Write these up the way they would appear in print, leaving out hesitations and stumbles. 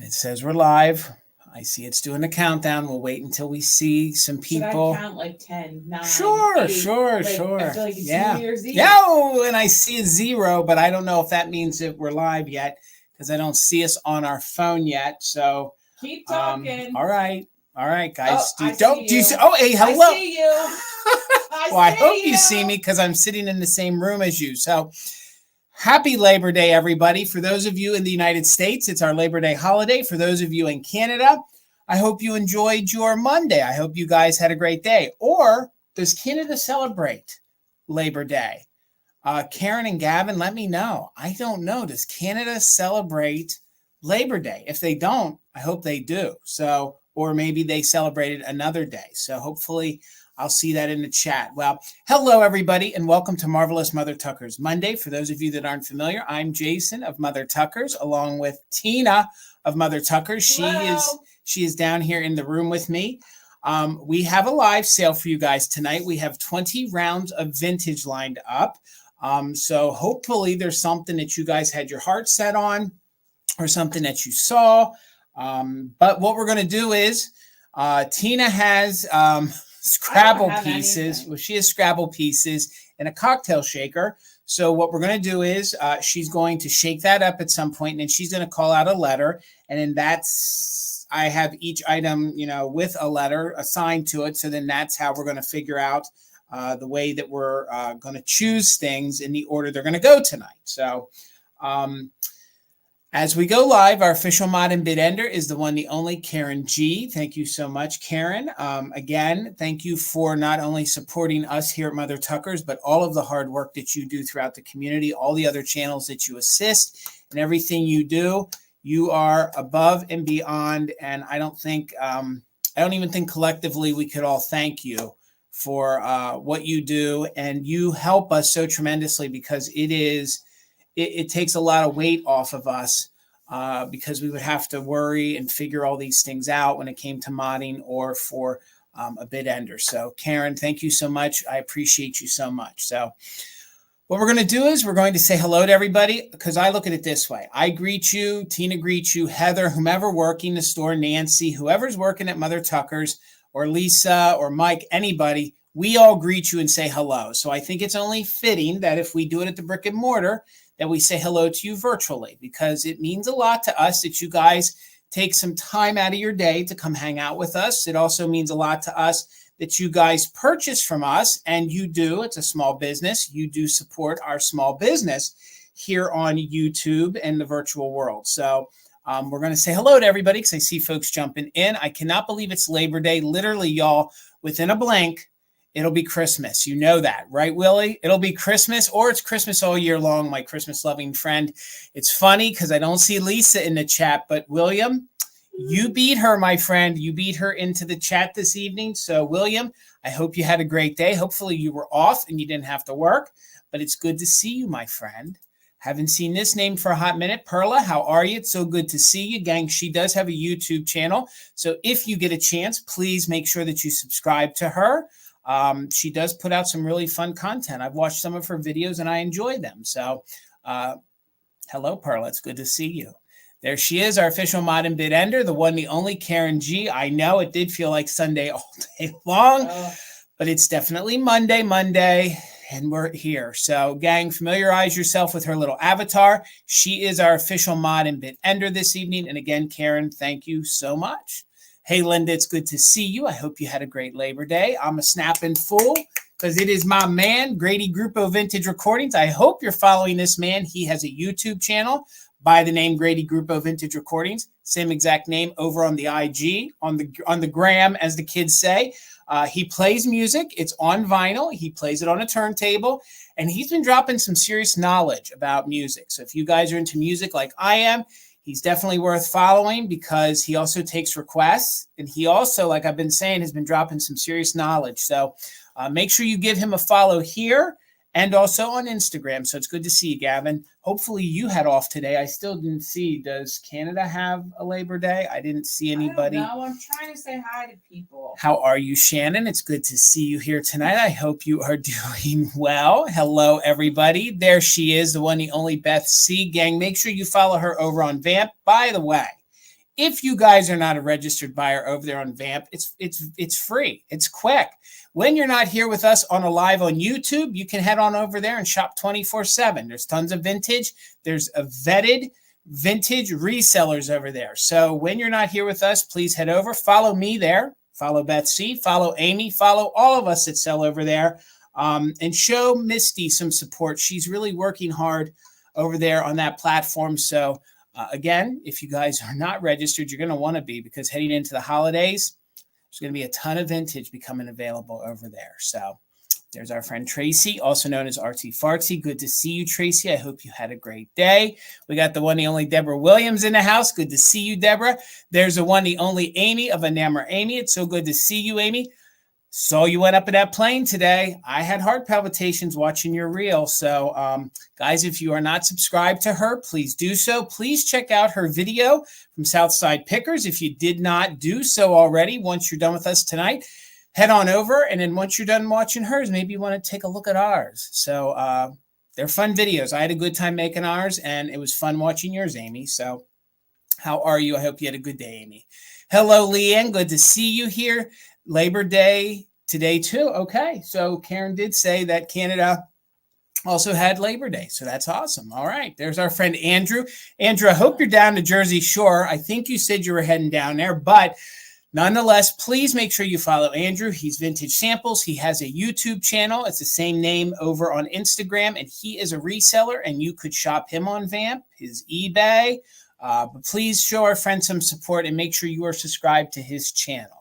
It says we're live. I see it's doing the countdown. We'll wait until we see some people. Should I count like 10, 9, Sure, 8? sure. I feel like it's New Year's Eve. Yeah, and I see a 0, but I don't know if that means that we're live yet because I don't see us on our phone yet. So keep talking. All right, guys. Oh, hey, hello. I see you. I hope you see me because I'm sitting in the same room as you. So happy Labor Day, everybody. For those of you in the United States, it's our Labor Day holiday. For those of you in Canada, I hope you enjoyed your Monday. I hope you guys had a great day. Or does Canada celebrate Labor Day? Karen and Gavin, let me know. I don't know. Does Canada celebrate Labor Day? If they don't, I hope they do. So, or maybe they celebrated another day. So hopefully I'll see that in the chat. Well, hello, everybody, and welcome to Marvelous Mother Tuckers Monday. For those of you that aren't familiar, I'm Jason of Mother Tuckers, along with Tina of Mother Tuckers. She is down here in the room with me. We have a live sale for you guys tonight. We have 20 rounds of vintage lined up. So hopefully there's something that you guys had your heart set on or something that you saw. But what we're going to do is Tina has Scrabble pieces. Well, she has Scrabble pieces in a cocktail shaker. So what we're going to do is she's going to shake that up at some point, and then she's going to call out a letter. And then I have each item, with a letter assigned to it. So then that's how we're going to figure out the way that we're going to choose things in the order they're going to go tonight. So as we go live, our official mod and bid ender is the one, the only Karen G. Thank you so much, Karen. Again, thank you for not only supporting us here at Mother Tuckers, but all of the hard work that you do throughout the community, all the other channels that you assist, and everything you do. You are above and beyond, and I don't even think collectively we could all thank you for what you do, and you help us so tremendously because it takes a lot of weight off of us because we would have to worry and figure all these things out when it came to modding or for a bid ender. So Karen, thank you so much. I appreciate you so much. So what we're going to do is we're going to say hello to everybody because I look at it this way. I greet you, Tina greets you, Heather, whomever working the store, Nancy, whoever's working at Mother Tuckers, or Lisa or Mike, anybody, we all greet you and say hello. So I think it's only fitting that if we do it at the brick and mortar, that we say hello to you virtually because it means a lot to us that you guys take some time out of your day to come hang out with us. It also means a lot to us that you guys purchase from us, and you do. It's a small business. You do support our small business here on YouTube and the virtual world. So we're going to say hello to everybody because I see folks jumping in. I cannot believe it's Labor Day. Literally, y'all, within a blink, it'll be Christmas. You know that, right, Willie? It'll be Christmas, or it's Christmas all year long, my Christmas-loving friend. It's funny because I don't see Lisa in the chat, but William, you beat her, my friend. You beat her into the chat this evening. So, William, I hope you had a great day. Hopefully you were off and you didn't have to work, but it's good to see you, my friend. Haven't seen this name for a hot minute. Perla, how are you? It's so good to see you, gang. She does have a YouTube channel. So if you get a chance, please make sure that you subscribe to her. She does put out some really fun content. I've watched some of her videos and I enjoy them. So hello, Perla. It's good to see you. There she is, our official mod and bid ender, the one, the only Karen G. I know it did feel like Sunday all day long, but it's definitely Monday, and we're here. So, gang, familiarize yourself with her little avatar. She is our official mod and bid ender this evening. And again, Karen, thank you so much. Hey, Linda, it's good to see you. I hope you had a great Labor Day. I'm a snapping fool because it is my man, Grady Grupo Vintage Recordings. I hope you're following this man. He has a YouTube channel by the name Grady Grupo Vintage Recordings. Same exact name over on the IG, on the gram, as the kids say. He plays music. It's on vinyl. He plays it on a turntable. And he's been dropping some serious knowledge about music. So if you guys are into music like I am, he's definitely worth following because he also takes requests. And he also, like I've been saying, has been dropping some serious knowledge. So make sure you give him a follow here and also on Instagram. So it's good to see you, Gavin. Hopefully you had off today. I still didn't see. Does Canada have a Labor Day? I didn't see anybody. No, I'm trying to say hi to people. How are you, Shannon? It's good to see you here tonight. I hope you are doing well. Hello, everybody. There she is, the one, the only Beth C. Gang, make sure you follow her over on Vamp. By the way, If you guys are not a registered buyer over there on Vamp, it's free. It's quick. When you're not here with us on a live on YouTube, you can head on over there and shop 24/7. There's tons of vintage. There's a vetted vintage resellers over there. So when you're not here with us, please head over. Follow me there. Follow Betsy. Follow Amy. Follow all of us that sell over there. And show Misty some support. She's really working hard over there on that platform. So again, if you guys are not registered, you're going to want to be, because heading into the holidays, there's going to be a ton of vintage becoming available over there. So there's our friend Tracy, also known as RT Fartsy. Good to see you, Tracy. I hope you had a great day. We got the one, the only Deborah Williams in the house. Good to see you, Deborah. There's the one, the only Amy of Enamor Amy. It's so good to see you, Amy. So you went up in that plane today. I had heart palpitations watching your reel. So guys, if you are not subscribed to her, please do so. Please check out her video from Southside Pickers. If you did not do so already, once you're done with us tonight, head on over. And then once you're done watching hers, maybe you want to take a look at ours. So they're fun videos. I had a good time making ours, and it was fun watching yours, Amy. So how are you? I hope you had a good day, Amy. Hello, Leanne. Good to see you here. Labor Day today too. Okay, so Karen did say that Canada also had Labor Day, so that's awesome. All right, there's our friend Andrew. Andrew, I hope you're down to Jersey Shore. I think you said you were heading down there, but nonetheless, please make sure you follow Andrew. He's Vintage Samples. He has a YouTube channel. It's the same name over on Instagram, and he is a reseller, and you could shop him on Vamp, his eBay. But please show our friend some support and make sure you are subscribed to his channel.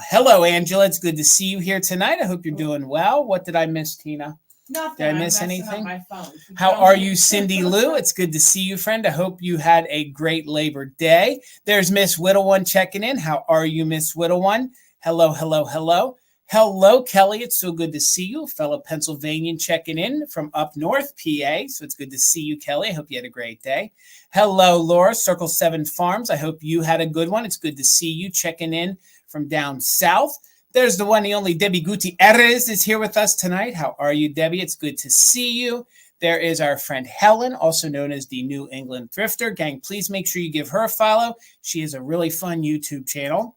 Hello, Angela. It's good to see you here tonight. I hope you're doing well. What did I miss, Tina? Nothing. Did I miss anything? My phone. How are you, Cindy Lou? It's good to see you, friend. I hope you had a great Labor Day. There's Miss Whittle One checking in. How are you, Miss Whittle One? Hello, hello, hello. Hello, Kelly. It's so good to see you. Fellow Pennsylvanian checking in from up north, PA. So it's good to see you, Kelly. I hope you had a great day. Hello, Laura, Circle 7 Farms. I hope you had a good one. It's good to see you checking in from down south. There's the one, the only Debbie Gutierrez is here with us tonight. How are you, Debbie? It's good to see you. There is our friend Helen, also known as the New England Thrifter. Gang, please make sure you give her a follow. She has a really fun YouTube channel.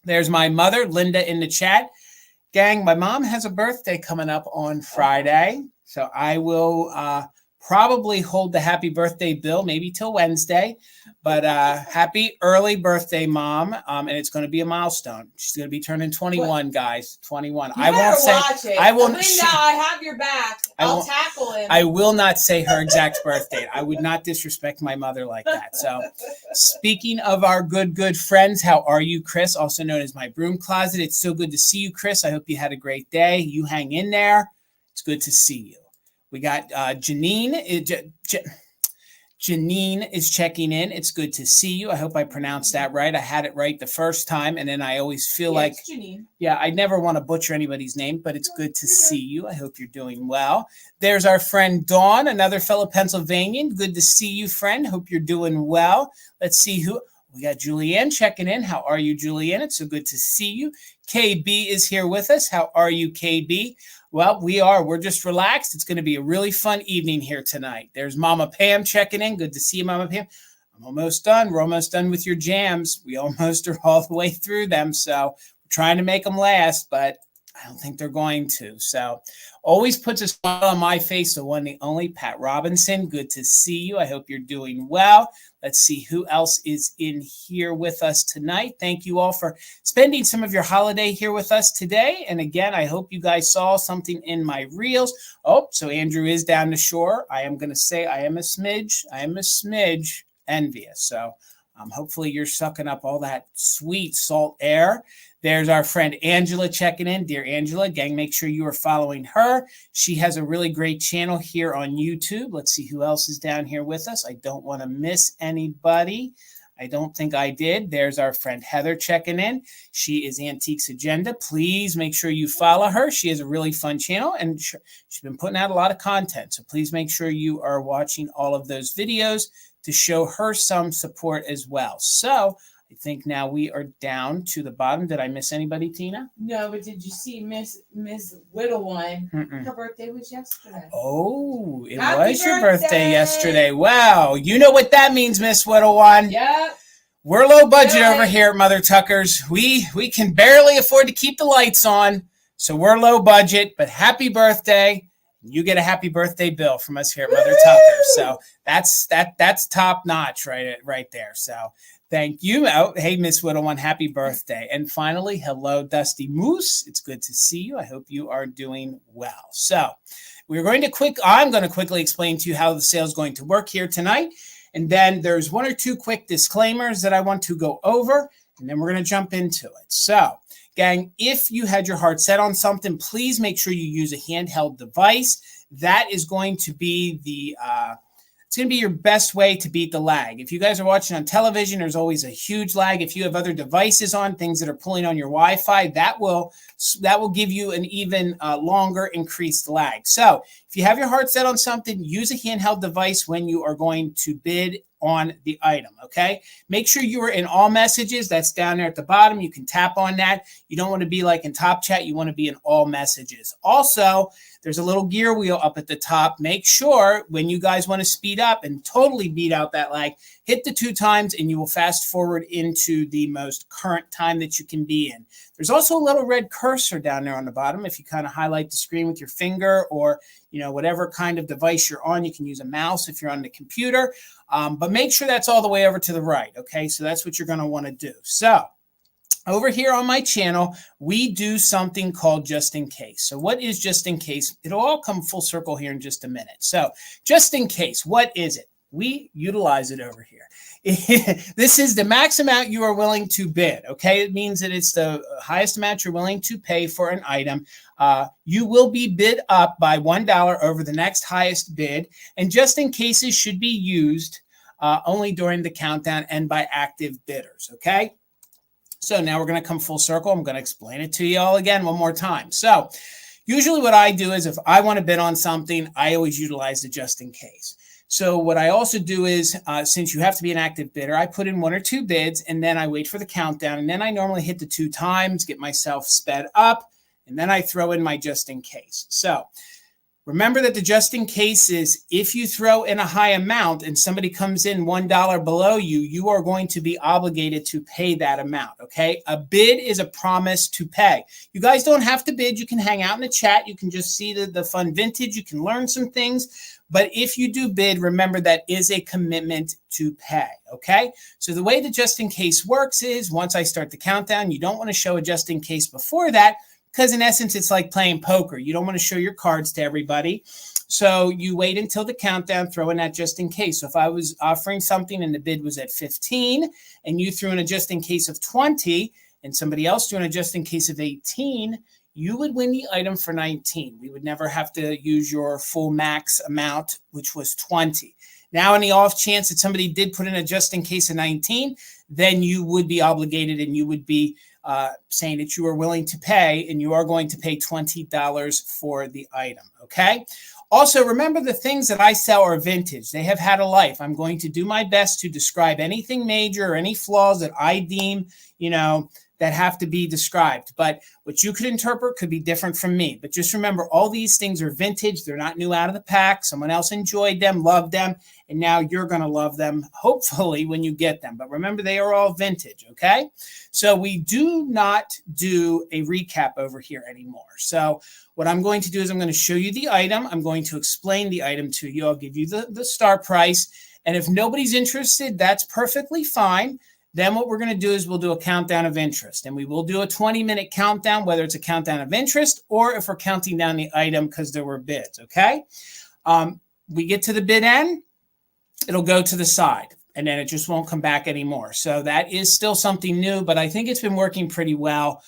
There's my mother, Linda, in the chat. Gang, my mom has a birthday coming up on Friday, so I will probably hold the happy birthday bill maybe till Wednesday, but happy early birthday, Mom, and it's going to be a milestone. She's going to be turning 21, guys, 21. I won't say. Watch it. I won't. Linda, I have your back. I'll tackle him. I will not say her exact birth date. I would not disrespect my mother like that. So, speaking of our good friends, how are you, Chris? Also known as my broom closet. It's so good to see you, Chris. I hope you had a great day. You hang in there. It's good to see you. We got Janine. Janine is checking in. It's good to see you. I hope I pronounced that right. I had it right the first time, and then I always feel like, Janine. Yeah, I never want to butcher anybody's name, but it's good to see you. I hope you're doing well. There's our friend Dawn, another fellow Pennsylvanian. Good to see you, friend. Hope you're doing well. Let's see who. We got Julianne checking in. How are you, Julianne? It's so good to see you. KB is here with us. How are you, KB? Well, we're just relaxed. It's going to be a really fun evening here tonight. There's Mama Pam checking in. Good to see you, Mama Pam. I'm almost done. We're almost done with your jams. We almost are all the way through them. So we're trying to make them last, but I don't think they're going to. So always puts a smile on my face. The one, the only Pat Robinson. Good to see you. I hope you're doing well. Let's see who else is in here with us tonight. Thank you all for spending some of your holiday here with us today. And again, I hope you guys saw something in my reels. Oh, so Andrew is down the shore. I am going to say I am a smidge envious. So hopefully you're sucking up all that sweet salt air. There's our friend Angela checking in. Dear Angela, gang, make sure you are following her. She has a really great channel here on YouTube. Let's see who else is down here with us. I don't want to miss anybody. I don't think I did. There's our friend Heather checking in. She is Antiques Agenda. Please make sure you follow her. She has a really fun channel, and she's been putting out a lot of content. So please make sure you are watching all of those videos to show her some support as well. So I think now we are down to the bottom. Did I miss anybody, Tina? No, but did you see Miss Whittle One? Mm-mm. Her birthday was yesterday. Oh, it Happy was your birthday birthday yesterday. Wow. You know what that means, Miss Whittle One. Yep. We're low budget Really? over here at Mother Tucker's. We can barely afford to keep the lights on, so we're low budget, but happy birthday. You get a happy birthday bill from us here at Mother Tucker's. So that's top notch right there. So thank you. Oh, hey, Miss Whittle One, happy birthday. And finally, hello, Dusty Moose. It's good to see you. I hope you are doing well. So I'm going to quickly explain to you how the sale is going to work here tonight. And then there's one or two quick disclaimers that I want to go over, and then we're going to jump into it. So, gang, if you had your heart set on something, please make sure you use a handheld device. That is going to be it's going to be your best way to beat the lag. If you guys are watching on television, there's always a huge lag. If you have other devices on, things that are pulling on your Wi-Fi, that will give you an even longer increased lag. So if you have your heart set on something, use a handheld device when you are going to bid on the item, okay? Make sure you are in all messages. That's down there at the bottom. You can tap on that. You don't want to be like in Top Chat. You want to be in all messages. Also, there's a little gear wheel up at the top. Make sure when you guys want to speed up and totally beat out that lag, hit the 2 times and you will fast forward into the most current time that you can be in. There's also a little red cursor down there on the bottom. If you kind of highlight the screen with your finger or, whatever kind of device you're on, you can use a mouse if you're on the computer. But make sure that's all the way over to the right, okay? So that's what you're going to want to do. So over here on my channel, we do something called Just In Case. So what is Just In Case? It'll all come full circle here in just a minute. So Just In Case, what is it? We utilize it over here. This is the max amount you are willing to bid, okay? It means that it's the highest amount you're willing to pay for an item. You will be bid up by $1 over the next highest bid, and Just In Cases should be used only during the countdown and by active bidders, okay? So now we're going to come full circle. I'm going to explain it to you all again one more time. So usually what I do is if I want to bid on something, I always utilize the Just In Case. So what I also do is, since you have to be an active bidder, I put in 1 or 2 bids, and then I wait for the countdown, and then I normally hit the 2 times, get myself sped up, and then I throw in my Just In Case. So remember that the Just In Case is if you throw in a high amount and somebody comes in $1 below you, you are going to be obligated to pay that amount, okay? A bid is a promise to pay. You guys don't have to bid. You can hang out in the chat. You can just see the fun vintage. You can learn some things. But if you do bid, remember that is a commitment to pay, okay? So the way the Just In Case works is once I start the countdown, you don't want to show a Just In Case before that because in essence, it's like playing poker. You don't want to show your cards to everybody. So you wait until the countdown, throw in that Just In Case. So if I was offering something and the bid was at 15 and you threw in a Just In Case of 20 and somebody else threw in a Just In Case of 18, you would win the item for 19. We would never have to use your full max amount, which was 20. Now, in the off chance that somebody did put in a Just In Case of 19, then you would be obligated and you would be saying that you are willing to pay, and you are going to pay $20 for the item, okay? Also, remember the things that I sell are vintage. They have had a life. I'm going to do my best to describe anything major or any flaws that I deem, that have to be described. But what you could interpret could be different from me. But just remember, all these things are vintage. They're not new out of the pack. Someone else enjoyed them, loved them, and now you're going to love them, hopefully, when you get them. But remember, they are all vintage, okay? So we do not do a recap over here anymore. So what I'm going to do is I'm going to show you the item. I'm going to explain the item to you. I'll give you the start price. And if nobody's interested, that's perfectly fine. Then what we're going to do is we'll do a countdown of interest, and we will do a 20-minute countdown, whether it's a countdown of interest or if we're counting down the item because there were bids, okay? We get to the bid end, it'll go to the side, and then it just won't come back anymore. So that is still something new, but I think it's been working pretty well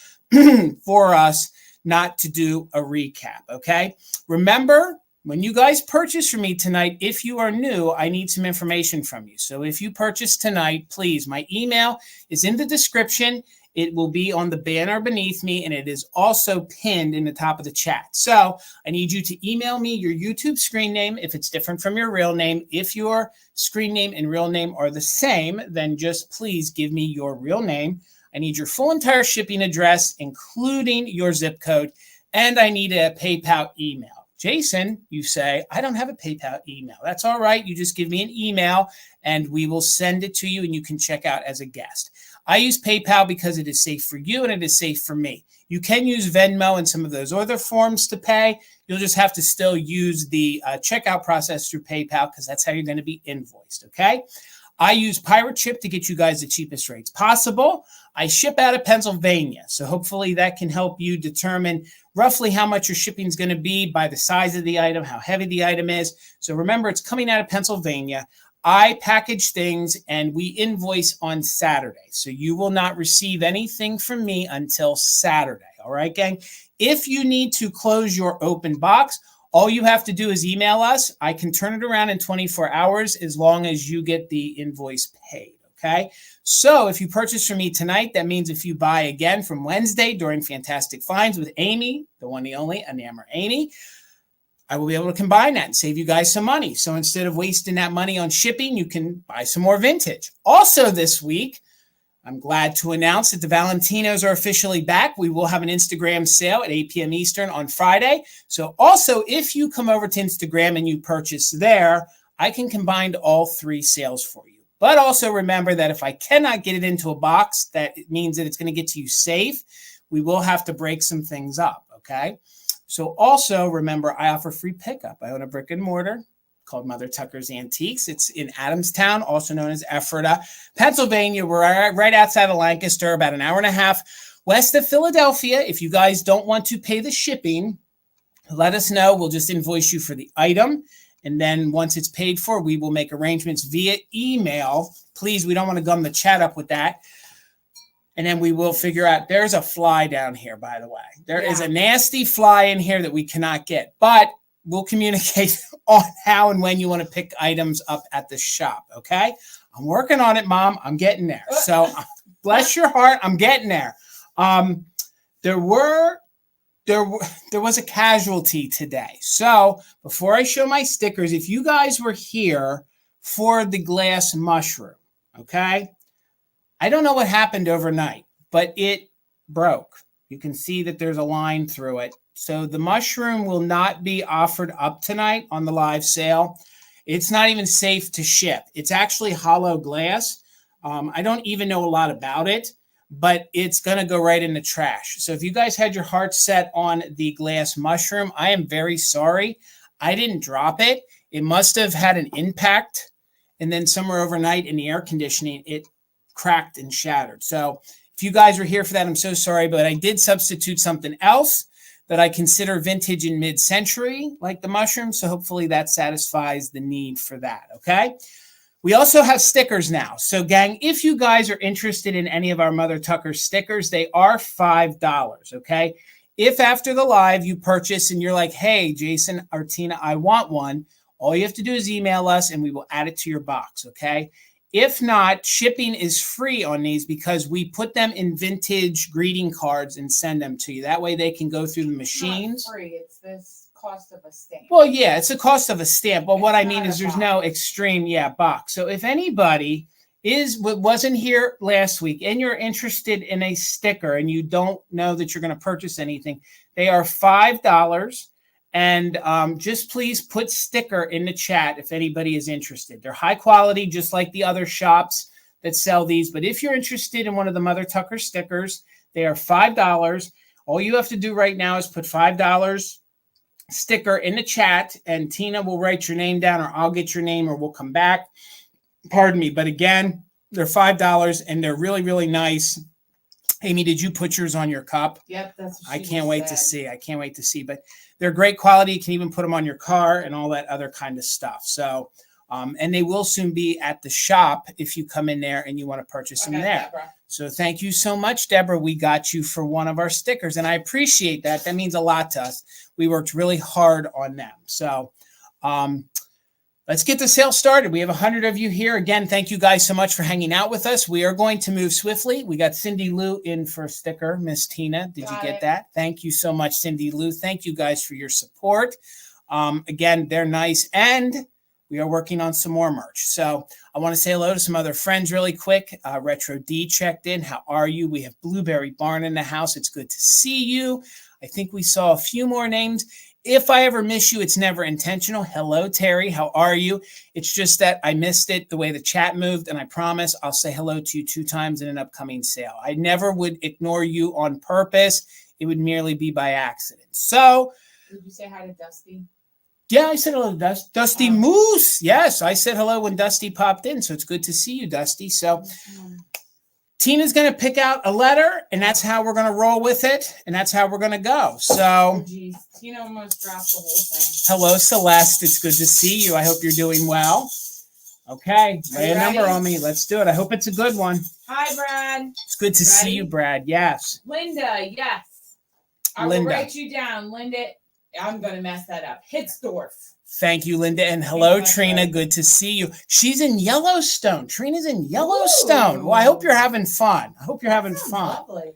for us not to do a recap, okay? Remember, when you guys purchase from me tonight, if you are new, I need some information from you. So if you purchase tonight, please, my email is in the description. It will be on the banner beneath me, and it is also pinned in the top of the chat. So I need you to email me your YouTube screen name if it's different from your real name. If your screen name and real name are the same, then just please give me your real name. I need your full entire shipping address, including your zip code, and I need a PayPal email. Jason, you say, I don't have a PayPal email. That's all right. You just give me an email and we will send it to you and you can check out as a guest. I use PayPal because it is safe for you and it is safe for me. You can use Venmo and some of those other forms to pay. You'll just have to still use the checkout process through PayPal because that's how you're going to be invoiced, okay? I use Pirate Ship to get you guys the cheapest rates possible. I ship out of Pennsylvania, so hopefully that can help you determine roughly how much your shipping is going to be by the size of the item, how heavy the item is. So remember, it's coming out of Pennsylvania. I package things and we invoice on Saturday. So you will not receive anything from me until Saturday. All right, gang? If you need to close your open box, all you have to do is email us. I can turn it around in 24 hours as long as you get the invoice paid. Okay? So if you purchase from me tonight, that means if you buy again from Wednesday during Fantastic Finds with Amy, the one, the only, Enamor Amy, I will be able to combine that and save you guys some money. So instead of wasting that money on shipping, you can buy some more vintage. Also this week, I'm glad to announce that the Valentinos are officially back. We will have an Instagram sale at 8 p.m. Eastern on Friday. So also, if you come over to Instagram and you purchase there, I can combine all 3 sales for you. But also remember that if I cannot get it into a box, that means that it's going to get to you safe. We will have to break some things up, okay? So also remember, I offer free pickup. I own a brick and mortar called Mother Tucker's Antiques. It's in Adamstown, also known as Ephrata, Pennsylvania. We're right outside of Lancaster, about an hour and a half west of Philadelphia. If you guys don't want to pay the shipping, let us know. We'll just invoice you for the item. And then once it's paid for, we will make arrangements via email. Please, we don't want to gum the chat up with that. And then we will figure out, there's a fly down here, by the way. There is a nasty fly in here that we cannot get. But we'll communicate on how and when you want to pick items up at the shop, okay? I'm working on it, Mom. I'm getting there. So bless your heart. I'm getting there. There was a casualty today. So before I show my stickers, if you guys were here for the glass mushroom, okay? I don't know what happened overnight, but it broke. You can see that there's a line through it. So the mushroom will not be offered up tonight on the live sale. It's not even safe to ship. It's actually hollow glass. I don't even know a lot about it, but it's going to go right in the trash. So if you guys had your heart set on the glass mushroom, I am very sorry. I didn't drop it. It must have had an impact. And then somewhere overnight in the air conditioning, it cracked and shattered. So if you guys were here for that, I'm so sorry, but I did substitute something else that I consider vintage and mid-century, like the mushroom. So hopefully that satisfies the need for that, okay? We also have stickers now. So gang, if you guys are interested in any of our Mother Tucker stickers, they are $5, okay? If after the live you purchase and you're like, hey, Jason or Tina, I want one, all you have to do is email us and we will add it to your box, okay? If not, shipping is free on these because we put them in vintage greeting cards and send them to you. That way they can go through the machines. It's not free. It's this cost of a stamp. Well, yeah, it's the cost of a stamp. Well, what I mean is there's box. no extreme, box. So if anybody wasn't here last week and you're interested in a sticker and you don't know that you're going to purchase anything, they are $5. And just please put sticker in the chat if anybody is interested. They're high quality, just like the other shops that sell these. But if you're interested in one of the Mother Tucker stickers, they are $5. All you have to do right now is put $5 sticker in the chat, and Tina will write your name down, or I'll get your name, or we'll come back. Pardon me. But again, they're $5, and they're really, really nice. Amy, did you put yours on your cup? Yep, that's what I she can't wait to said. see. I can't wait to see. But they're great quality. You can even put them on your car and all that other kind of stuff. So, and they will soon be at the shop if you come in there and you want to purchase them there. Deborah. So thank you so much, Deborah. We got you for one of our stickers, and I appreciate that. That means a lot to us. We worked really hard on them. So, let's get the sale started. We have 100 of you here. Again, thank you guys so much for hanging out with us. We are going to move swiftly. We got Cindy Lou in for a sticker. Miss Tina, did you get that? Thank you so much, Cindy Lou. Thank you guys for your support. Again, they're nice. And we are working on some more merch. So I want to say hello to some other friends really quick. Retro D checked in. How are you? We have Blueberry Barn in the house. It's good to see you. I think we saw a few more names. if I ever miss you, it's never intentional. Hello, Terry. How are you? It's just that I missed it the way the chat moved, and I promise I'll say hello to you 2 times in an upcoming sale. I never would ignore you on purpose. It would merely be by accident. So, did you say hi to Dusty? Yeah, I said hello to Dusty Moose. Yes, I said hello when Dusty popped in, so it's good to see you, Dusty. So Tina's going to pick out a letter, and that's how we're going to roll with it, and that's how we're going to go. So, oh, geez. Tina almost dropped the whole thing. Hello, Celeste. It's good to see you. I hope you're doing well. Okay, lay a number on me. Let's do it. I hope it's a good one. Hi, Brad. It's good to see you, Brad. Yes. Linda, yes. I will write you down. Linda, I'm going to mess that up. Hitzdorf. Thank you, Linda. And hello, Trina. Right. Good to see you. She's in Yellowstone. Trina's in Yellowstone. Ooh. Well, I hope you're having fun. I hope you're having fun. Lovely.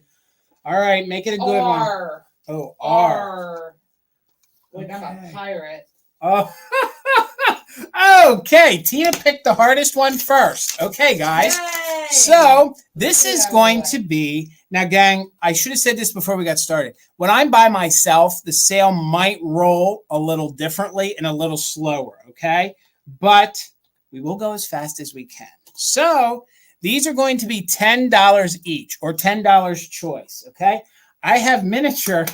All right, make it a good one. Oh, R. Wait, I'm a pirate. Oh. Okay, Tina picked the hardest one first. Okay, guys. Yay! So this is going to be, now gang, I should have said this before we got started. When I'm by myself, the sale might roll a little differently and a little slower, okay? But we will go as fast as we can. So these are going to be $10 each or $10 choice, okay? I have miniature.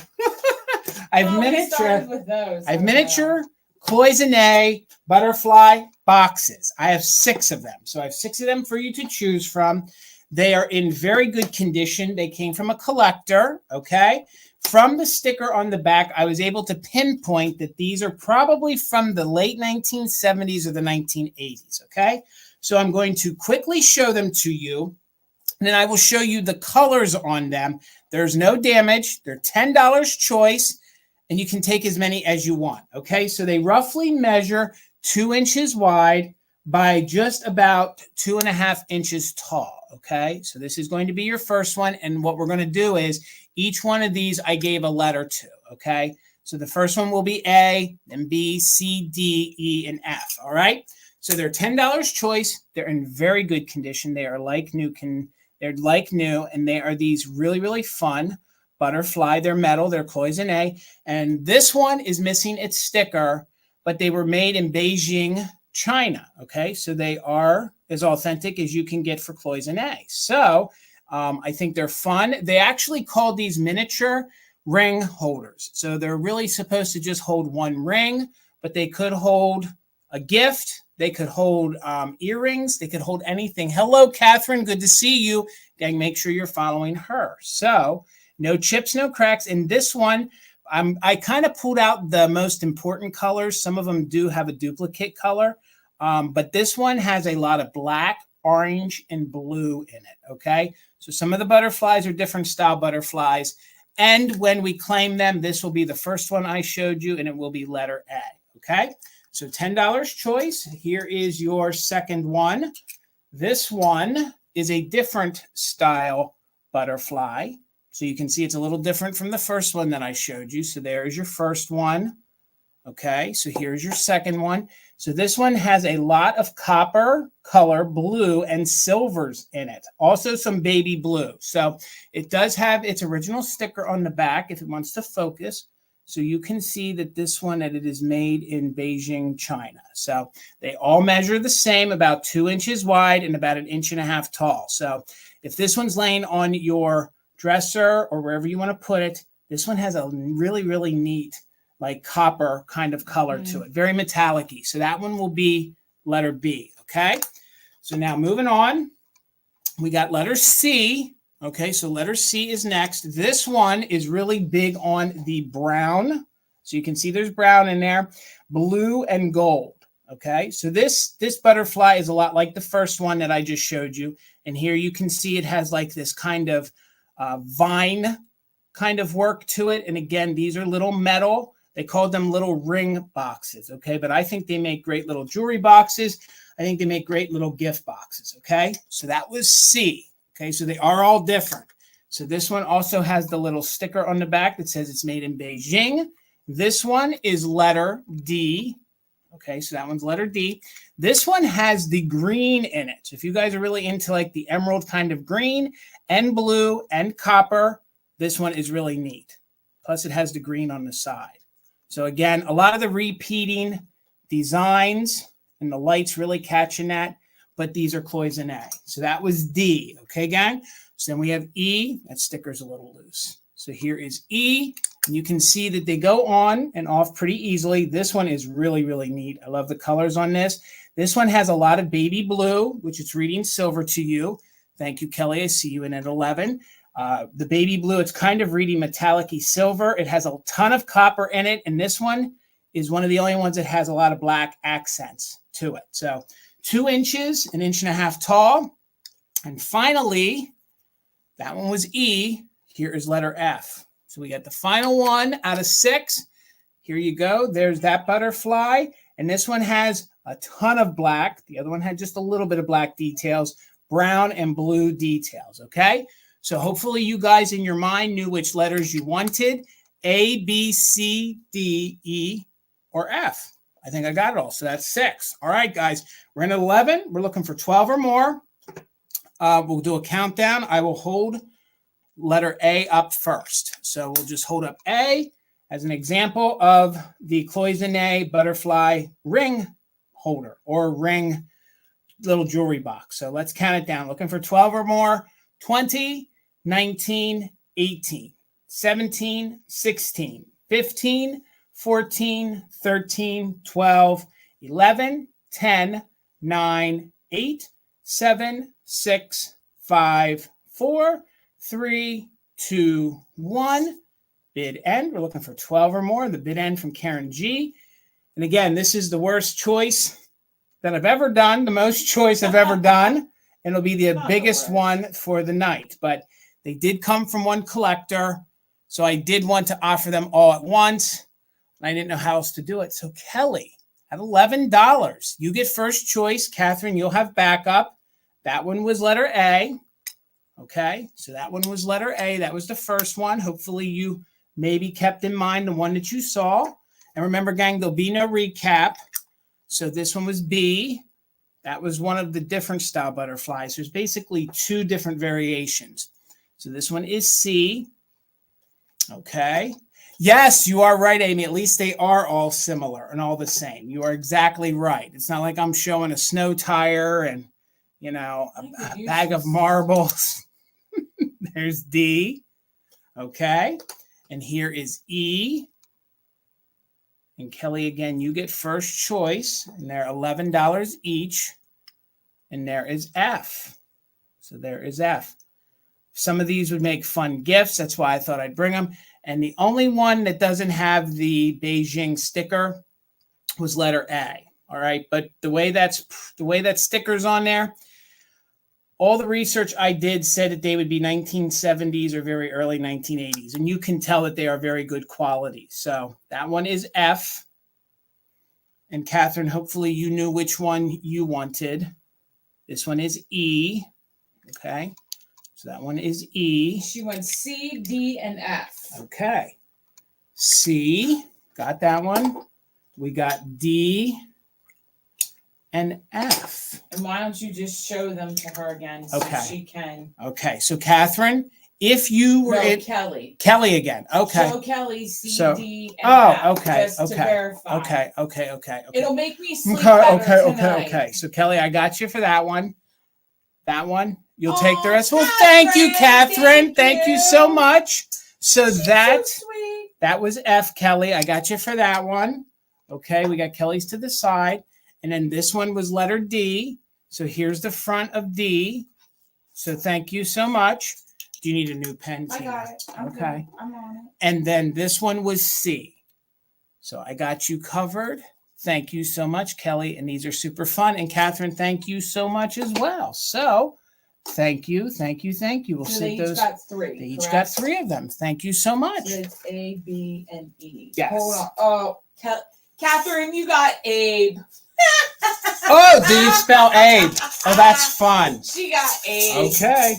I have miniature Cloisonne butterfly boxes. I have 6 of them. So I have 6 of them for you to choose from. They are in very good condition. They came from a collector, okay? From the sticker on the back, I was able to pinpoint that these are probably from the late 1970s or the 1980s, okay? So I'm going to quickly show them to you, and then I will show you the colors on them. There's no damage. They're $10 choice, and you can take as many as you want, okay? So they roughly measure 2 inches wide by just about 2.5 inches tall, okay? So this is going to be your first one, and what we're going to do is each one of these I gave a letter to, okay? So the first one will be A, then B, C, D, E, and F, all right? So they're $10 choice. They're in very good condition. They are like new, and they are these really, really fun butterfly. They're metal. They're Cloisonne. And this one is missing its sticker, but they were made in Beijing, China. Okay, so they are as authentic as you can get for Cloisonne. So I think they're fun. They actually call these miniature ring holders. So they're really supposed to just hold one ring, but they could hold a gift. They could hold earrings. They could hold anything. Hello, Catherine. Good to see you. Gang, make sure you're following her. So no chips, no cracks. In this one, I kind of pulled out the most important colors. Some of them do have a duplicate color, but this one has a lot of black, orange, and blue in it, okay? So some of the butterflies are different style butterflies, and when we claim them, this will be the first one I showed you, and it will be letter A, okay? So $10 choice. Here is your second one. This one is a different style butterfly. So you can see it's a little different from the first one that I showed you. So there is your first one. Okay, so here's your second one. So this one has a lot of copper color, blue, and silvers in it. Also some baby blue. So it does have its original sticker on the back if it wants to focus. So you can see that this one, that it is made in Beijing, China. So they all measure the same, about 2 inches wide and about 1.5 inches tall. So if this one's laying on your dresser or wherever you want to put it, this one has a really, really neat like copper kind of color to it, very metallic-y. So that one will be letter B, okay? So now moving on, we got letter C. Okay, so letter C is next. This one is really big on the brown. So you can see there's brown in there, blue and gold. Okay, so this butterfly is a lot like the first one that I just showed you. And here you can see it has like this kind of vine kind of work to it. And again, these are little metal. They called them little ring boxes. Okay, but I think they make great little jewelry boxes. I think they make great little gift boxes. Okay, so that was C. Okay, so they are all different. So this one also has the little sticker on the back that says it's made in Beijing. This one is letter D. Okay, so that one's letter D. This one has the green in it. So if you guys are really into like the emerald kind of green and blue and copper, this one is really neat. Plus it has the green on the side. So again, a lot of the repeating designs and the light's really catching that, but these are Cloisonne. So that was D, okay, gang? So then we have E. That sticker's a little loose. So here is E, and you can see that they go on and off pretty easily. This one is really, really neat. I love the colors on this. This one has a lot of baby blue, which it's reading silver to you. Thank you, Kelly. I see you in at 11. The baby blue, it's kind of reading metallic-y silver. It has a ton of copper in it, and this one is one of the only ones that has a lot of black accents to it. So 2 inches, 1.5 inches tall. And finally, that one was E. Here is letter F. So we got the final one out of 6. Here you go. There's that butterfly. And this one has a ton of black. The other one had just a little bit of black details, brown and blue details, okay? So hopefully you guys in your mind knew which letters you wanted, A, B, C, D, E, or F. I think I got it all. So that's 6. All right, guys. We're in 11. We're looking for 12 or more. We'll do a countdown. I will hold letter A up first. So we'll just hold up A as an example of the Cloisonne butterfly ring holder or ring little jewelry box. So let's count it down. Looking for 12 or more. 20, 19, 18, 17, 16, 15, 14, 13, 12, 11, 10, 9, 8, 7, 6, 5, 4, 3, 2, 1. Bid end. We're looking for 12 or more. The bid end from Karen G. And again, this is the worst choice that I've ever done, the most choice I've ever done. And it'll be the biggest one for the night. But they did come from one collector. So I did want to offer them all at once. And I didn't know how else to do it. So Kelly, at $11, you get first choice. Catherine, you'll have backup. That one was letter A. Okay, so that one was letter A. That was the first one. Hopefully you maybe kept in mind the one that you saw. And remember, gang, there'll be no recap. So this one was B. That was one of the different style butterflies. There's basically 2 different variations. So this one is C. Okay. Yes, you are right, Amy. At least they are all similar and all the same. You are exactly right. It's not like I'm showing a snow tire and, you know, a bag of marbles. There's D. Okay. And here is E. And Kelly, again, you get first choice. And they're $11 each. And there is F. So there is F. Some of these would make fun gifts. That's why I thought I'd bring them. And the only one that doesn't have the Beijing sticker was letter A. All right. But the way that sticker's on there, all the research I did said that they would be 1970s or very early 1980s. And you can tell that they are very good quality. So that one is F. And Catherine, hopefully you knew which one you wanted. This one is E. Okay. So that one is E. She went C, D, and F. Okay. C. Got that one. We got D and F. And why don't you just show them to her again so she can. Okay. So Catherine, if you were Kelly. Kelly again. Okay. Show Kelly C, D, and F. Okay. Just to verify. Okay. It'll make me sleep better tonight. Okay. So Kelly, I got you for that one. That one. You'll take the rest. Well, thank you, Catherine. Thank you so much. So that was F, Kelly. I got you for that one. Okay, we got Kelly's to the side. And then this one was letter D. So here's the front of D. So thank you so much. Do you need a new pen, Tina? I got it. Okay. I'm on it. And then this one was C. So I got you covered. Thank you so much, Kelly. And these are super fun. And Catherine, thank you so much as well. So thank you. We'll so sit those. Got 3. They each got 3 of them. Thank you so much. So it's A, B, and E. Yes. Hold on. Oh, Catherine, you got Abe. Oh, did you spell Abe? Oh, that's fun. She got Abe. Okay.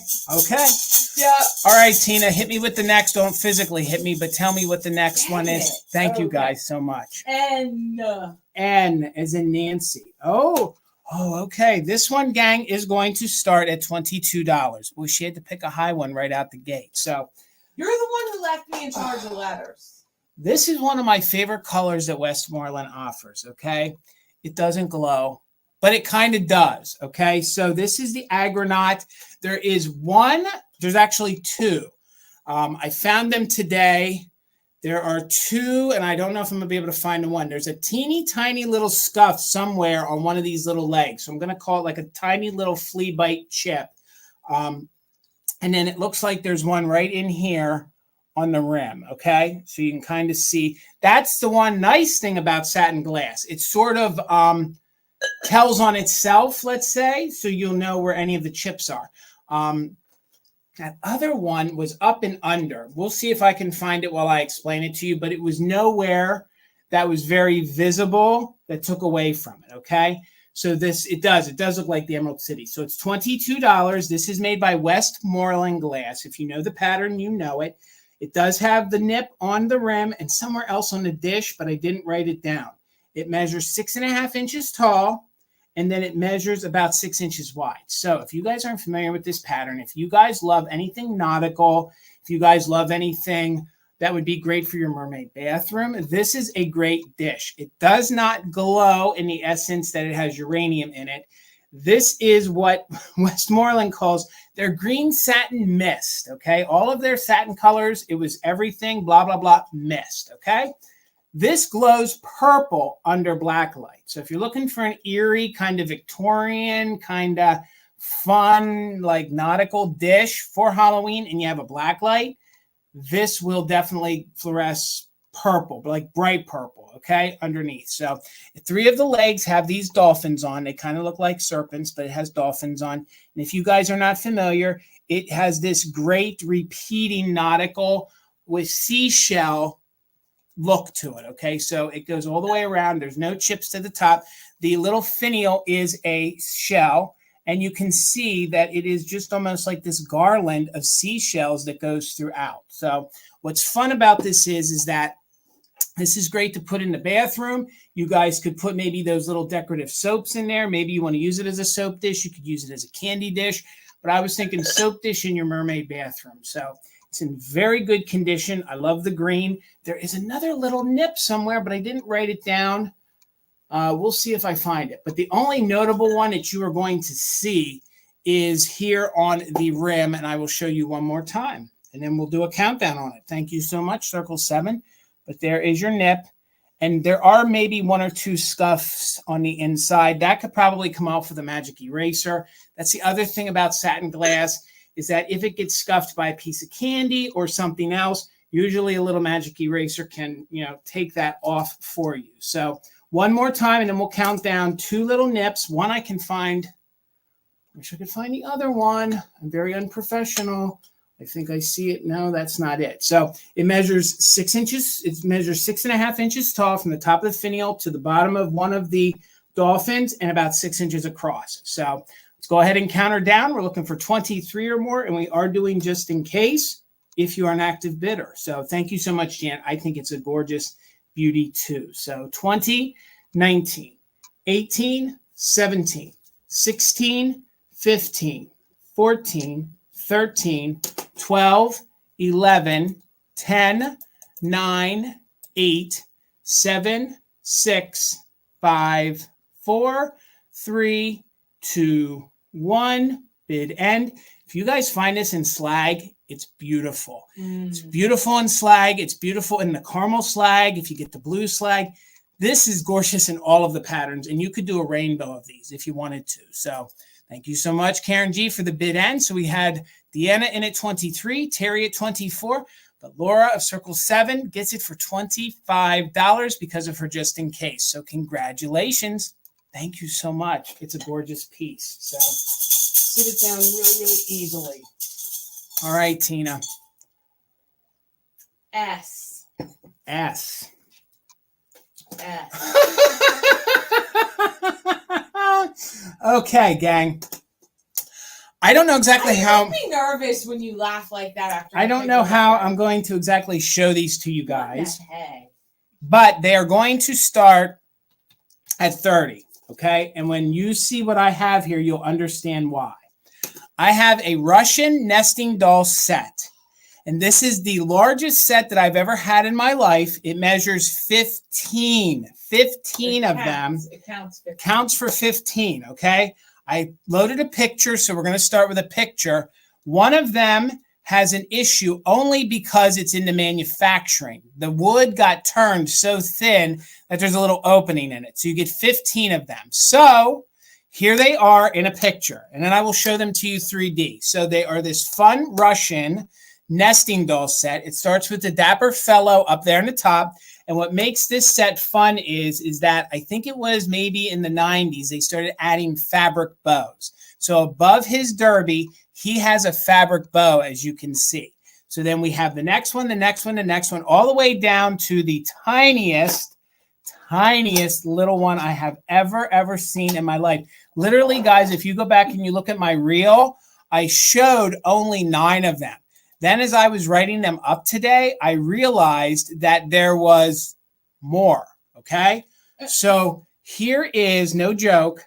Yep. All right, Tina, hit me with the next. Don't physically hit me, but tell me what the next one is. Thank you guys so much. N as in Nancy. Oh, okay. This one, gang, is going to start at $22. Well, she had to pick a high one right out the gate. So you're the one who left me in charge of letters. This is one of my favorite colors that Westmoreland offers, okay? It doesn't glow, but it kind of does, okay? So this is the agronaut. There is one, there's actually two. I found them today. There are two, and I don't know if I'm going to be able to find the one. There's a teeny tiny little scuff somewhere on one of these little legs. So I'm going to call it like a tiny little flea bite chip. And then it looks like there's one right in here on the rim, okay? So you can kind of see. That's the one nice thing about satin glass. It sort of tells on itself, let's say, so you'll know where any of the chips are. That other one was up and under. We'll see if I can find it while I explain it to you, but it was nowhere that was very visible that took away from it, okay? So it does look like the Emerald City. So it's $22. This is made by Westmoreland Glass. If you know the pattern, you know it. It does have the nip on the rim and somewhere else on the dish, but I didn't write it down. It measures 6.5 inches tall. And then it measures about 6 inches wide. So if you guys aren't familiar with this pattern, if you guys love anything nautical, if you guys love anything that would be great for your mermaid bathroom, this is a great dish. It does not glow in the essence that it has uranium in it. This is what Westmoreland calls their green satin mist, okay? All of their satin colors, it was everything, blah, blah, blah, mist, okay? This glows purple under black light. So if you're looking for an eerie, kind of Victorian, kind of fun, like nautical dish for Halloween, and you have a black light, this will definitely fluoresce purple, like bright purple, okay, underneath. So 3 of the legs have these dolphins on. They kind of look like serpents, but it has dolphins on. And if you guys are not familiar, it has this great repeating nautical with seashell look to it, okay? So it goes all the way around. There's no chips to the top. The little finial is a shell, and you can see that it is just almost like this garland of seashells that goes throughout. So what's fun about this is that this is great to put in the bathroom. You guys could put maybe those little decorative soaps in there. Maybe you want to use it as a soap dish. You could use it as a candy dish. But I was thinking soap dish in your mermaid bathroom. So it's in very good condition. I love the green. There is another little nip somewhere, but I didn't write it down. We'll see if I find it. But the only notable one that you are going to see is here on the rim, and I will show you one more time. And then we'll do a countdown on it. Thank you so much, Circle 7. But there is your nip. And there are maybe 1 or 2 scuffs on the inside. That could probably come off with a magic eraser. That's the other thing about satin glass, is that if it gets scuffed by a piece of candy or something else, usually a little magic eraser can, take that off for you. So one more time, and then we'll count down 2 little nips. One I can find. I wish I could find the other one. I'm very unprofessional. I think I see it. No, that's not it. So it measures 6 inches. It measures 6.5 inches tall from the top of the finial to the bottom of one of the dolphins and about 6 inches across. So let's go ahead and count her down. We're looking for 23 or more, and we are doing just in case if you are an active bidder. So thank you so much, Jan. I think it's a gorgeous beauty too. So 20, 19, 18, 17, 16, 15, 14, 13, 12, 11, 10, 9, 8, 7, 6, 5, 4, 3, 2, 1. Bid end. If you guys find this in slag, it's beautiful. It's beautiful in slag. It's beautiful in the caramel slag. If you get the blue slag, this is gorgeous in all of the patterns. And you could do a rainbow of these if you wanted to. So thank you so much, Karen G, for the bid end. So we had Deanna in at 23, Terry at 24, but Laura of Circle 7 gets it for $25 because of her just in case. So congratulations. Thank you so much. It's a gorgeous piece. So sit it down really, really easily. All right, Tina. S. S. S. Okay, gang. I don't know exactly how. You make me nervous when you laugh like that after. I don't know how I'm going to exactly show these to you guys. Hey. But they are going to start at 30. Okay. And when you see what I have here, you'll understand why. I have a Russian nesting doll set. And this is the largest set that I've ever had in my life. It measures 15 of them. It counts 15. Counts for 15, okay? I loaded a picture, so we're going to start with a picture. One of them has an issue only because it's in the manufacturing. The wood got turned so thin that there's a little opening in it. So you get 15 of them. So here they are in a picture, and then I will show them to you 3D. So they are this fun Russian nesting doll set. It starts with the dapper fellow up there in the top. And what makes this set fun is that I think it was maybe in the 90s, they started adding fabric bows. So above his derby, he has a fabric bow, as you can see. So then we have the next one, the next one, the next one, all the way down to the tiniest little one I have ever seen in my life. Literally, guys, if you go back and you look at my reel, I showed only 9 of them. Then as I was writing them up today, I realized that there was more, okay? So here is, no joke,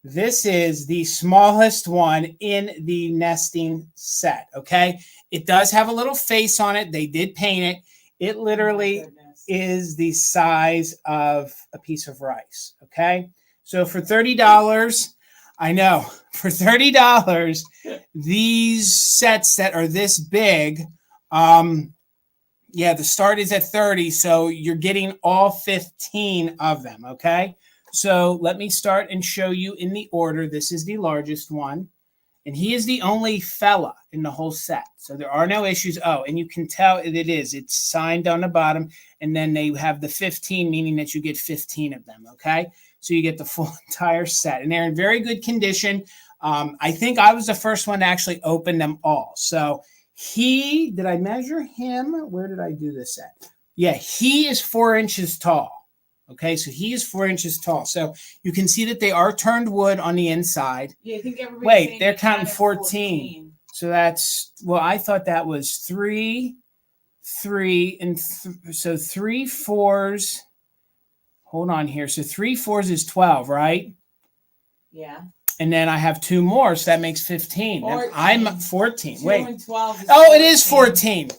this is the smallest one in the nesting set, okay? It does have a little face on it. They did paint it. It literally is the size of a piece of rice, okay? So for $30, I know, for $30, these sets that are this big, yeah, the start is at 30, so you're getting all 15 of them, okay? So let me start and show you in the order. This is the largest one, and he is the only fella in the whole set. So there are no issues. Oh, and you can tell it is. It's signed on the bottom, and then they have the 15, meaning that you get 15 of them, okay? So you get the full entire set, and they're in very good condition. I think I was the first one to actually open them all. So did I measure him? Where did I do this at? Yeah, he is 4 inches tall. Okay, so he is 4 inches tall. So you can see that they are turned wood on the inside. Yeah, I think everybody's Wait, they're counting 14. So that's, well, I thought that was 3, and so 3 4s. Hold on here. So 3 4s is 12, right? Yeah. And then I have 2 more, so that makes 15. 14. I'm 14. 2 Wait. and 12 is 14. It is 14.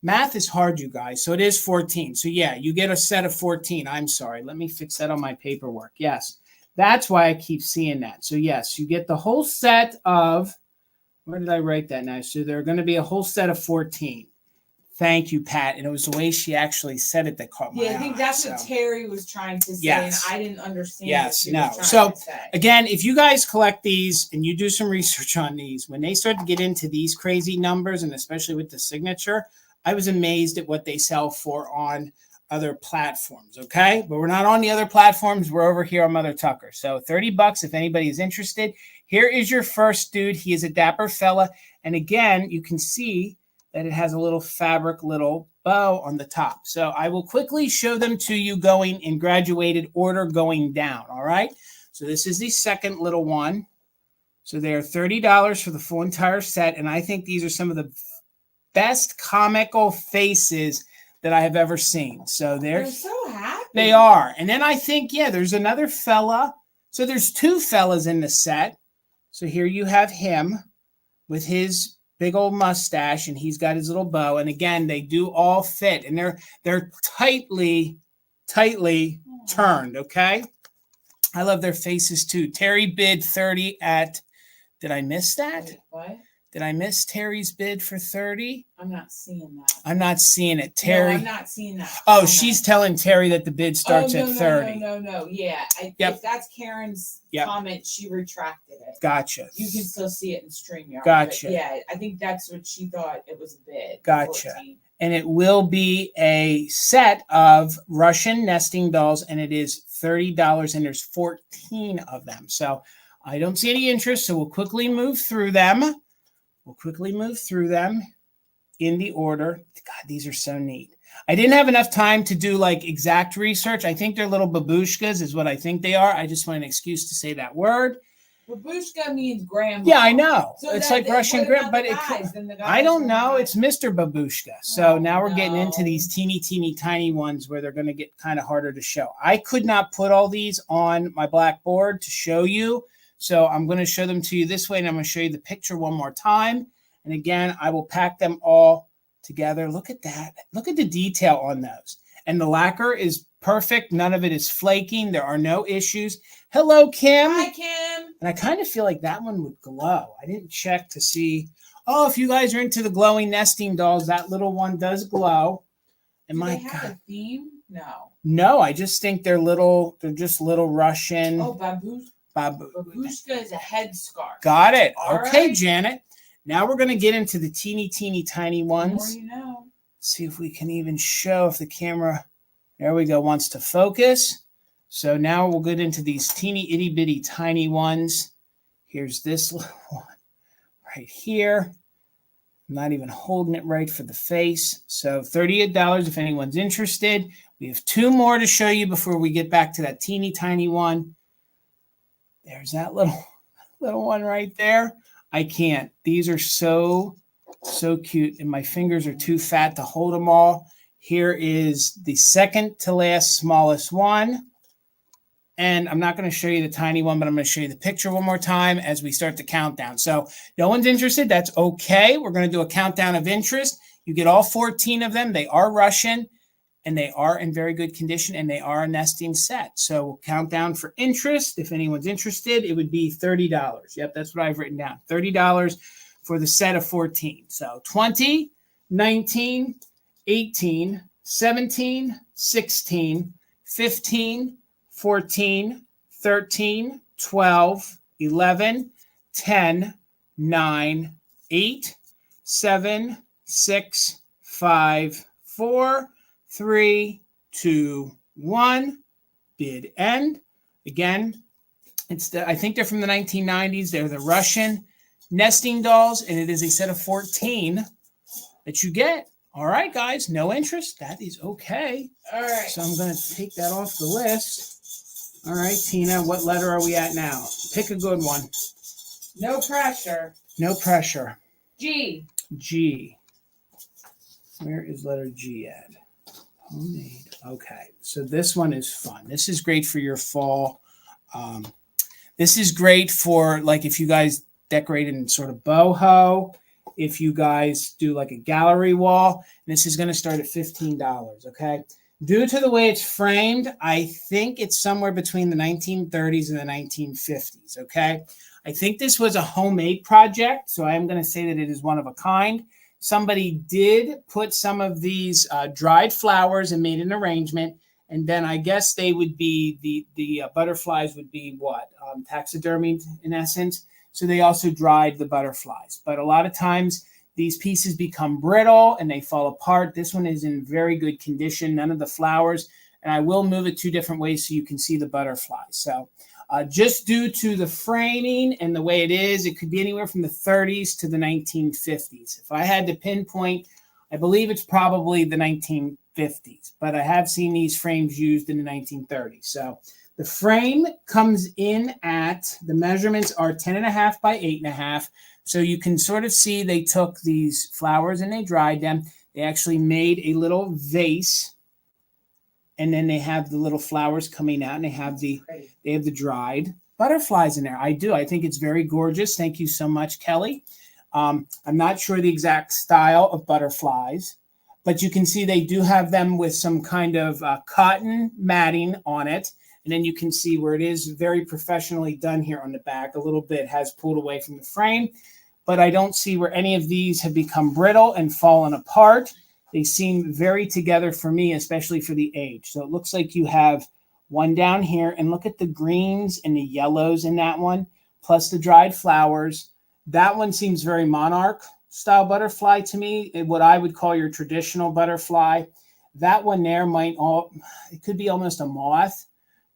Math is hard, you guys. So it is 14. So yeah, you get a set of 14. I'm sorry. Let me fix that on my paperwork. Yes. That's why I keep seeing that. So yes, you get the whole set of, where did I write that now? So there are going to be a whole set of 14. Thank you, Pat. And it was the way she actually said it that caught my eye. Yeah, I think that's what Terry was trying to say, yes. and I didn't understand yes, what no. Was so to say. Again, if you guys collect these and you do some research on these, when they start to get into these crazy numbers, and especially with the signature, I was amazed at what they sell for on other platforms, okay? But we're not on the other platforms. We're over here on Mother Tucker. So $30 if anybody is interested. Here is your first dude. He is a dapper fella. And again, you can see that it has a little fabric little bow on the top. So I will quickly show them to you going in graduated order going down, all right? So this is the second little one. So they are $30 for the full entire set. And I think these are some of the best comical faces that I have ever seen. So they're so happy. They are. And then I think, yeah, there's another fella. So there's 2 fellas in the set. So here you have him with his big old mustache, and he's got his little bow. And again, they do all fit, and they're tightly turned, okay? I love their faces too. Terry bid 30 at, did I miss that? Wait, what? Did I miss Terry's bid for 30? I'm not seeing that. I'm not seeing it. Terry. No, I'm not seeing that. Oh, she's telling Terry that the bid starts at 30. No. Yeah. Yep. If that's Karen's comment, she retracted it. Gotcha. You can still see it in StreamYard. Gotcha. Yeah, I think that's what she thought it was a bid. Gotcha. 14. And it will be a set of Russian nesting dolls, and it is $30, and there's 14 of them. So I don't see any interest, so we'll quickly move through them. In the order. God, these are so neat. I didn't have enough time to do like exact research. I think they're little babushkas is what I think they are. I just want an excuse to say that word. Babushka means grandma. Yeah, I know. So it's like Russian grandma, but I don't know. It's Mr. Babushka. So now we're getting into these teeny tiny ones where they're going to get kind of harder to show. I could not put all these on my blackboard to show you. So I'm going to show them to you this way, and I'm going to show you the picture one more time. And again, I will pack them all together. Look at that. Look at the detail on those. And the lacquer is perfect. None of it is flaking. There are no issues. Hello, Kim. Hi, Kim. And I kind of feel like that one would glow. I didn't check to see. Oh, if you guys are into the glowing nesting dolls, that little one does glow. And Do my they have God. a theme? No. No, I just think they're little. They're just little Russian. Oh, babushka is a headscarf. Got it. All Okay, right. Janet. Now we're going to get into the teeny tiny The more ones. you know. See if we can even show if the camera, there we go, wants to focus. So now we'll get into these teeny itty bitty tiny ones. Here's this little one right here. I'm not even holding it right for the face. So $38 if anyone's interested. We have 2 more to show you before we get back to that teeny tiny one. There's that little one right there. I can't. These are so cute, and my fingers are too fat to hold them all. Here is the second to last smallest one. And I'm not going to show you the tiny one, but I'm going to show you the picture one more time as we start the countdown. So no one's interested. That's okay. We're going to do a countdown of interest. You get all 14 of them. They are Russian, and they are in very good condition, and they are a nesting set. So we'll count down for interest. If anyone's interested, it would be $30. Yep, that's what I've written down. $30 for the set of 14. So 20, 19, 18, 17, 16, 15, 14, 13, 12, 11, 10, 9, 8, 7, 6, 5, 4, 3, 2, 1. Bid end. Again, I think they're from the 1990s. They're the Russian nesting dolls, and it is a set of 14 that you get. All right, guys, no interest. That is okay. All right. So I'm going to take that off the list. All right, Tina, what letter are we at now? Pick a good one. No pressure. No pressure. G. G. Where is letter G at? Homemade. Okay, so this one is fun. This is great for your fall. This is great for, like, if you guys decorate in sort of boho, if you guys do like a gallery wall. This is going to start at $15, okay? Due to the way it's framed, I think it's somewhere between the 1930s and the 1950s, okay? I think this was a homemade project, so I am going to say that it is one of a kind. Somebody did put some of these dried flowers and made an arrangement, and then I guess they would be, the butterflies would be what? Taxidermied in essence. So they also dried the butterflies. But a lot of times these pieces become brittle and they fall apart. This one is in very good condition, none of the flowers. And I will move it 2 different ways so you can see the butterflies. So just due to the framing and the way it is, it could be anywhere from the 30s to the 1950s. If I had to pinpoint, I believe it's probably the 1950s. But I have seen these frames used in the 1930s. So the frame comes in at, the measurements are 10.5 by 8.5. So you can sort of see they took these flowers and they dried them. They actually made a little vase, and then they have the little flowers coming out, and they have the dried butterflies in there. I think it's very gorgeous. Thank you so much, Kelly. I'm not sure the exact style of butterflies, but you can see they do have them with some kind of cotton matting on it. And then you can see where it is very professionally done here on the back. A little bit has pulled away from the frame, but I don't see where any of these have become brittle and fallen apart. They seem very together for me, especially for the age. So it looks like you have one down here, and look at the greens and the yellows in that one, plus the dried flowers. That one seems very monarch style butterfly to me, what I would call your traditional butterfly. That one there it could be almost a moth.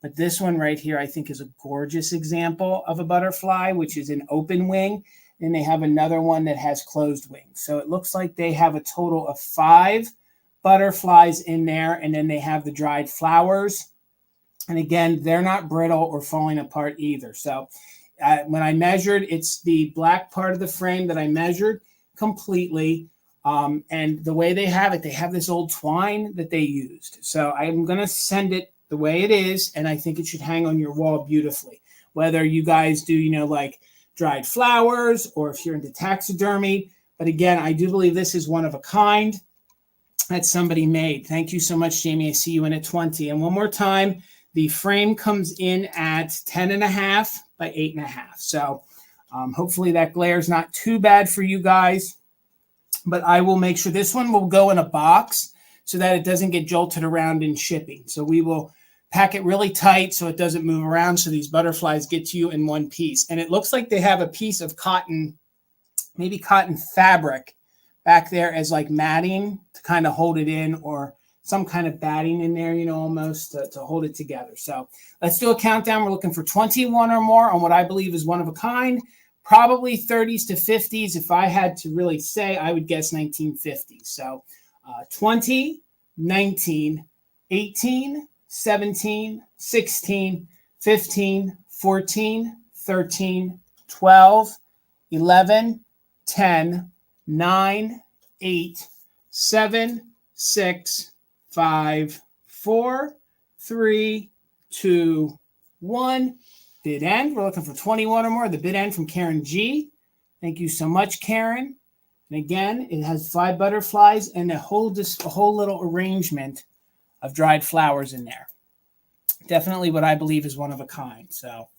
But this one right here, I think, is a gorgeous example of a butterfly, which is an open wing. And they have another one that has closed wings. So it looks like they have a total of 5 butterflies in there. And then they have the dried flowers. And again, they're not brittle or falling apart either. So when I measured, it's the black part of the frame that I measured completely. And the way they have it, they have this old twine that they used. So I'm going to send it the way it is, and I think it should hang on your wall beautifully. Whether you guys do, like dried flowers, or if you're into taxidermy, But again, I do believe this is one of a kind that somebody made. Thank you so much, Jamie. I see you in at 20. And one more time, the frame comes in at 10.5 by 8.5. So hopefully that glare is not too bad for you guys. But I will make sure this one will go in a box so that it doesn't get jolted around in shipping. So we will pack it really tight so it doesn't move around so these butterflies get to you in one piece. And it looks like they have a piece of cotton, maybe cotton fabric back there as like matting to kind of hold it in, or some kind of batting in there, you know, almost to hold it together. So let's do a countdown. We're looking for 21 or more on what I believe is one of a kind. Probably 30s to 50s. If I had to really say, I would guess 1950s. So 20, 19, 18, 17, 16, 15, 14, 13, 12, 11, 10, 9, 8, 7, 6, 5, 4, 3, 2, 1. Bid end. We're looking for 21 or more. The bid end from Karen G. Thank you so much, Karen. And again, it has 5 butterflies and a whole little arrangement of dried flowers in there. Definitely what I believe is one of a kind. So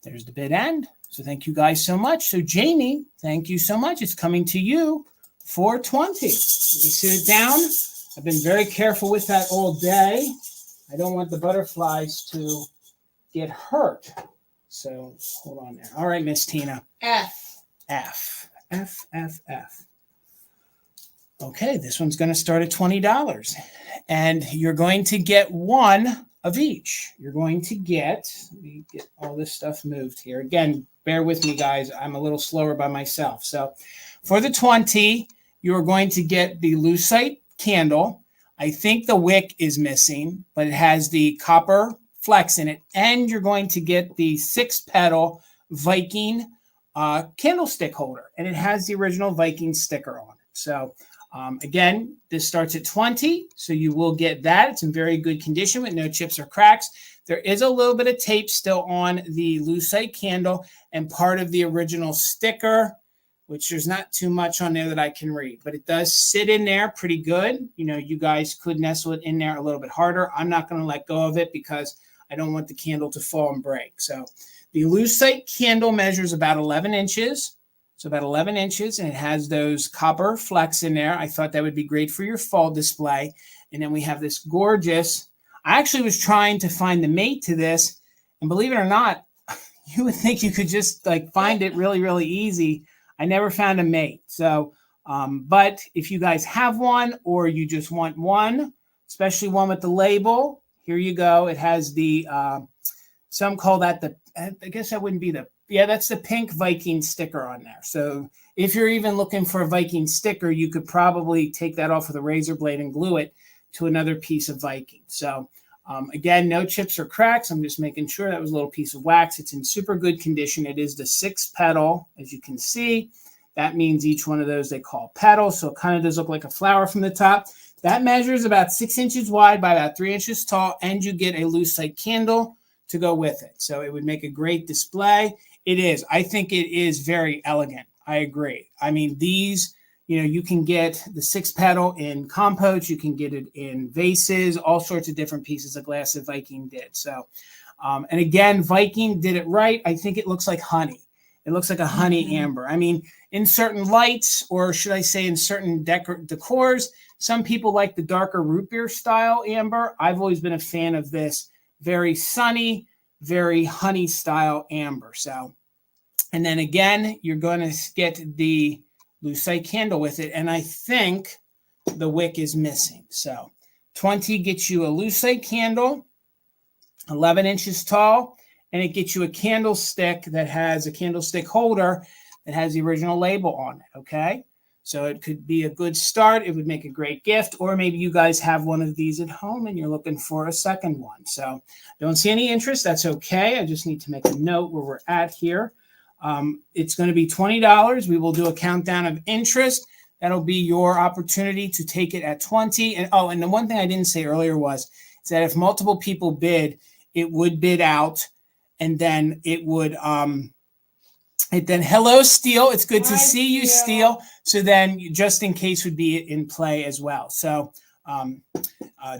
there's the bid end. So thank you guys so much. So Jamie, thank you so much. It's coming to you for 20. You sit it down. I've been very careful with that all day. I don't want the butterflies to get hurt. So hold on there. All right, Miss Tina. F. F. F, F, F. Okay, this one's going to start at $20. And you're going to get one of each. You're going to get, let me get all this stuff moved here. Again, bear with me, guys. I'm a little slower by myself. So for the 20, you're going to get the lucite candle. I think the wick is missing, but it has the copper flex in it. And you're going to get the 6-petal Viking candlestick holder. And it has the original Viking sticker on it. So again, this starts at 20. So you will get that. It's in very good condition with no chips or cracks. There is a little bit of tape still on the lucite candle and part of the original sticker, which there's not too much on there that I can read, but it does sit in there pretty good. You know, you guys could nestle it in there a little bit harder. I'm not going to let go of it because I don't want the candle to fall and break. So the lucite candle measures about 11 inches. So about 11 inches, and it has those copper flecks in there. I thought that would be great for your fall display. And then we have this gorgeous, I actually was trying to find the mate to this, and believe it or not, you would think you could just like find it really, really easy. I never found a mate. So, but if you guys have one or you just want one, especially one with the label, here you go. It has the, some call that the, I guess that wouldn't be the, yeah, that's the pink Viking sticker on there. So if you're even looking for a Viking sticker, you could probably take that off with a razor blade and glue it to another piece of Viking. So again, no chips or cracks. I'm just making sure that was a little piece of wax. It's in super good condition. It is the 6-petal, as you can see. That means each one of those they call petals. So it kind of does look like a flower from the top. That measures about 6 inches wide by about 3 inches tall, and you get a lucite candle to go with it. So it would make a great display. It is. I think it is very elegant. I agree. I mean, these, you know, you can get the 6-petal in compotes. You can get it in vases, all sorts of different pieces of glass that Viking did. So, and again, Viking did it right. I think it looks like honey. It looks like a honey amber. I mean, in certain lights, or should I say in certain decors, some people like the darker root beer style amber. I've always been a fan of this very sunny, very honey style amber. So, and then again, you're going to get the lucite candle with it. And I think the wick is missing. So 20 gets you a lucite candle, 11 inches tall, and it gets you a candlestick that has a candlestick holder that has the original label on it. Okay. So it could be a good start. It would make a great gift, or maybe you guys have one of these at home and you're looking for a second one. So don't see any interest. That's okay. I just need to make a note where we're at here. It's going to be $20. We will do a countdown of interest. That'll be your opportunity to take it at 20. And oh, and the one thing I didn't say earlier is that if multiple people bid, it would bid out, and then it would And then hello, Steele. It's good to Hi, see you, Steele. So then just in case would be in play as well. So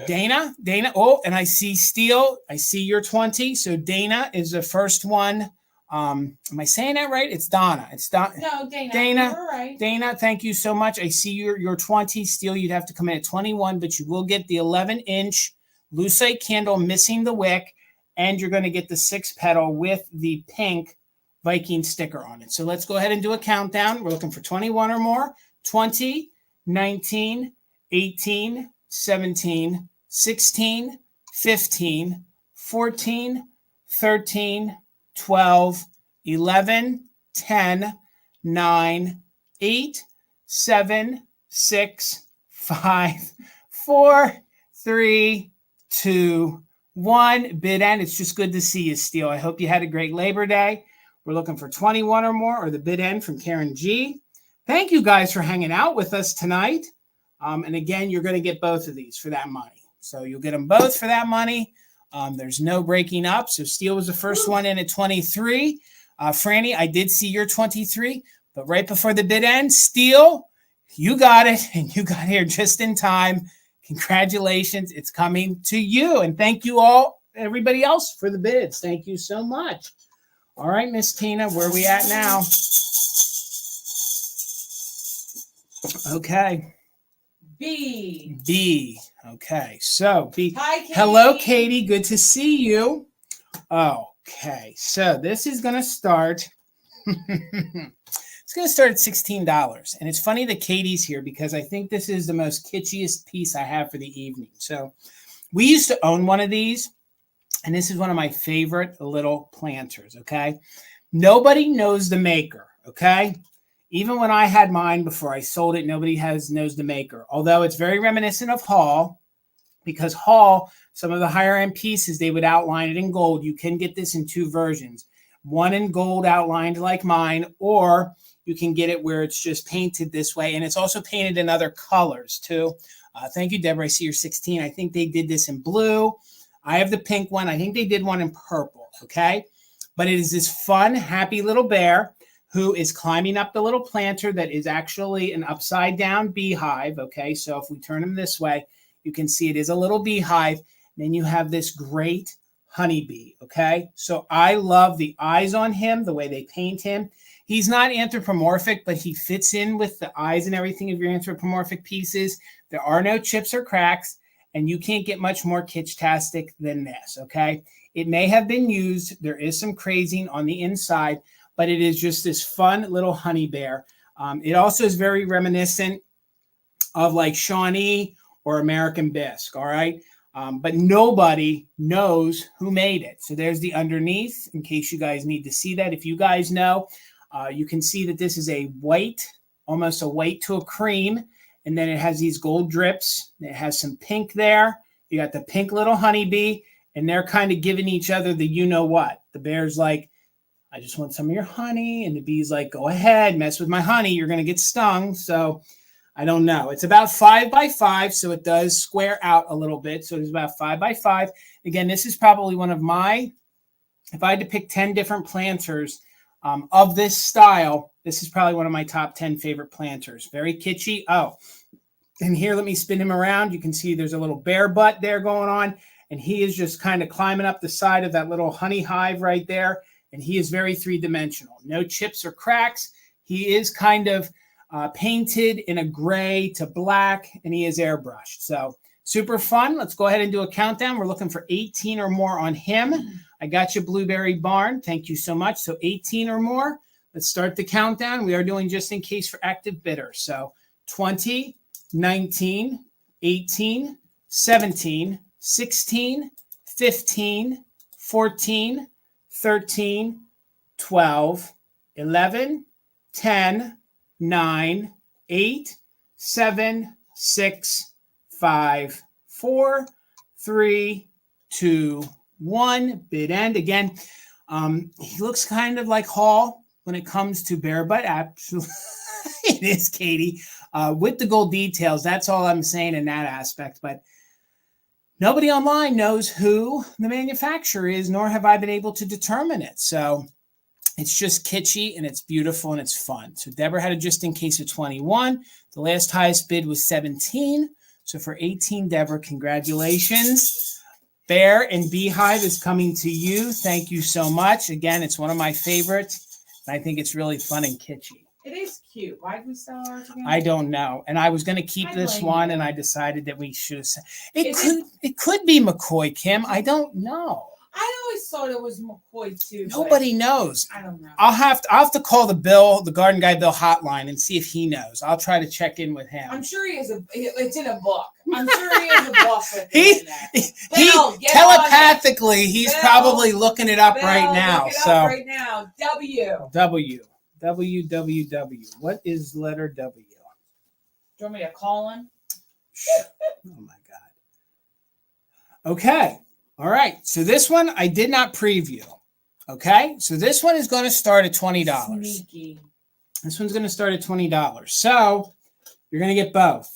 Dana. Oh, and I see Steele. I see you're 20. So Dana is the first one. Am I saying that right? It's Donna. It's Donna. No, Dana. Dana. You're right. Dana, thank you so much. I see you're 20. Steele, you'd have to come in at 21, but you will get the 11-inch lucite candle missing the wick, and you're going to get the 6-petal with the pink Viking sticker on it. So let's go ahead and do a countdown. We're looking for 21 or more. 20, 19, 18, 17, 16, 15, 14, 13, 12, 11, 10, 9, 8, 7, 6, 5, 4, 3, 2, 1. Bid end. It's just good to see you, Steele. I hope you had a great Labor Day. We're looking for 21 or more, or the bid end from Karen G. Thank you guys for hanging out with us tonight. And again, you're going to get both of these for that money. So you'll get them both for that money. There's no breaking up. So Steele was the first one in at 23. Franny, I did see your 23, but right before the bid end, Steele, you got it, and you got here just in time. Congratulations. It's coming to you. And thank you all, everybody else, for the bids. Thank you so much. All right, Miss Tina, where are we at now? Okay. B. Okay, so B. Hi, Katie. Hello, Katie. Good to see you. Okay, so this is going to start. It's going to start at $16. And it's funny that Katie's here because I think this is the most kitschiest piece I have for the evening. So we used to own one of these. And this is one of my favorite little planters, okay? Nobody knows the maker, okay? Even when I had mine before I sold it, nobody knows the maker. Although it's very reminiscent of Hall, because Hall, some of the higher end pieces, they would outline it in gold. You can get this in two versions. One in gold outlined like mine, or you can get it where it's just painted this way. And it's also painted in other colors too. Thank you, Deborah. I see you're 16. I think they did this in blue. I have the pink one. I think they did one in purple, okay? But it is this fun, happy little bear who is climbing up the little planter that is actually an upside-down beehive, okay? So if we turn him this way, you can see it is a little beehive. Then you have this great honeybee, okay? So I love the eyes on him, the way they paint him. He's not anthropomorphic, but he fits in with the eyes and everything of your anthropomorphic pieces. There are no chips or cracks. And you can't get much more kitsch-tastic than this, okay? It may have been used. There is some crazing on the inside, but it is just this fun little honey bear. It also is very reminiscent of like Shawnee or American Bisque, all right? But nobody knows who made it. So there's the underneath, in case you guys need to see that. If you guys know, you can see that this is a white, almost a white to a cream. And then it has these gold drips. It has some pink there. You got the pink little honeybee, and they're kind of giving each other the you-know-what. The bear's like, I just want some of your honey. And the bee's like, go ahead, mess with my honey. You're going to get stung. So I don't know. It's about 5 by 5, so it does square out a little bit. So it's about 5 by 5. Again, this is probably one of my, if I had to pick 10 different planters of this style, this is probably one of my top 10 favorite planters. Very kitschy. Oh, and here, let me spin him around. You can see there's a little bear butt there going on. And he is just kind of climbing up the side of that little honey hive right there. And he is very three-dimensional. No chips or cracks. He is kind of painted in a gray to black, and he is airbrushed. So super fun. Let's go ahead and do a countdown. We're looking for 18 or more on him. I got you, Blueberry Barn. Thank you so much. So 18 or more. Let's start the countdown. We are doing just in case for active bidders. So 20, 19, 18, 17, 16, 15, 14, 13, 12, 11, 10, 9, 8, 7, 6, 5, 4, 3, 2, 1. Bid end. Again, he looks kind of like Hall when it comes to bear butt. Absolutely. It is, Katie. With the gold details, that's all I'm saying in that aspect. But nobody online knows who the manufacturer is, nor have I been able to determine it. So It's just kitschy and it's beautiful and it's fun. So Deborah had a just in case of 21. The last highest bid was 17. So for 18, Deborah, congratulations. Bear and Beehive is coming to you. Thank you so much. Again, it's one of my favorites. And I think it's really fun and kitschy. It is cute. Why did we sell ours again? I don't know. And I was going to keep this one, and I decided that we should have said it could be McCoy, Kim. I don't know. I always thought it was McCoy too. Nobody knows. I don't know. I'll have to call the Garden Guy Bill hotline and see if he knows. I'll try to check in with him. I'm sure he has it's in a book. I'm sure he has a book with he telepathically he's probably looking it up right now. Look it up right now. W. What is letter W? Do you want me to call him? Oh my God. Okay. All right. So this one I did not preview. Okay. So this one is going to start at $20. Sneaky. This one's going to start at $20. So you're going to get both.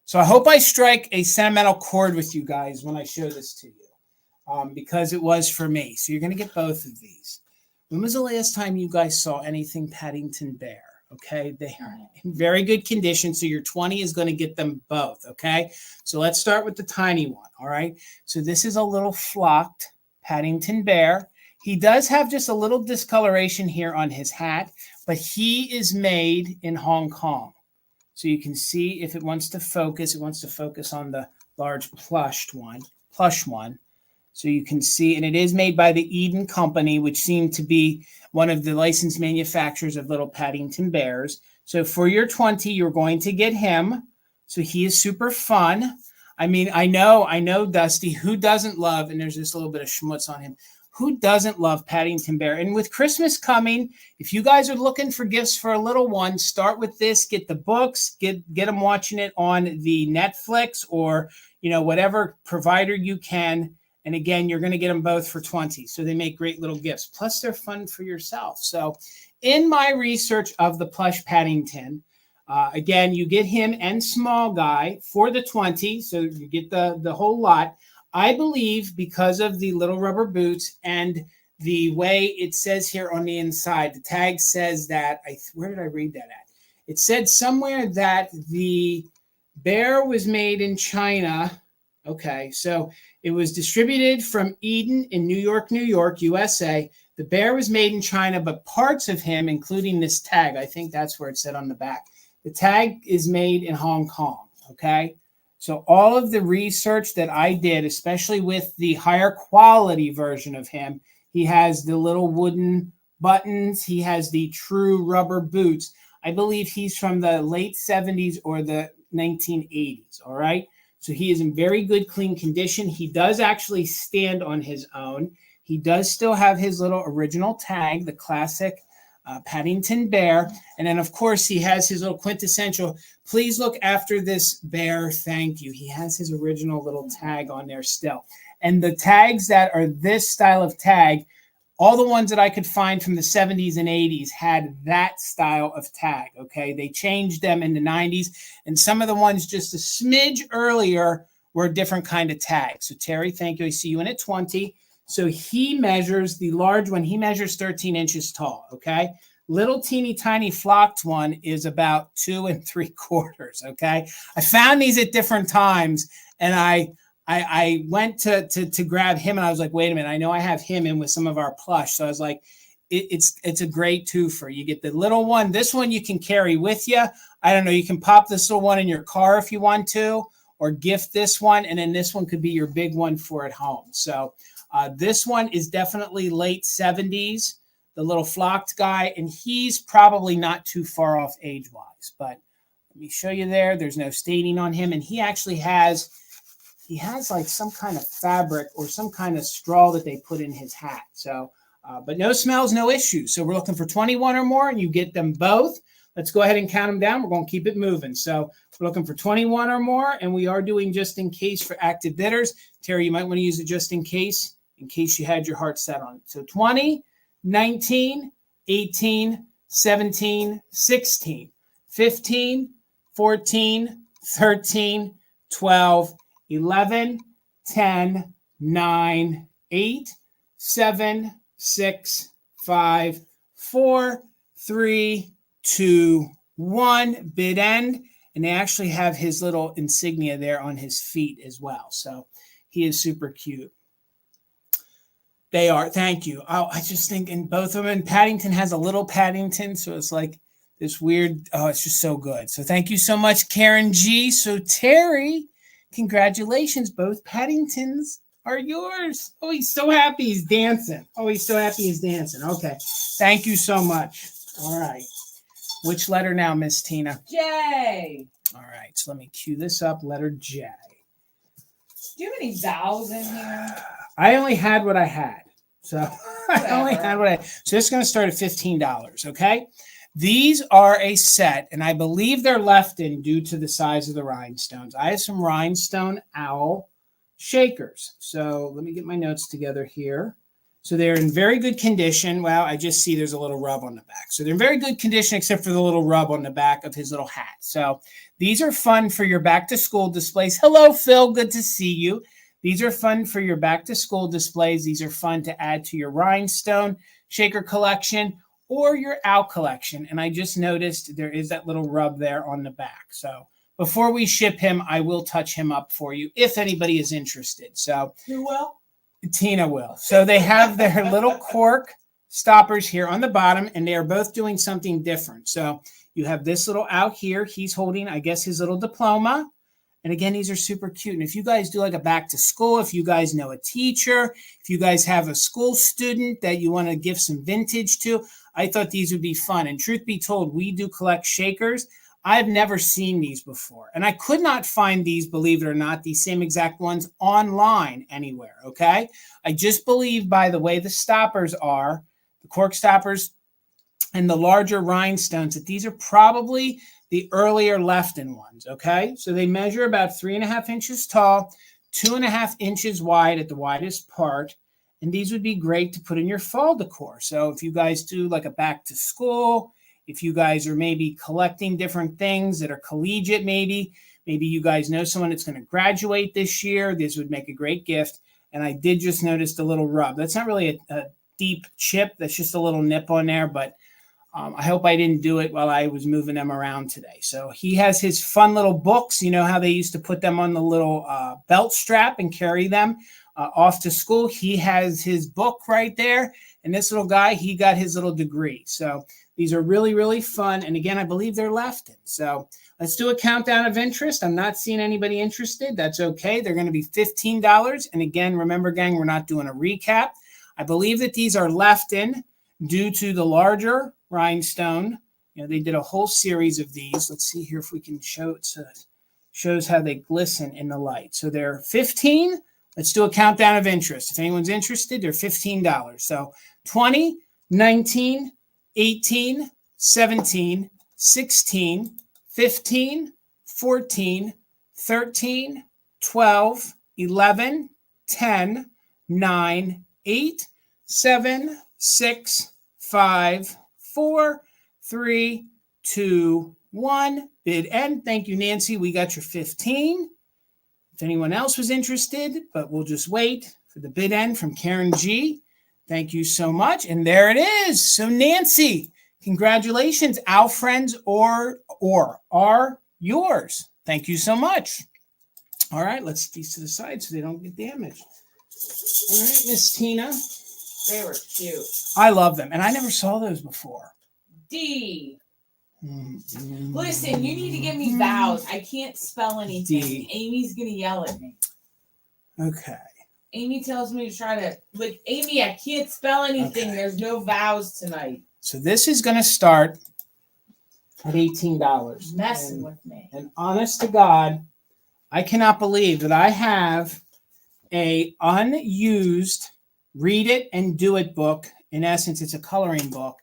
So I hope I strike a sentimental chord with you guys when I show this to you, because it was for me. So you're going to get both of these. When was the last time you guys saw anything Paddington Bear? Okay, they are in very good condition. So your 20 is going to get them both. Okay, so let's start with the tiny one. All right, so this is a little flocked Paddington Bear. He does have just a little discoloration here on his hat, but he is made in Hong Kong. So you can see if it wants to focus, on the large plush one. So you can see, and it is made by the Eden Company, which seemed to be one of the licensed manufacturers of little Paddington Bears. So for your 20, you're going to get him. So he is super fun. I mean, I know, Dusty, who doesn't love, and there's just a little bit of schmutz on him, who doesn't love Paddington Bear? And with Christmas coming, if you guys are looking for gifts for a little one, start with this, get the books, get them watching it on the Netflix or, whatever provider you can. And again, you're going to get them both for 20. So they make great little gifts. Plus, they're fun for yourself. So in my research of the plush Paddington, again, you get him and small guy for the 20. So you get the whole lot. I believe because of the little rubber boots and the way it says here on the inside, the tag says that, where did I read that at? It said somewhere that the bear was made in China. Okay, so it was distributed from Eden in New York, USA. The bear was made in China, but parts of him, including this tag, I think that's where it said on the back. The tag is made in Hong Kong, okay? So all of the research that I did, especially with the higher quality version of him, he has the little wooden buttons. He has the true rubber boots. I believe he's from the late 70s or the 1980s, all right? So he is in very good, clean condition. He does actually stand on his own. He does still have his little original tag, the classic Paddington Bear. And then, of course, he has his little quintessential, please look after this bear, thank you. He has his original little tag on there still. And the tags that are this style of tag, all the ones that I could find from the 70s and 80s had that style of tag, okay? They changed them in the 90s, and some of the ones just a smidge earlier were a different kind of tag. So, Terry, thank you. I see you in at 20. So he measures, the large one, he measures 13 inches tall, okay? Little teeny tiny flocked one is about 2 3/4, okay? I found these at different times, and I went to grab him, and I was like, wait a minute, I know I have him in with some of our plush. So I was like, it's a great twofer. You get the little one. This one you can carry with you. I don't know, you can pop this little one in your car if you want to, or gift this one, and then this one could be your big one for at home. So this one is definitely late 70s, the little flocked guy, and he's probably not too far off age-wise. But let me show you there. There's no staining on him, and he actually has like some kind of fabric or some kind of straw that they put in his hat. So, but no smells, no issues. So we're looking for 21 or more, and you get them both. Let's go ahead and count them down. We're going to keep it moving. So we're looking for 21 or more, and we are doing just in case for active bidders. Terry, you might want to use it just in case you had your heart set on it. So 20, 19, 18, 17, 16, 15, 14, 13, 12, 11, 10, 9, 8, 7, 6, 5, 4, 3, 2, 1. Bid end. And they actually have his little insignia there on his feet as well. So he is super cute. They are. Thank you. Oh, I just think in both of them, and Paddington has a little Paddington. So it's like this weird, oh, it's just so good. So thank you so much, Karen G. So Terry, congratulations. Both Paddingtons are yours. Oh, he's so happy he's dancing. Oh, he's so happy he's dancing. Okay. Thank you so much. All right. Which letter now, Miss Tina? J. All right. So let me cue this up. Letter J. Do you have any vowels in here? I only had what I had. So I only had what I had. So this is going to start at $15. Okay. These are a set, and I believe they're left in due to the size of the rhinestones. I have some rhinestone owl shakers. So let me get my notes together here. So they're in very good condition. Well, I just see there's a little rub on the back. So they're in very good condition except for the little rub on the back of his little hat. So these are fun for your back to school displays. Hello, Phil. Good to see you. These are fun for your back to school displays. These are fun to add to your rhinestone shaker collection or your owl collection. And I just noticed there is that little rub there on the back. So before we ship him, I will touch him up for you if anybody is interested. So you will? Tina will. So they have their little cork stoppers here on the bottom, and they are both doing something different. So you have this little out here. He's holding, I guess, his little diploma. And again, these are super cute. And if you guys do like a back to school, if you guys know a teacher, if you guys have a school student that you want to give some vintage to, I thought these would be fun. And truth be told, we do collect shakers. I've never seen these before. And I could not find these, believe it or not, these same exact ones online anywhere, okay? I just believe by the way the stoppers are, the cork stoppers and the larger rhinestones, that these are probably the earlier left-in ones, okay? So they measure about 3.5 inches tall, 2.5 inches wide at the widest part. And these would be great to put in your fall decor. So if you guys do like a back to school, if you guys are maybe collecting different things that are collegiate, maybe you guys know someone that's going to graduate this year, this would make a great gift. And I did just notice the little rub. That's not really a deep chip. That's just a little nip on there. But I hope I didn't do it while I was moving them around today. So he has his fun little books. You know how they used to put them on the little belt strap and carry them off to school. He has his book right there. And this little guy, he got his little degree. So these are really, really fun. And again, I believe they're left in. So let's do a countdown of interest. I'm not seeing anybody interested. That's okay. They're going to be $15. And again, remember, gang, we're not doing a recap. I believe that these are left in due to the larger rhinestone. You know, they did a whole series of these. Let's see here if we can show it. So it shows how they glisten in the light. So they're 15. Let's do a countdown of interest. If anyone's interested, they're $15. So 20, 19, 18, 17, 16, 15, 14, 13, 12, 11, 10, 9, 8, 7, 6, 5, 4, 3, 2, 1. Bid end. Thank you, Nancy. We got your 15. If anyone else was interested, but we'll just wait for the bid end from Karen G. Thank you so much. And there it is. So Nancy, congratulations. Our friends are yours. Thank you so much. All right, let's set these to the side so they don't get damaged. All right, Miss Tina. They were cute. I love them. And I never saw those before. D. Listen, you need to give me vowels. I can't spell anything. D. Amy's going to yell at me. Okay. Amy tells me to try to, like, Amy, I can't spell anything. Okay. There's no vowels tonight. So this is going to start at $18. Messing with me. And honest to God, I cannot believe that I have a unused Read It and Do It book. In essence, it's a coloring book,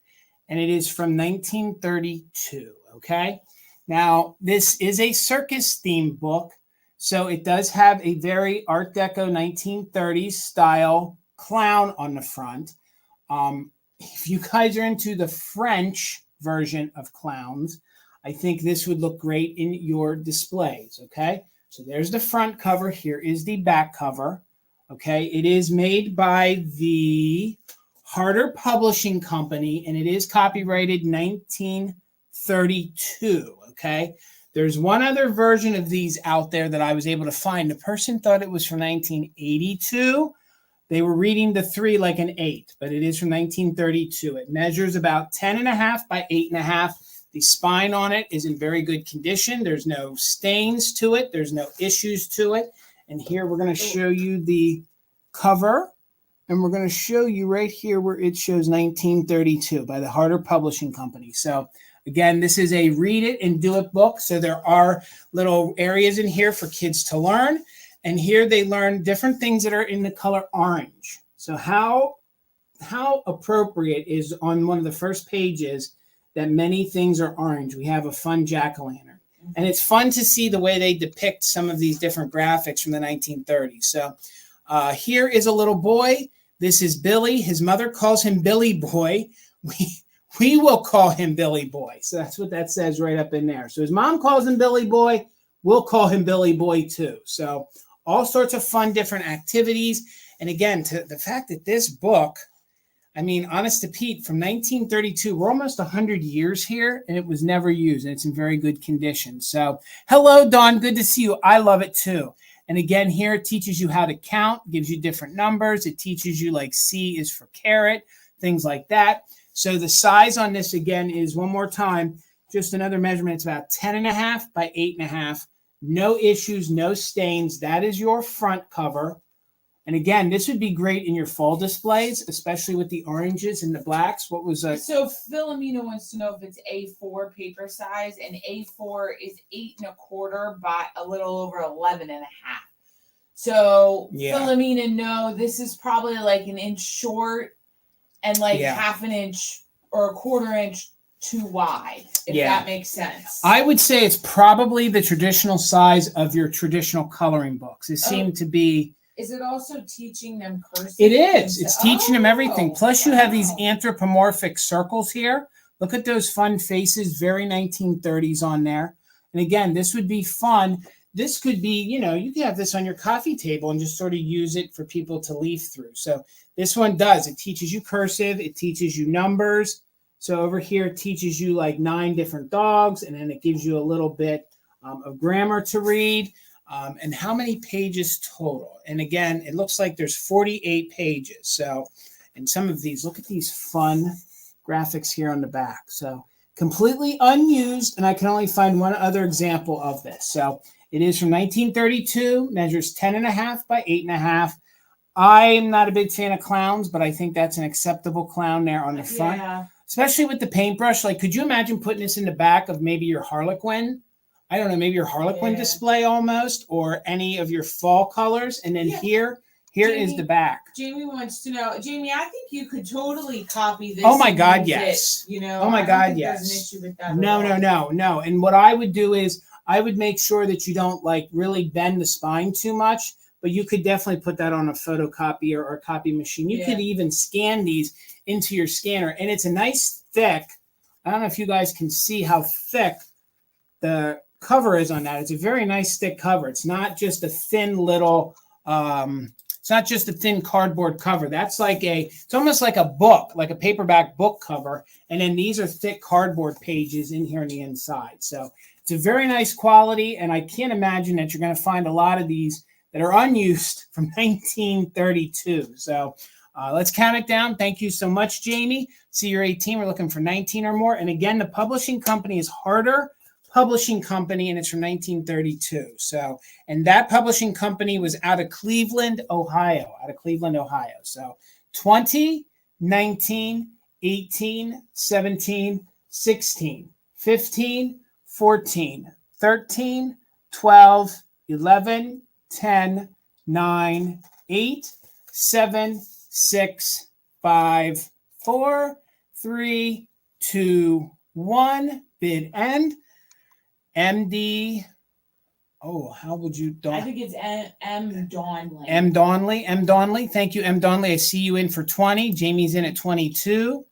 and it is from 1932, okay? Now, this is a circus-themed book, so it does have a very Art Deco 1930s style clown on the front. If you guys are into the French version of clowns, I think this would look great in your displays, okay? So there's the front cover. Here is the back cover, okay? It is made by the Harder Publishing Company, and it is copyrighted 1932, okay? There's one other version of these out there that I was able to find. The person thought it was from 1982. They were reading the 3 like an 8, but it is from 1932. It measures about 10.5 by 8.5. The spine on it is in very good condition. There's no stains to it. There's no issues to it. And here we're going to show you the cover. And we're going to show you right here where it shows 1932 by the Harder Publishing Company. So again, this is a read it and do it book. So there are little areas in here for kids to learn. And here they learn different things that are in the color orange. So how appropriate is on one of the first pages that many things are orange. We have a fun jack-o'-lantern. And it's fun to see the way they depict some of these different graphics from the 1930s. So here is a little boy. This is Billy. His mother calls him Billy Boy. We will call him Billy Boy. So that's what that says right up in there. So his mom calls him Billy Boy. We'll call him Billy Boy too. So all sorts of fun, different activities. And again, to the fact that this book, I mean, honest to Pete, from 1932, we're almost 100 years here, and it was never used, and it's in very good condition. So hello, Dawn. Good to see you. I love it too. And again, here it teaches you how to count, gives you different numbers. It teaches you like C is for carrot, things like that. So the size on this, again, is one more time, just another measurement. It's about 10.5 by 8.5. No issues, no stains. That is your front cover. And again, this would be great in your fall displays, especially with the oranges and the blacks. What was So Philomena wants to know if it's A4 paper size, and A4 is 8 1/4 by a little over 11.5. So yeah. Philomena, no, this is probably like an inch short and like half an inch or a 1/4 inch too wide, if that makes sense. I would say it's probably the traditional size of your traditional coloring books. It seemed to be. Is it also teaching them cursive? It is. It's teaching them everything. Plus, you have these anthropomorphic circles here. Look at those fun faces, very 1930s on there. And again, this would be fun. This could be, you know, you can have this on your coffee table and just sort of use it for people to leaf through. So this one does. It teaches you cursive. It teaches you numbers. So over here, it teaches you like 9 different dogs, and then it gives you a little bit of grammar to read. And how many pages total? And again, it looks like there's 48 pages. So, and some of these, look at these fun graphics here on the back. So completely unused, and I can only find one other example of this. So it is from 1932, measures 10.5 by 8.5. I'm not a big fan of clowns, but I think that's an acceptable clown there on the front. Yeah. Especially with the paintbrush. Like, could you imagine putting this in the back of maybe your Harlequin? I don't know, maybe your Harlequin display almost, or any of your fall colors. And then here Jamie, is the back. Jamie wants to know, Jamie, I think you could totally copy this. Oh my God, yes. You know, oh my God, yes. There's an issue with that. No. And what I would do is I would make sure that you don't like really bend the spine too much, but you could definitely put that on a photocopier or a copy machine. You could even scan these into your scanner, and it's a nice thick. I don't know if you guys can see how thick the cover is on that. It's a very nice thick cover. It's not just a thin little it's not just a thin cardboard cover. That's like it's almost like a book, like a paperback book cover, and then these are thick cardboard pages in here on the inside. So it's a very nice quality, and I can't imagine that you're going to find a lot of these that are unused from 1932. So let's count it down. Thank you so much, Jamie. See, you're 18. We're looking for 19 or more. And again, the publishing company is Harder Publishing Company, and it's from 1932. So, and that publishing company was out of Cleveland, Ohio. So 20, 19, 18, 17, 16, 15, 14, 13, 12, 11, 10, 9, 8, 7, 6, 5, 4, 3, 2, 1. Bid end. MD. Oh, how would you? I think it's M. Donley. M. Donley. Thank you, M. Donley. I see you in for 20. Jamie's in at 22.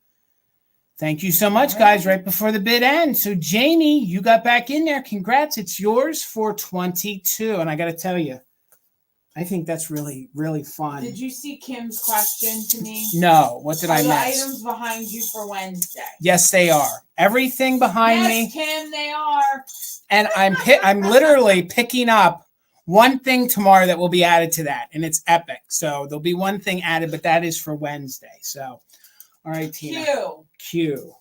Thank you so much, guys. Right before the bid end. So, Jamie, you got back in there. Congrats. It's yours for 22. And I got to tell you, I think that's really, really fun. Did you see Kim's question to me? No. What did I miss? Are the items behind you for Wednesday? Yes, they are. Everything behind me. Yes, Kim, they are. And I'm literally picking up one thing tomorrow that will be added to that, and it's epic. So there'll be one thing added, but that is for Wednesday. So, all right, Tina. Q.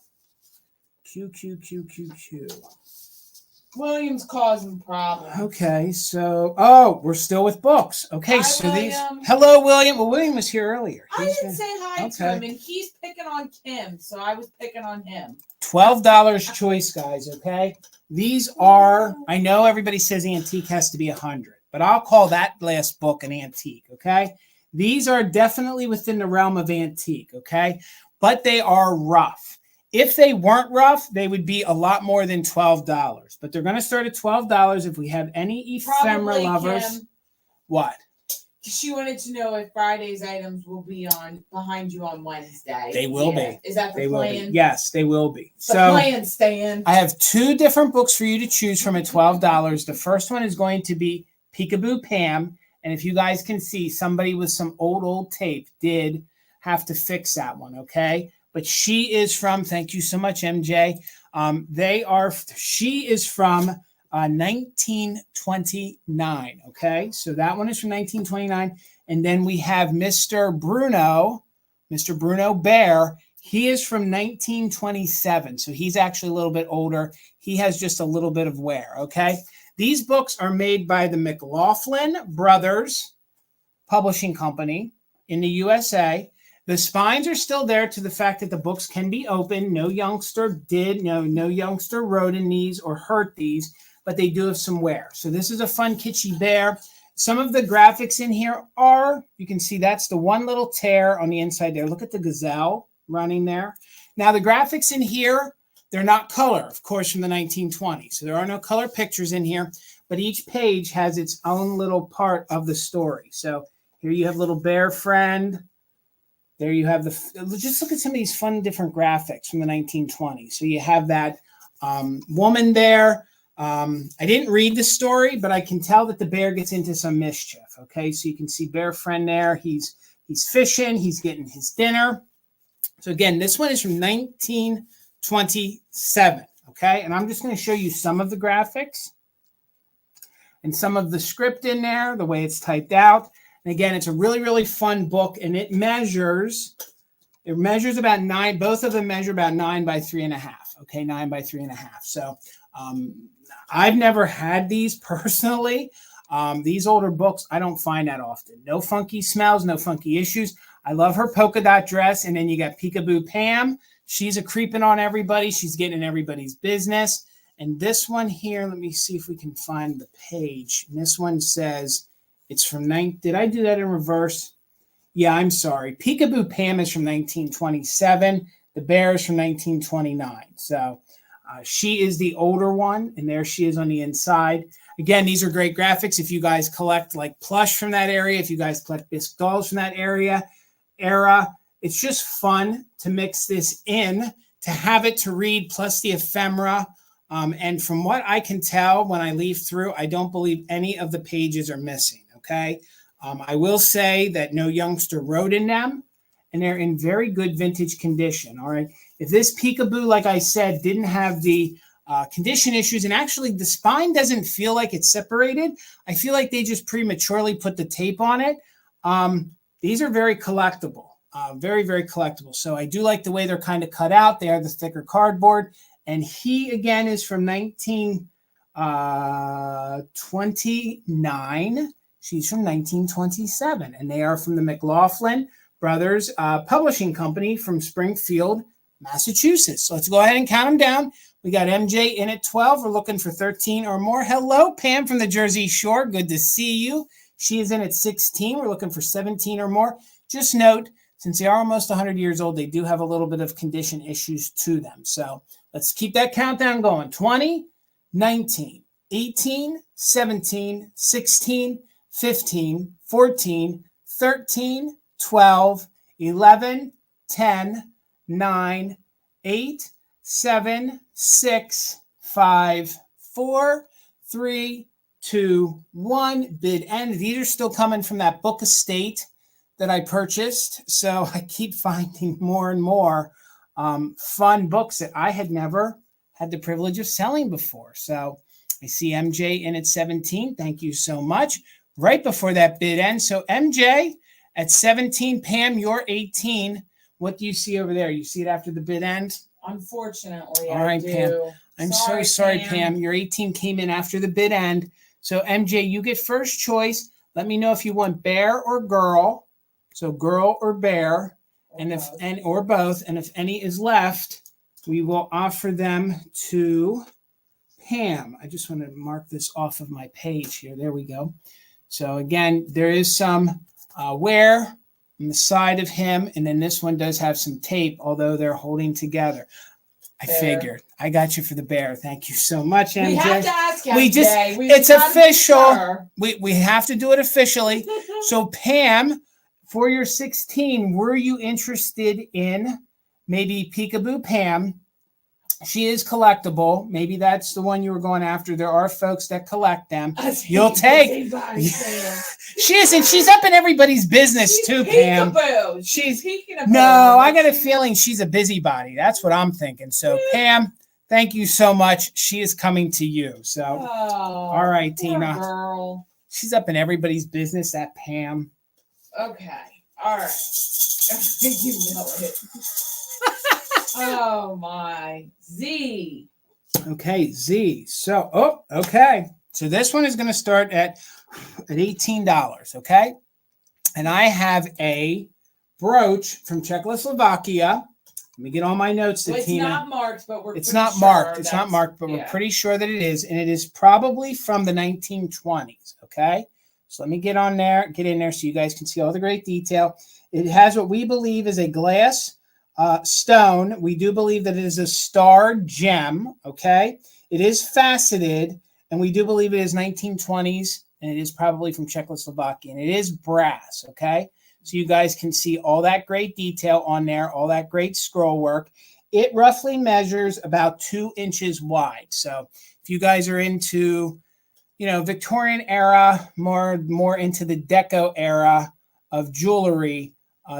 William's causing problems. Okay, so we're still with books. Okay, hi, so William. Hello, William. Well, William was here earlier. I didn't say hi to him, and he's picking on Kim, so I was picking on him. $12 choice, guys. Okay, these are. I know everybody says antique has to be 100, but I'll call that last book an antique. Okay, these are definitely within the realm of antique. Okay, but they are rough. If they weren't rough, they would be a lot more than $12. But they're going to start at $12 if we have any ephemera lovers. Kim, what? She wanted to know if Friday's items will be behind you on Wednesday. They will be. Is that the plan? Yes, they will be. The plan, Stan. I have 2 different books for you to choose from at $12. The first one is going to be Peekaboo Pam. And if you guys can see, somebody with some old tape did have to fix that one, okay? But she is from, thank you so much, MJ. She is from 1929, okay? So that one is from 1929. And then we have Mr. Bruno Bear. He is from 1927. So he's actually a little bit older. He has just a little bit of wear, okay? These books are made by the McLaughlin Brothers Publishing Company in the USA. The spines are still there to the fact that the books can be opened. No youngster wrote in these or hurt these, but they do have some wear. So this is a fun kitschy bear. Some of the graphics in here are, you can see that's the one little tear on the inside there. Look at the gazelle running there. Now the graphics in here, they're not color, of course, from the 1920s. So there are no color pictures in here, but each page has its own little part of the story. So here you have little bear friend. There you have just look at some of these fun different graphics from the 1920s. So you have that woman there. I didn't read the story, but I can tell that the bear gets into some mischief. Okay, so you can see bear friend there. He's fishing. He's getting his dinner. So again, this one is from 1927. Okay, and I'm just going to show you some of the graphics and some of the script in there, the way it's typed out. And again, it's a really, really fun book, and it measures about 9. Both of them measure about 9 by 3.5. Okay, 9 by 3.5. So I've never had these personally. These older books, I don't find that often. No funky smells, no funky issues. I love her polka dot dress. And then you got Peekaboo Pam. She's a creeping on everybody. She's getting in everybody's business. And this one here, let me see if we can find the page. And this one says, it's from did I do that in reverse? Yeah, I'm sorry. Peekaboo Pam is from 1927. The bear is from 1929. So she is the older one, and there she is on the inside. Again, these are great graphics. If you guys collect like plush from that area, if you guys collect bisque dolls from that era, it's just fun to mix this in, to have it to read, plus the ephemera. And from what I can tell when I leaf through, I don't believe any of the pages are missing. Okay. I will say that no youngster wrote in them, and they're in very good vintage condition. All right. If this Peekaboo, like I said, didn't have the condition issues, and actually the spine doesn't feel like it's separated, I feel like they just prematurely put the tape on it. These are very collectible, very, very collectible. So I do like the way they're kind of cut out. They are the thicker cardboard. And he, again, is from 1929. She's from 1927, and they are from the McLaughlin Brothers Publishing Company from Springfield, Massachusetts. So let's go ahead and count them down. We got MJ in at 12. We're looking for 13 or more. Hello, Pam from the Jersey Shore. Good to see you. She is in at 16. We're looking for 17 or more. Just note, since they are almost 100 years old, they do have a little bit of condition issues to them. So let's keep that countdown going. 20, 19, 18, 17, 16, 15, 14, 13, 12, 11, 10, 9, 8, 7, 6, 5, 4, 3, 2, 1, bid end. These are still coming from that book estate that I purchased. So I keep finding more and more fun books that I had never had the privilege of selling before. So I see MJ in at 17. Thank you so much. Right before that bid end. So MJ at 17, Pam, you're 18. What do you see over there? You see it after the bid end? Unfortunately, all right, I do. Pam. I'm so sorry, Pam. Your 18 came in after the bid end. So MJ, you get first choice. Let me know if you want bear or girl. So girl or bear, or both. And if any is left, we will offer them to Pam. I just want to mark this off of my page here. There we go. So again, there is some wear on the side of him, and then this one does have some tape, although they're holding together. I figured. I got you for the bear. Thank you so much, MJ. We have to ask MJ. It's official. We have to do it officially. So Pam, for your 16, were you interested in maybe Peekaboo Pam? She is collectible. Maybe that's the one you were going after. There are folks that collect them. You'll take. She isn't. She's up in everybody's business too, Pam. She's no. I got a feeling she's a busybody. That's what I'm thinking. So Pam, thank you so much. She is coming to you. So all right, Tina. Girl. She's up in everybody's business. That Pam. Okay. All right. You know it. Oh my. Z. Okay, Z. So, okay. So this one is going to start at $18, okay? And I have a brooch from Czechoslovakia. Let me get all my notes to Tina. It's not marked, but we're It's not marked. It's not marked, but we're pretty sure that it is. And it is probably from the 1920s, okay? So let me get in there so you guys can see all the great detail. It has what we believe is a glass stone. We do believe that it is a starred gem, okay? It is faceted, and we do believe it is 1920s, and it is probably from Czechoslovakia, and it is brass, okay? So you guys can see all that great detail on there, all that great scroll work. It roughly measures about 2 inches wide. So if you guys are into, Victorian era, more into the deco era of jewelry,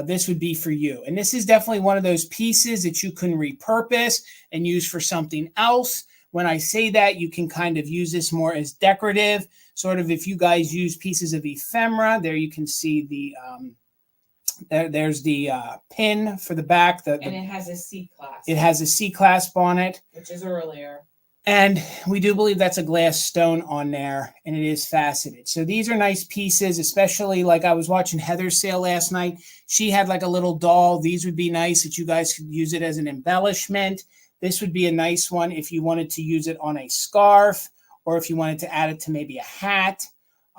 this would be for you. And this is definitely one of those pieces that you can repurpose and use for something else. When I say that, you can kind of use this more as decorative, sort of if you guys use pieces of ephemera. There you can see the, there's the pin for the back. And it has a C-clasp. It has a C-clasp on it. Which is earlier. And we do believe that's a glass stone on there, and it is faceted. So these are nice pieces, especially like I was watching Heather's sale last night. She had like a little doll. These would be nice that you guys could use it as an embellishment. This would be a nice one if you wanted to use it on a scarf or if you wanted to add it to maybe a hat.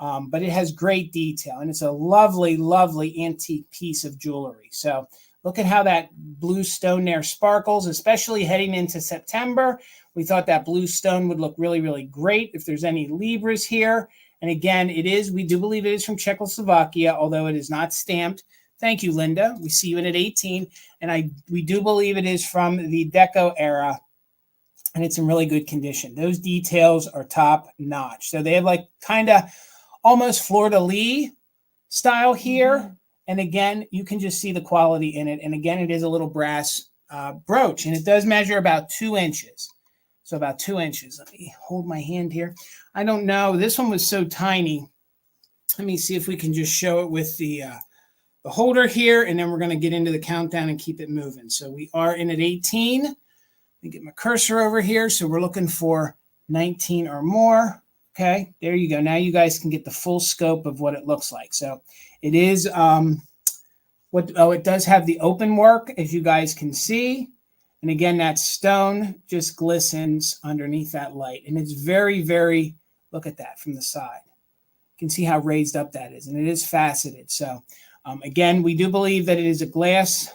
But it has great detail, and it's a lovely, lovely antique piece of jewelry. So look at how that blue stone there sparkles, especially heading into September. We thought that blue stone would look really, really great if there's any Libras here. And again, we do believe it is from Czechoslovakia, although it is not stamped. Thank you, Linda. We see you in at 18. And we do believe it is from the Deco era, and it's in really good condition. Those details are top notch. So they have like kind of almost fleur-de-lis style here. Mm-hmm. And again, you can just see the quality in it. And again, it is a little brass brooch, and it does measure about 2 inches. So about 2 inches. Let me hold my hand here. I don't know. This one was so tiny. Let me see if we can just show it with the holder here, and then we're going to get into the countdown and keep it moving. So we are in at 18. Let me get my cursor over here. So we're looking for 19 or more. Okay, there you go. Now you guys can get the full scope of what it looks like. So it is it does have the open work, as you guys can see. And again, that stone just glistens underneath that light. And it's very, very, look at that from the side. You can see how raised up that is. And it is faceted. So again, we do believe that it is a glass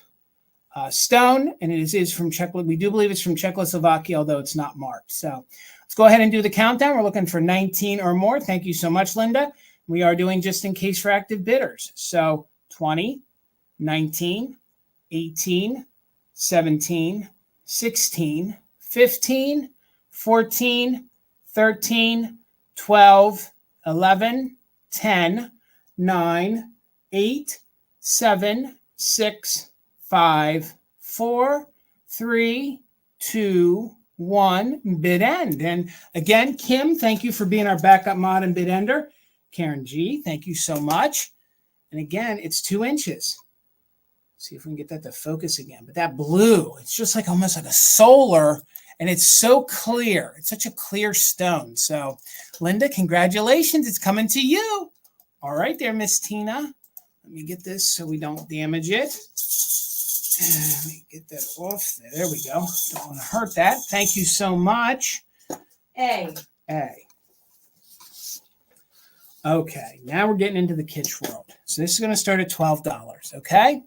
stone. And it is from we do believe it's from Czechoslovakia, although it's not marked. So let's go ahead and do the countdown. We're looking for 19 or more. Thank you so much, Linda. We are doing just in case for active bidders. So 20, 19, 18, 17, 16, 15, 14, 13, 12, 11, 10, 9, 8, 7, 6, 5, 4, 3, 2, 1, bid end. And again, Kim, thank you for being our backup mod and bid ender. Karen G, thank you so much. And again, it's 2 inches. See if we can get that to focus again. But that blue, it's just like almost like a solar, and it's so clear. It's such a clear stone. So, Linda, congratulations. It's coming to you. All right there, Miss Tina. Let me get this so we don't damage it. Let me get that off there. There we go. Don't want to hurt that. Thank you so much. A. Okay, now we're getting into the kitsch world. So this is going to start at $12, okay?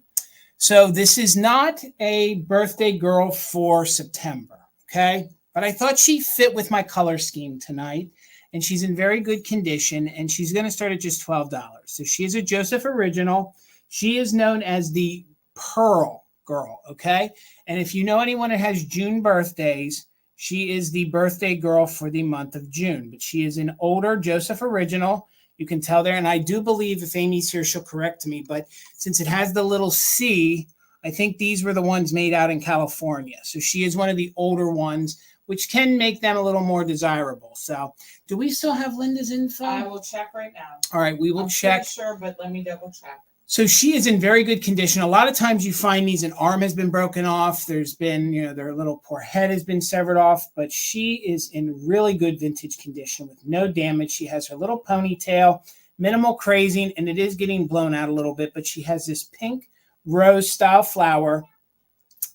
So this is not a birthday girl for September, okay? But I thought she fit with my color scheme tonight, and she's in very good condition, and she's going to start at just $12. So she is a Joseph original. She is known as the Pearl Girl, okay? And if you know anyone that has June birthdays, she is the birthday girl for the month of June. But she is an older Joseph original. You can tell there, and I do believe if Amy's here, she'll correct me, but since it has the little C, I think these were the ones made out in California. So she is one of the older ones, which can make them a little more desirable. So do we still have Linda's info? I will check right now. All right, we will I'm check. Sure, but let me double check. So she is in very good condition. A lot of times you find these, an arm has been broken off. There's been, their little poor head has been severed off, but she is in really good vintage condition with no damage. She has her little ponytail, minimal crazing, and it is getting blown out a little bit, but she has this pink rose style flower,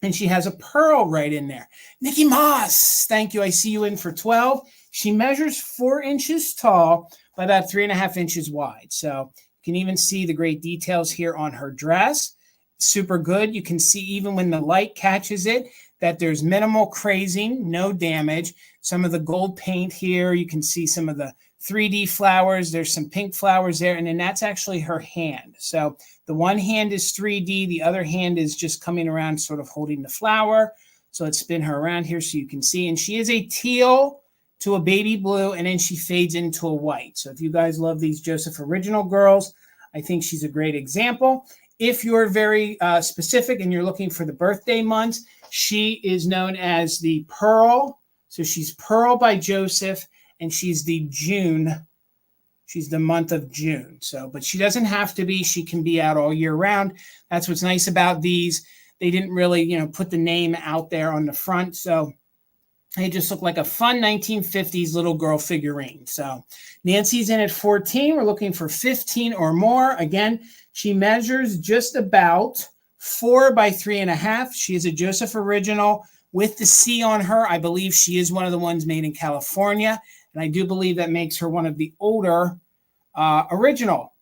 and she has a pearl right in there. Nikki Moss, thank you. I see you in for 12. She measures 4 inches tall by about 3.5 inches wide. So you can even see the great details here on her dress. Super good. You can see even when the light catches it that there's minimal crazing, no damage. Some of the gold paint here, you can see some of the 3D flowers. There's some pink flowers there, and then that's actually her hand. So the one hand is 3D. The other hand is just coming around sort of holding the flower. So let's spin her around here so you can see. And she is a teal to a baby blue, and then she fades into a white. So if you guys love these Joseph original girls, I think she's a great example. If you're very specific and you're looking for the birthday months, she is known as the Pearl. So she's Pearl by Joseph, and she's the June. She's the month of June. So, but she doesn't have to be. She can be out all year round. That's what's nice about these. They didn't really, put the name out there on the front. So they just look like a fun 1950s little girl figurine. So Nancy's in at 14. We're looking for 15 or more. Again, she measures just about 4 by 3.5. She is a Joseph original with the C on her. I believe she is one of the ones made in California. And I do believe that makes her one of the older original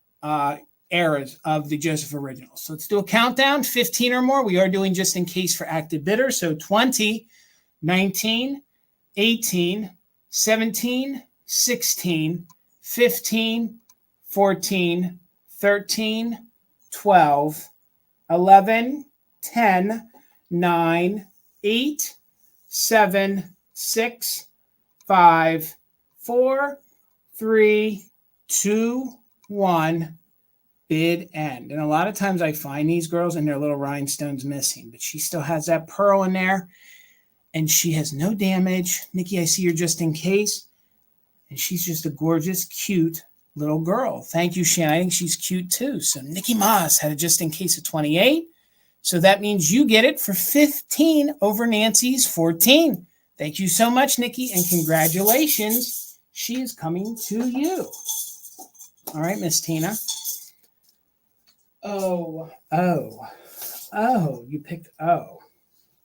eras of the Joseph originals. So let's do a countdown, 15 or more. We are doing just in case for active bidders. So 20, 19, 18, 17, 16, 15, 14, 13, 12, 11, 10, 9, 8, 7, 6, 5, 4, 3, 2, 1, bid end. And a lot of times I find these girls and their little rhinestones missing, but she still has that pearl in there. And she has no damage. Nikki, I see you're just in case. And she's just a gorgeous, cute little girl. Thank you, Shannon. I think she's cute too. So Nikki Moss had a just in case of 28. So that means you get it for 15 over Nancy's 14. Thank you so much, Nikki, and congratulations. She is coming to you. All right, Miss Tina. Oh, you picked O.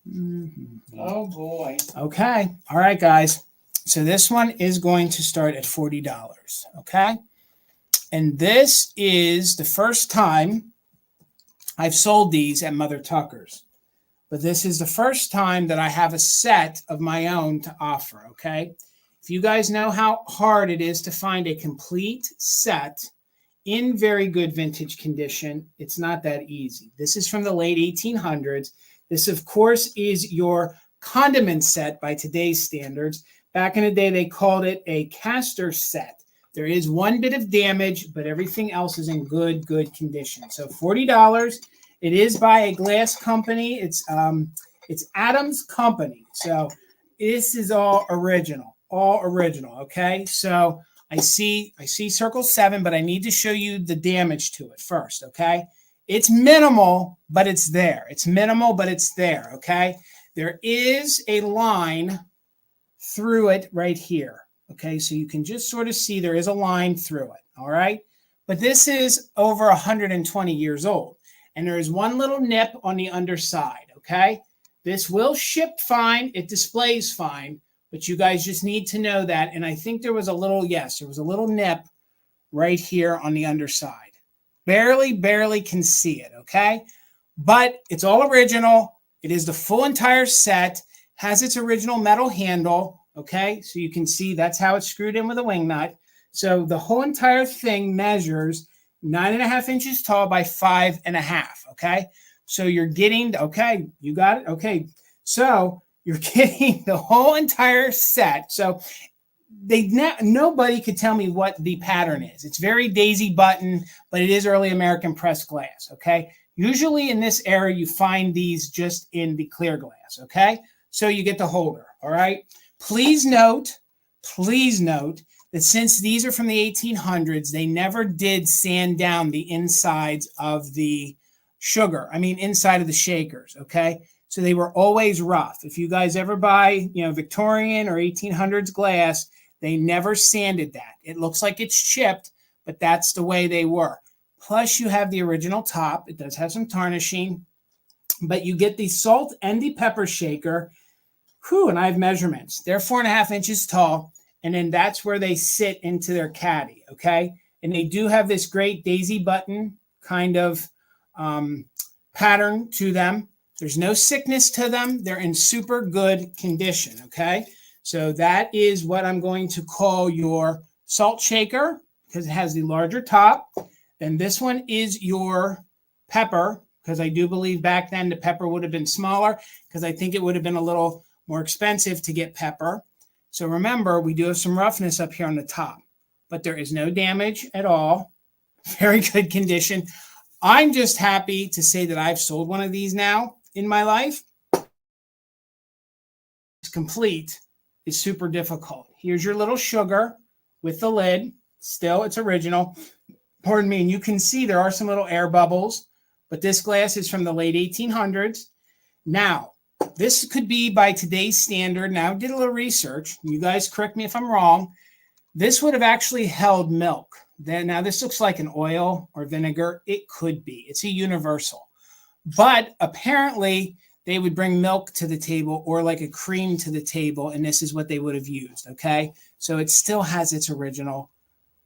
Mm-hmm. Oh boy. Okay. All right, guys. So this one is going to start at $40. Okay. And this is the first time I've sold these at Mother Tucker's. But this is the first time that I have a set of my own to offer. Okay. If you guys know how hard it is to find a complete set in very good vintage condition, it's not that easy. This is from the late 1800s. This, of course, is your condiment set by today's standards. Back in the day, they called it a caster set. There is one bit of damage, but everything else is in good condition. So $40. It is by a glass company. It's Adams Company. So this is all original, okay? So I see circle 7, but I need to show you the damage to it first, okay? It's minimal, but it's there. It's minimal, but it's there, okay? There is a line through it right here, okay? So you can just sort of see there is a line through it, all right? But this is over 120 years old, and there is one little nip on the underside, okay? This will ship fine. It displays fine, but you guys just need to know that. And I think there was a little, yes, there was a little nip right here on the underside. Barely can see it, okay? But it's all original. It is the full entire set, has its original metal handle, okay? So you can see that's how it's screwed in with a wing nut. So the whole entire thing measures 9.5 inches tall by 5.5, okay? So you're getting, okay, you got it, okay. So you're getting the whole entire set. So nobody could tell me what the pattern is. It's very daisy button, but it is early American pressed glass, okay? Usually in this era, you find these just in the clear glass, okay? So you get the holder, all right? Please note that since these are from the 1800s, they never did sand down the insides of the inside of the shakers, okay? So they were always rough. If you guys ever buy, Victorian or 1800s glass, they never sanded that. It looks like it's chipped, but that's the way they were. Plus, you have the original top. It does have some tarnishing, but you get the salt and the pepper shaker. And I have measurements. They're 4.5 inches tall, and then that's where they sit into their caddy, okay? And they do have this great daisy button kind of pattern to them. There's no sickness to them. They're in super good condition, okay? So that is what I'm going to call your salt shaker because it has the larger top. And this one is your pepper because I do believe back then the pepper would have been smaller because I think it would have been a little more expensive to get pepper. So remember, we do have some roughness up here on the top, but there is no damage at all. Very good condition. I'm just happy to say that I've sold one of these now in my life. It's complete. Is super difficult. Here's your little sugar with the lid. Still, it's original. Pardon me. And you can see there are some little air bubbles, but this glass is from the late 1800s. Now, this could be by today's standard. Now, I did a little research. You guys correct me if I'm wrong. This would have actually held milk. Now, this looks like an oil or vinegar. It could be. It's a universal. But apparently, they would bring milk to the table or like a cream to the table, and this is what they would have used, okay? So it still has its original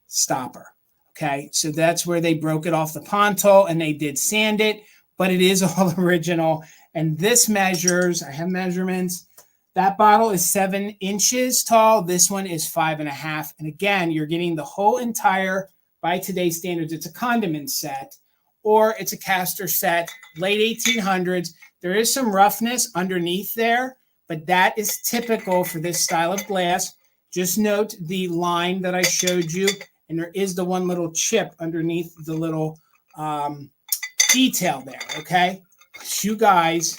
stopper, okay? So that's where they broke it off the ponto, and they did sand it, but it is all original. And this measures, I have measurements. That bottle is 7 inches tall. This one is 5.5. And again, you're getting the whole entire, by today's standards, it's a condiment set, or it's a caster set, late 1800s. There is some roughness underneath there, but that is typical for this style of glass. Just note the line that I showed you, and there is the one little chip underneath the little detail there, okay? But you guys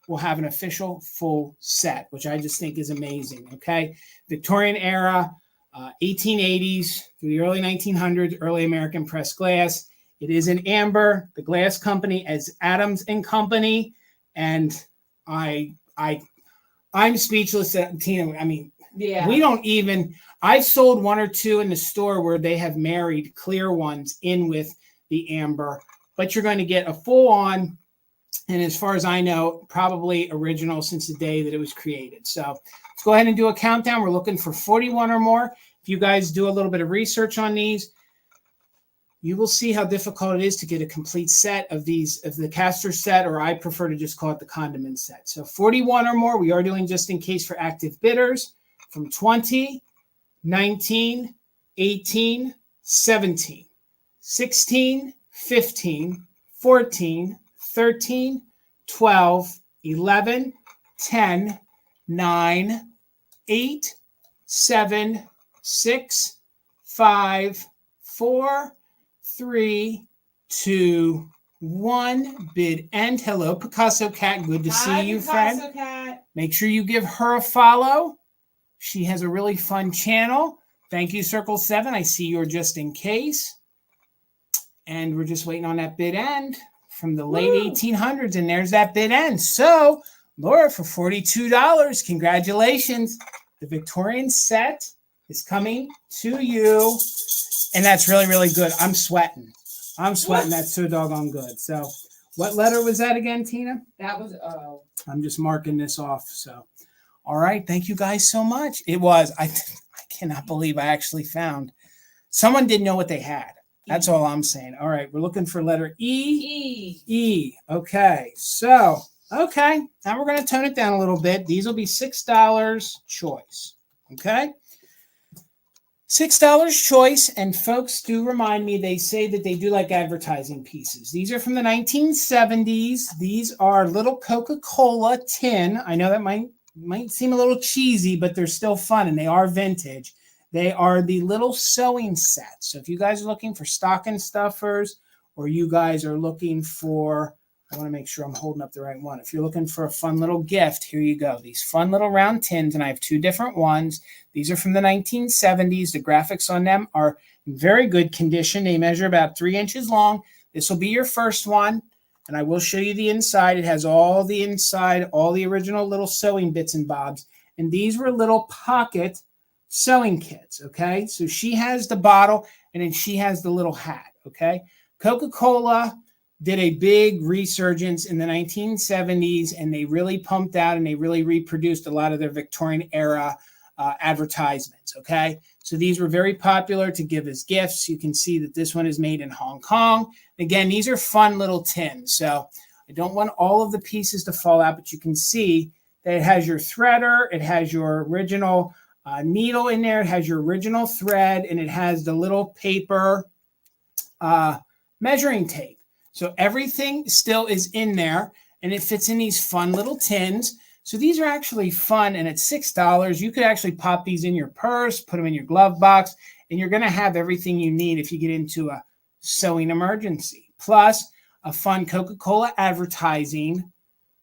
will have an official full set, which I just think is amazing, okay? Victorian era, 1880s through the early 1900s, early American pressed glass. It is in amber. The glass company is Adams and Company. And I'm speechless, Tina. I mean, yeah. We don't even, I've sold one or two in the store where they have married clear ones in with the amber, but you're going to get a full on, and as far as I know, probably original since the day that it was created. So let's go ahead and do a countdown. We're looking for 41 or more. If you guys do a little bit of research on these, you will see how difficult it is to get a complete set of these, of the caster set, or I prefer to just call it the condiment set. So 41 or more, we are doing just in case for active bidders from 20, 19, 18, 17, 16, 15, 14, 13, 12, 11, 10, 9, 8, 7, 6, 5, 4, 3, 2, 1. Bid end. Hello, Picasso Cat. Good to see you, friend. Picasso Cat. Make sure you give her a follow. She has a really fun channel. Thank you, Circle 7. I see you're just in case. And we're just waiting on that bid end from the late 1800s. And there's that bid end. So, Laura, for $42, congratulations. The Victorian set is coming to you. And that's really, really good. I'm sweating. That's so doggone good. So, what letter was that again, Tina? That was O. I'm just marking this off. So, all right. Thank you guys so much. It was. I cannot believe I actually found. Someone didn't know what they had. That's all I'm saying. All right. We're looking for letter E. E. Okay. So, okay. Now we're going to tone it down a little bit. These will be $6 choice. Okay. $6 choice. And folks do remind me, they say that they do like advertising pieces. These are from the 1970s. These are little Coca-Cola tin. I know that might seem a little cheesy, but they're still fun and they are vintage. They are the little sewing sets. So if you guys are looking for stocking stuffers, or you guys are looking for, I want to make sure I'm holding up the right one. If you're looking for a fun little gift, here you go. These fun little round tins, and I have two different ones. These are from the 1970s. The graphics on them are in very good condition. They measure about 3 inches long. This will be your first one, and I will show you the inside. It has all the inside, all the original little sewing bits and bobs. And these were little pocket sewing kits, okay? So she has the bottle, and then she has the little hat, okay? Coca-Cola did a big resurgence in the 1970s, and they really pumped out and they really reproduced a lot of their Victorian era advertisements, okay? So these were very popular to give as gifts. You can see that this one is made in Hong Kong. Again, these are fun little tins. So I don't want all of the pieces to fall out, but you can see that it has your threader, it has your original needle in there, it has your original thread, and it has the little paper measuring tape. So everything still is in there, and it fits in these fun little tins. So these are actually fun, and at $6, you could actually pop these in your purse, put them in your glove box, and you're going to have everything you need if you get into a sewing emergency. Plus, a fun Coca-Cola advertising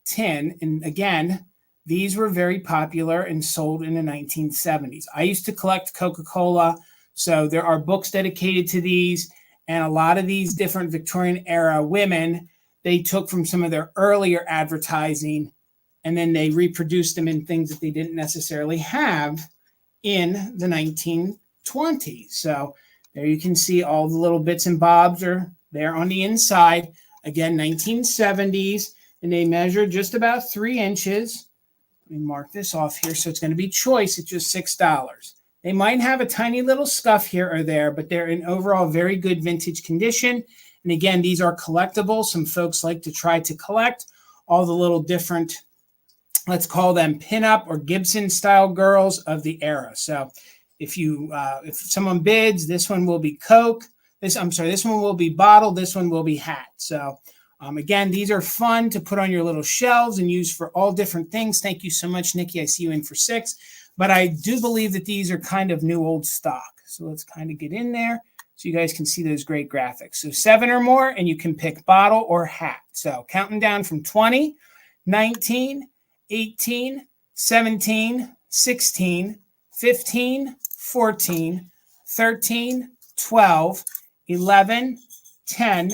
tin. And again, these were very popular and sold in the 1970s. I used to collect Coca-Cola, so there are books dedicated to these. And a lot of these different Victorian era women, they took from some of their earlier advertising, and then they reproduced them in things that they didn't necessarily have in the 1920s. So there you can see all the little bits and bobs are there on the inside. Again, 1970s, and they measure just about 3 inches. Let me mark this off here. So it's going to be choice. It's just $6. They might have a tiny little scuff here or there, but they're in overall very good vintage condition. And again, these are collectible. Some folks like to try to collect all the little different, let's call them pinup or Gibson style girls of the era. So if someone bids, this one will be Coke. This one will be bottle. This one will be hat. So again, these are fun to put on your little shelves and use for all different things. Thank you so much, Nikki. I see you in for $6. But I do believe that these are kind of new old stock. So let's kind of get in there so you guys can see those great graphics. So 7 or more, and you can pick bottle or hat. So counting down from 20, 19, 18, 17, 16, 15, 14, 13, 12, 11, 10,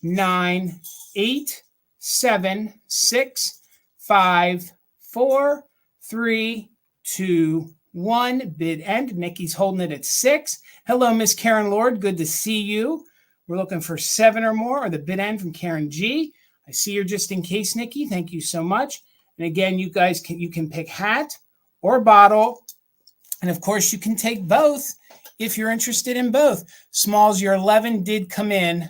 9, 8, 7, 6, 5, 4, 3, 2, 1. Bid end. Nikki's holding it at 6. Hello, Miss Karen Lord. Good to see you. We're looking for 7 or more, or the bid end from Karen G. I see you're just in case, Nikki. Thank you so much. And again, you guys can pick hat or bottle. And of course, you can take both if you're interested in both. Smalls, your 11 did come in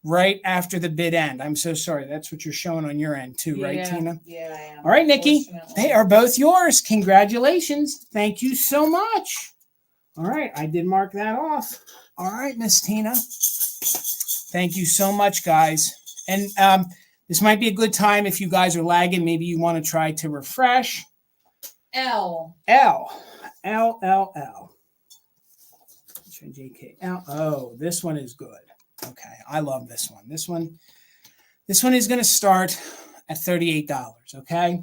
right after the bid end. I'm so sorry. That's what you're showing on your end too, right, Tina? Yeah, I am. All right, Nikki. They are both yours. Congratulations. Thank you so much. All right. I did mark that off. All right, Miss Tina. Thank you so much, guys. And this might be a good time if you guys are lagging. Maybe you want to try to refresh. L. L. L, L, L. JKL. Oh, this one is good. Okay, I love this one. This one is going to start at $38. Okay,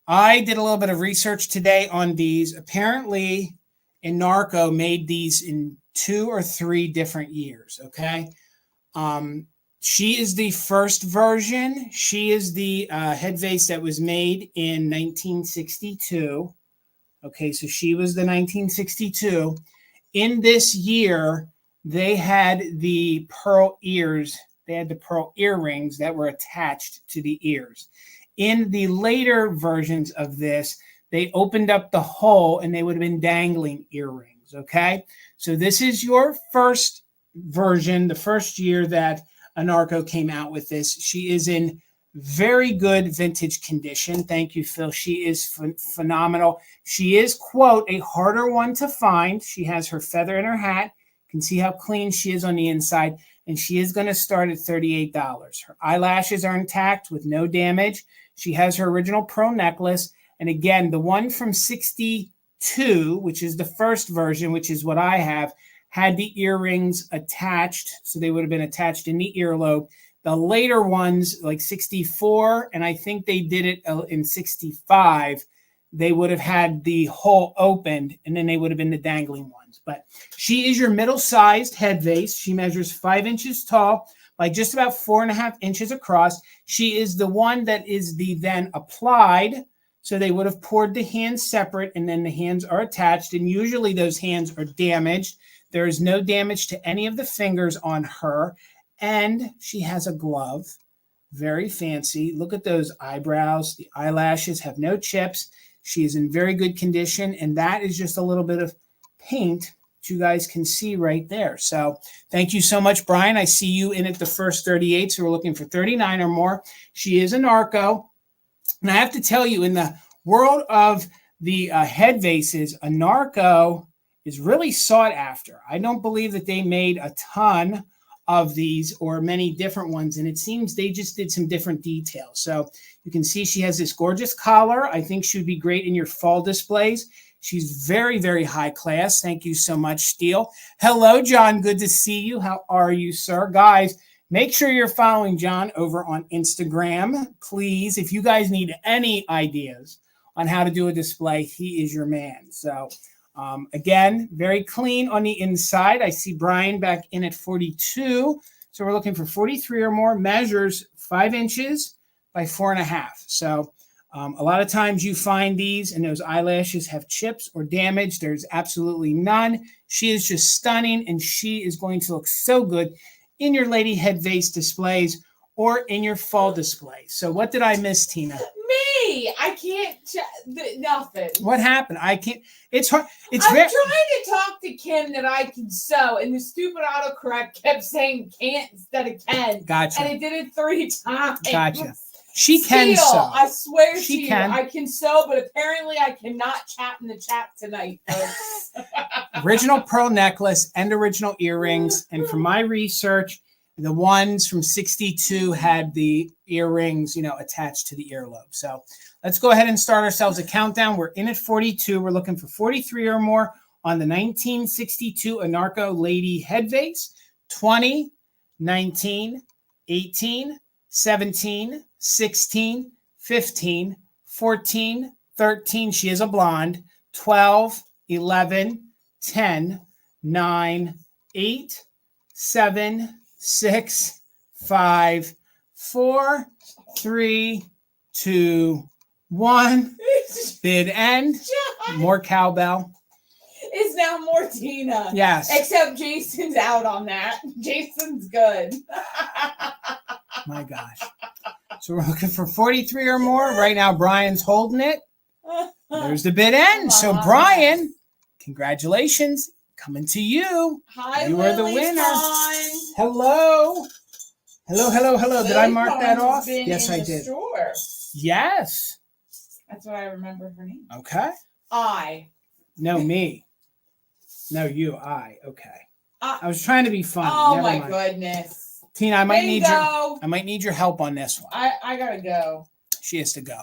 I did a little bit of research today on these. Apparently, Inarco made these in 2 or 3 different years. Okay, she is the first version. She is the head vase that was made in 1962. Okay, so she was the 1962. In this year, they had the pearl ears. They had the pearl earrings that were attached to the ears. In the later versions of this, they opened up the hole and they would have been dangling earrings. Okay, so this is your first version, the first year that Inarco came out with this. She is in very good vintage condition. Thank you, Phil. She is phenomenal. She is, quote, a harder one to find. She has her feather in her hat. You can see how clean she is on the inside. And she is going to start at $38. Her eyelashes are intact with no damage. She has her original pearl necklace. And again, the one from 62, which is the first version, which is what I have, had the earrings attached. So they would have been attached in the earlobe. The later ones, like 64, and I think they did it in 65, they would have had the hole opened, and then they would have been the dangling ones. But she is your middle-sized head vase. She measures 5 inches tall by just about 4.5 inches across. She is the one that is the then applied. So they would have poured the hands separate, and then the hands are attached. And usually those hands are damaged. There is no damage to any of the fingers on her. And she has a glove. Very fancy. Look at those eyebrows. The eyelashes have no chips. She is in very good condition. And that is just a little bit of paint that you guys can see right there. So thank you so much, Brian. I see you in at the first 38. So we're looking for 39 or more. She is Inarco. And I have to tell you, in the world of the head vases, Inarco is really sought after. I don't believe that they made a ton of these or many different ones, and it seems they just did some different details. So you can see she has this gorgeous collar. I think she would be great in your fall displays. She's very, very high class. Thank you so much, Steele. Hello, John. Good to see you. How are you, sir? Guys, make sure you're following John over on Instagram, please. If you guys need any ideas on how to do a display, he is your man. So again, very clean on the inside. I see Brian back in at 42. So we're looking for 43 or more. Measures 5 inches by 4.5. So a lot of times you find these and those eyelashes have chips or damage. There's absolutely none. She is just stunning, and she is going to look so good in your lady head vase displays or in your fall display. So what did I miss, Tina? Me, I can't. Nothing. What happened? I can't. It's hard. I'm trying to talk to Kim that I can sew, and the stupid autocorrect kept saying can't instead of can. Gotcha. And it did it 3 times. Gotcha. She can sew. I swear she to can. you, I can sew, but apparently I cannot chat in the chat tonight, folks. Original pearl necklace and original earrings. And from my research, the ones from 62 had the earrings, attached to the earlobe. So let's go ahead and start ourselves a countdown. We're in at 42. We're looking for 43 or more on the 1962 Inarco Lady Head Vase. 20, 19, 18, 17, 16, 15, 14, 13. She is a blonde. 12, 11, 10, 9, 8, 7, 6, 5, 4, 3, 2, 1. Bid end. More cowbell. It's now more Tina. Yes. Except Jason's out on that. Jason's good. My gosh. So we're looking for 43 or more. Right now, Brian's holding it. There's the bid end. So Brian, congratulations. Coming to you. Hi, you are the winner. Hello. Hello. Did I mark that off? Yes, I did. Store. Yes. That's what I remember her name. Okay. No, me. No, you. Okay. I was trying to be funny. Oh, Never my mind. Goodness. Tina, I might need your help on this one. I gotta go. she has to go.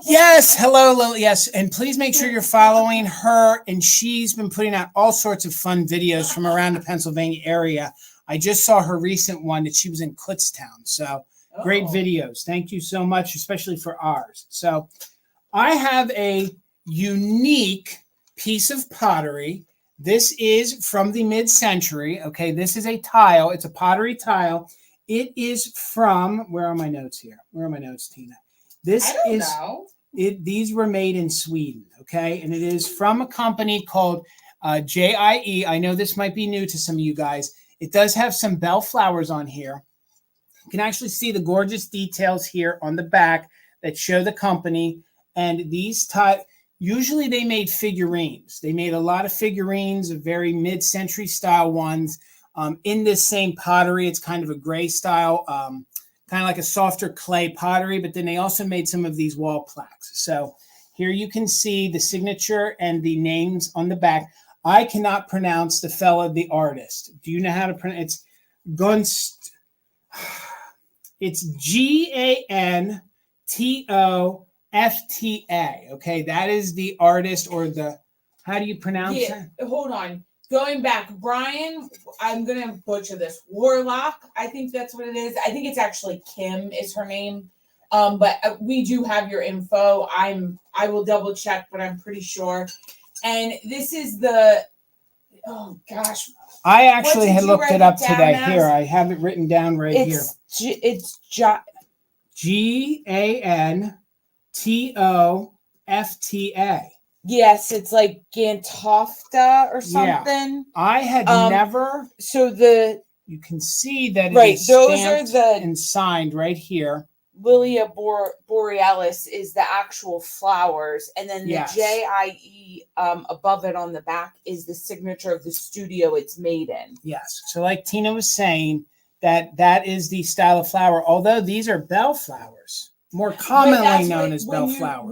Yes, hello, Lily. Yes, and please make sure you're following her. And she's been putting out all sorts of fun videos from around the Pennsylvania area. I just saw her recent one that she was in Kutztown. So great videos. Thank you so much, especially for ours. So I have a unique piece of pottery. This is from the mid-century. Okay, this is a tile. It's a pottery tile. It is from, where are my notes here? Where are my notes, Tina? This I don't know. These were made in Sweden, okay? And it is from a company called JIE. I know this might be new to some of you guys. It does have some bell flowers on here. You can actually see the gorgeous details here on the back that show the company. And these usually they made figurines. They made a lot of figurines, of very mid-century style ones. In this same pottery, it's kind of a gray style, kind of like a softer clay pottery, but then they also made some of these wall plaques. So here you can see the signature and the names on the back. I cannot pronounce the artist. Do you know how to pronounce? It's Gunst. It's Gantofta. Okay, that is the artist, or the, how do you pronounce that? Hold on. Going back, Brian, I'm going to butcher this. Warlock, I think that's what it is. I think it's actually Kim is her name. But we do have your info. I will double check, but I'm pretty sure. And this is the, oh gosh. I actually had looked it up today. Here, I have it written down right here. It's Gantofta. Yes, it's like Gantofta or something. Yeah. I had never. So you can see that it right. is Those are the and signed right here. Lilia borealis is the actual flowers, and then the JIE above it on the back is the signature of the studio it's made in. Yes. So, like Tina was saying, that is the style of flower. Although these are bellflowers, more commonly known as bellflowers.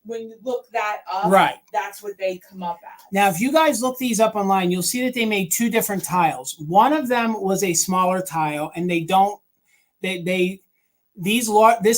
When you look that up, right, that's what they come up as. Now, if you guys look these up online, you'll see that they made two different tiles. One of them was a smaller tile, and this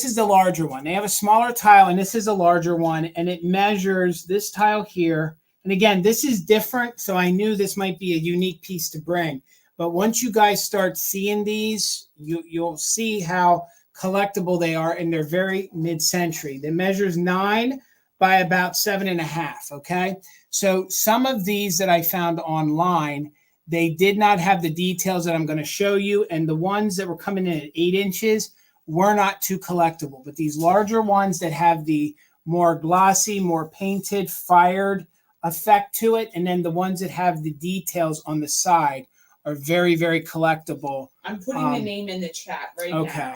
is the larger one. They have a smaller tile, and this is a larger one, and it measures this tile here. And again, this is different, so I knew this might be a unique piece to bring. But once you guys start seeing these, you'll see how collectible they are, and they're very mid-century. They measures 9 by about 7.5. Okay, so some of these that I found online, they did not have the details that I'm going to show you, and the ones that were coming in at 8 inches were not too collectible. But these larger ones that have the more glossy, more painted, fired effect to it, and then the ones that have the details on the side are very, very collectible. I'm putting the name in the chat right now. Okay.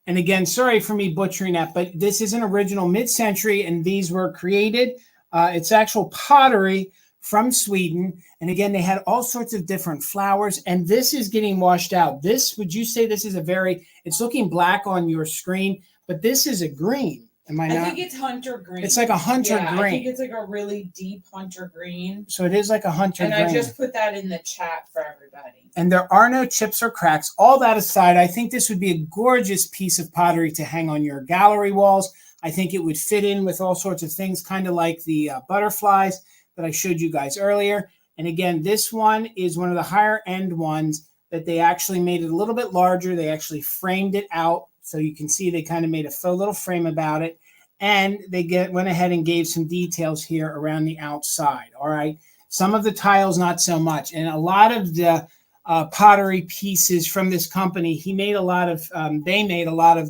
And again, sorry for me butchering that, but this is an original mid-century, and these were created. It's actual pottery from Sweden. And again, they had all sorts of different flowers, and this is getting washed out. This, would you say this is it's looking black on your screen, but this is a green. Am I not? I think it's hunter green. It's like a hunter green. I think it's like a really deep hunter green. So it is like a hunter green. And I just put that in the chat for everybody. And there are no chips or cracks. All that aside, I think this would be a gorgeous piece of pottery to hang on your gallery walls. I think it would fit in with all sorts of things, kind of like the butterflies that I showed you guys earlier. And again, this one is one of the higher end ones that they actually made it a little bit larger. They actually framed it out. So you can see they kind of made a faux little frame about it. And they went ahead and gave some details here around the outside. All right. Some of the tiles, not so much. And a lot of the pottery pieces from this company, they made a lot of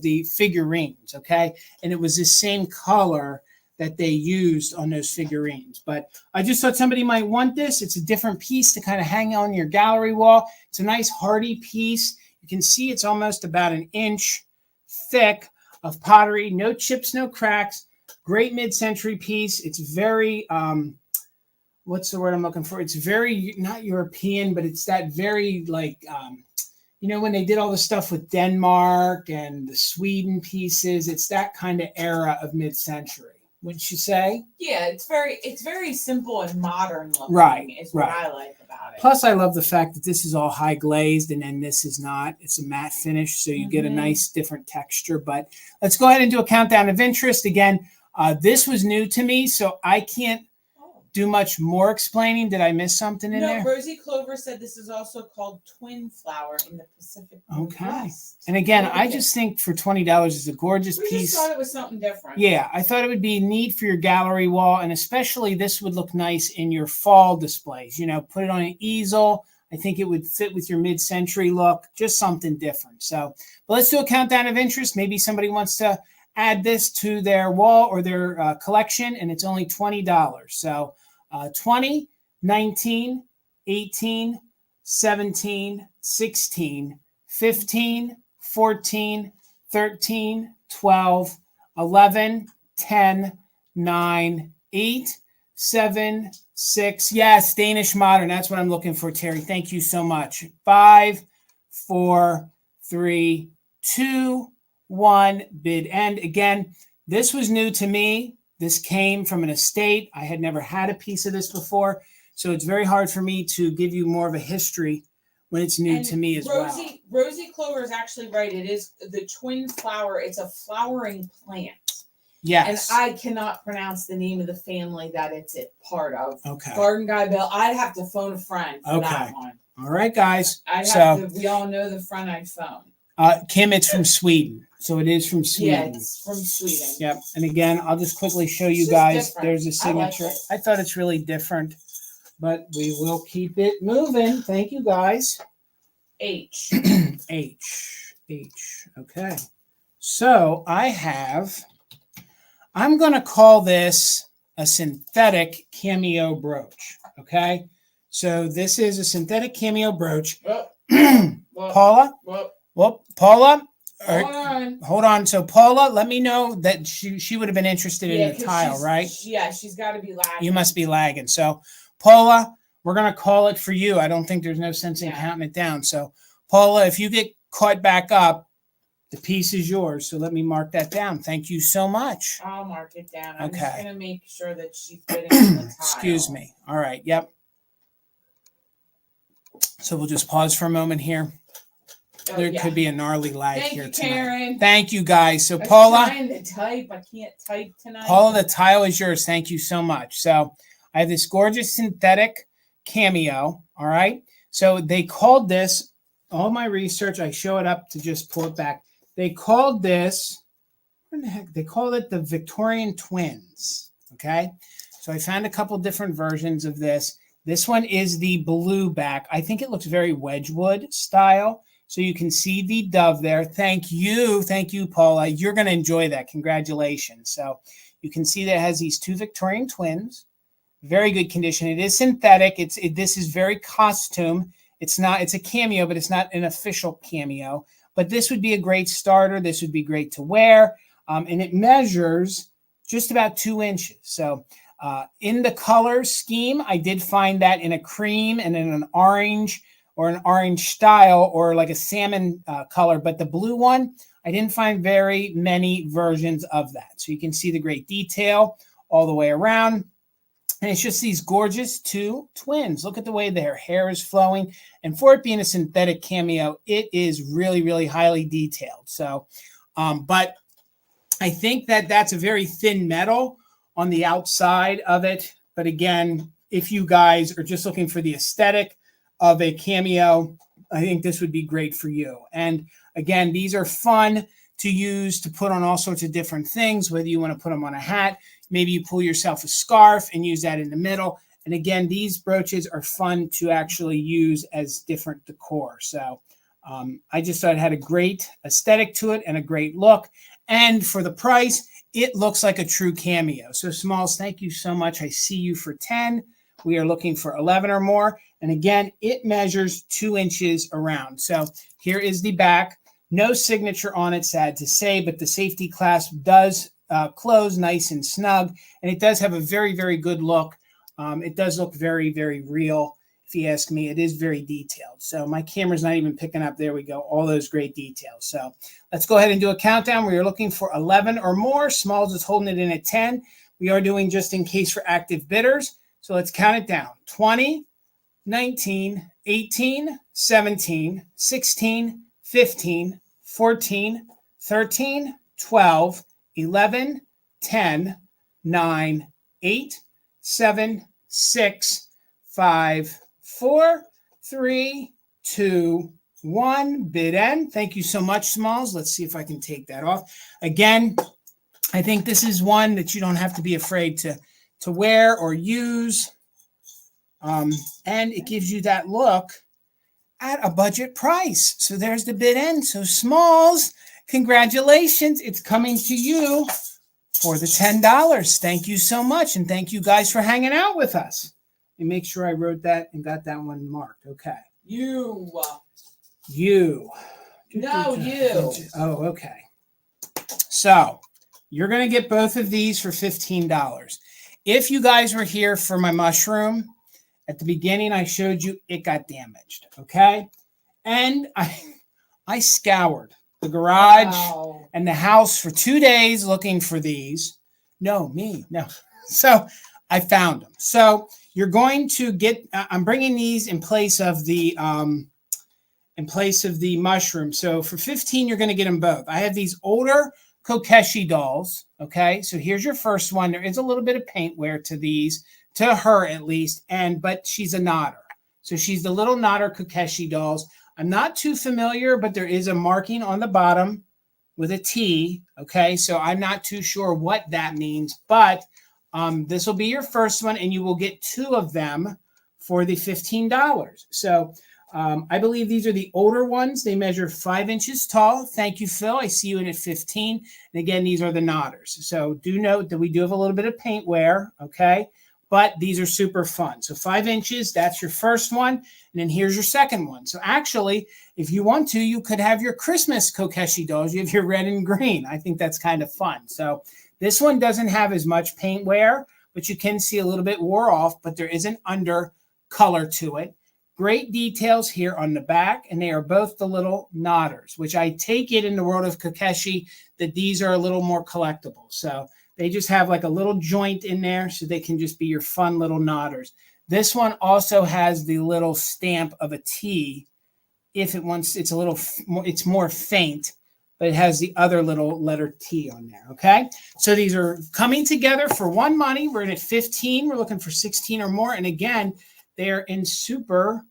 the figurines. Okay. And it was the same color that they used on those figurines. But I just thought somebody might want this. It's a different piece to kind of hang on your gallery wall. It's a nice hardy piece. You can see it's almost about 1 inch thick of pottery, no chips, no cracks, great mid-century piece. It's very, what's the word I'm looking for? It's very, not European, but it's that very like, when they did all the stuff with Denmark and the Sweden pieces, it's that kind of era of mid-century. Wouldn't you say? Yeah, it's very simple and modern looking. Right, is what I like about Plus, I love the fact that this is all high glazed and then this is not. It's a matte finish, so you get a nice different texture. But let's go ahead and do a countdown of interest. Again, this was new to me, so I can't do much more explaining. Did I miss something in there? No, Rosie Clover said this is also called twin flower in the Pacific Northwest. Okay. And again, I just think for $20 it's a gorgeous piece. We just thought it was something different. Yeah, I thought it would be neat for your gallery wall, and especially this would look nice in your fall displays. You know, put it on an easel. I think it would fit with your mid-century look, just something different. So, but let's do a countdown of interest. Maybe somebody wants to add this to their wall or their collection, and it's only $20. So 20, 19, 18, 17, 16, 15, 14, 13, 12, 11, 10, 9, 8, 7, 6. Yes, Danish modern. That's what I'm looking for, Terry. Thank you so much. 5, 4, 3, 2, 1. Bid end. Again, this was new to me. This came from an estate. I had never had a piece of this before, so it's very hard for me to give you more of a history when it's new to me as well. Rosie Clover is actually right. It is the twin flower. It's a flowering plant. Yes. And I cannot pronounce the name of the family that it's a part of. Okay. Garden Guy Bill. I'd have to phone a friend for that one. All right, guys. We all know the friend I'd phone. Kim, it's from Sweden. So it is from Sweden. Yeah, it's from Sweden. Yep. And again, I'll just quickly show you guys. Different. There's a signature. I thought it's really different, but we will keep it moving. Thank you, guys. H. H. Okay. So I'm going to call this a synthetic cameo brooch. Okay. So this is a synthetic cameo brooch. Paula? Paula? Hold on. So Paula, let me know that she would have been interested in the tile, right? Yeah, she's got to be lagging. You must be lagging. So Paula, we're going to call it for you. I don't think there's no sense in counting it down. So Paula, if you get caught back up, the piece is yours. So let me mark that down. Thank you so much. I'll mark it down. I'm Okay. just going to make sure that she's getting the tile. Excuse me. All right. Yep. So we'll just pause for a moment here. There could be a gnarly lag here tonight. Karen. Thank you, guys. So Paula, I'm trying to type. I can't type tonight. Paula, the tile is yours. Thank you so much. So I have this gorgeous synthetic cameo. All right. So they called this, all my research, I show it up to just pull it back. They called this, what the heck? They called it the Victorian twins. Okay. So I found a couple different versions of this. This one is the blue back. I think it looks very Wedgwood style. So you can see the dove there. Thank you, Paula. You're going to enjoy that. Congratulations. So you can see that it has these two Victorian twins. Very good condition. It is synthetic. This is very costume. It's a cameo, but it's not an official cameo. But this would be a great starter. This would be great to wear. And it measures just about 2 inches. So in the color scheme, I did find that in a cream and in an orange, or an orange style, or like a salmon color. But the blue one, I didn't find very many versions of that. So you can see the great detail all the way around. And it's just these gorgeous two twins. Look at the way their hair is flowing. And for it being a synthetic cameo, it is really, really highly detailed. So, but I think that that's a very thin metal on the outside of it. But again, if you guys are just looking for the aesthetic of a cameo, I think this would be great for you. And again, these are fun to use to put on all sorts of different things, whether you want to put them on a hat, maybe you pull yourself a scarf and use that in the middle. And again, these brooches are fun to actually use as different decor. So I just thought it had a great aesthetic to it and a great look. And for the price, it looks like a true cameo. So Smalls, thank you so much. I see you for 10. We are looking for 11 or more. And again, it measures 2 inches around. So here is the back. No signature on it, sad to say, but the safety clasp does close nice and snug. And it does have a very, very good look. It does look very, very real. If you ask me, it is very detailed. So my camera's not even picking up. There we go. All those great details. So let's go ahead and do a countdown. We are looking for 11 or more. Smalls is holding it in at 10. We are doing just in case for active bidders. So let's count it down. 20, 19, 18, 17, 16, 15, 14, 13, 12, 11, 10, 9, 8, 7, 6, 5, 4, 3, 2, 1. Bid end. Thank you so much, Smalls. Let's see if I can take that off. Again, I think this is one that you don't have to be afraid to wear or use. And it gives you that look at a budget price. So there's the bid end. So Smalls, congratulations. It's coming to you for the $10. Thank you so much. And thank you guys for hanging out with us. Let me make sure I wrote that and got that one marked. Okay. You. No, you. Oh, okay. So you're going to get both of these for $15. If you guys were here for my mushroom, at the beginning, I showed you it got damaged, okay? And I scoured the garage and the house for 2 days looking for these. No. So I found them. So you're going to get, I'm bringing these in place of the mushroom. So for 15, you're going to get them both. I have these older Keshi dolls, okay? So here's your first one. There is a little bit of paint wear to these, to her at least, but she's a nodder. So she's the little nodder Keshi dolls. I'm not too familiar, but there is a marking on the bottom with a T, okay? So I'm not too sure what that means, but this will be your first one, and you will get 2 of them for the $15. So I believe these are the older ones. They measure 5 inches tall. Thank you, Phil. I see you in at 15. And again, these are the nodders. So do note that we do have a little bit of paint wear, okay? But these are super fun. So 5 inches, that's your first one. And then here's your second one. So actually, if you want to, you could have your Christmas Keshi dolls. You have your red and green. I think that's kind of fun. So this one doesn't have as much paint wear, but you can see a little bit wore off, but there is an under color to it. Great details here on the back, and they are both the little nodders, which I take it in the world of Keshi that these are a little more collectible. So they just have like a little joint in there so they can just be your fun little nodders. This one also has the little stamp of a T. If it wants, it's a little, it's more faint, but it has the other little letter T on there, okay? So these are coming together for one money. We're in at 15. We're looking for 16 or more. And again, they're in super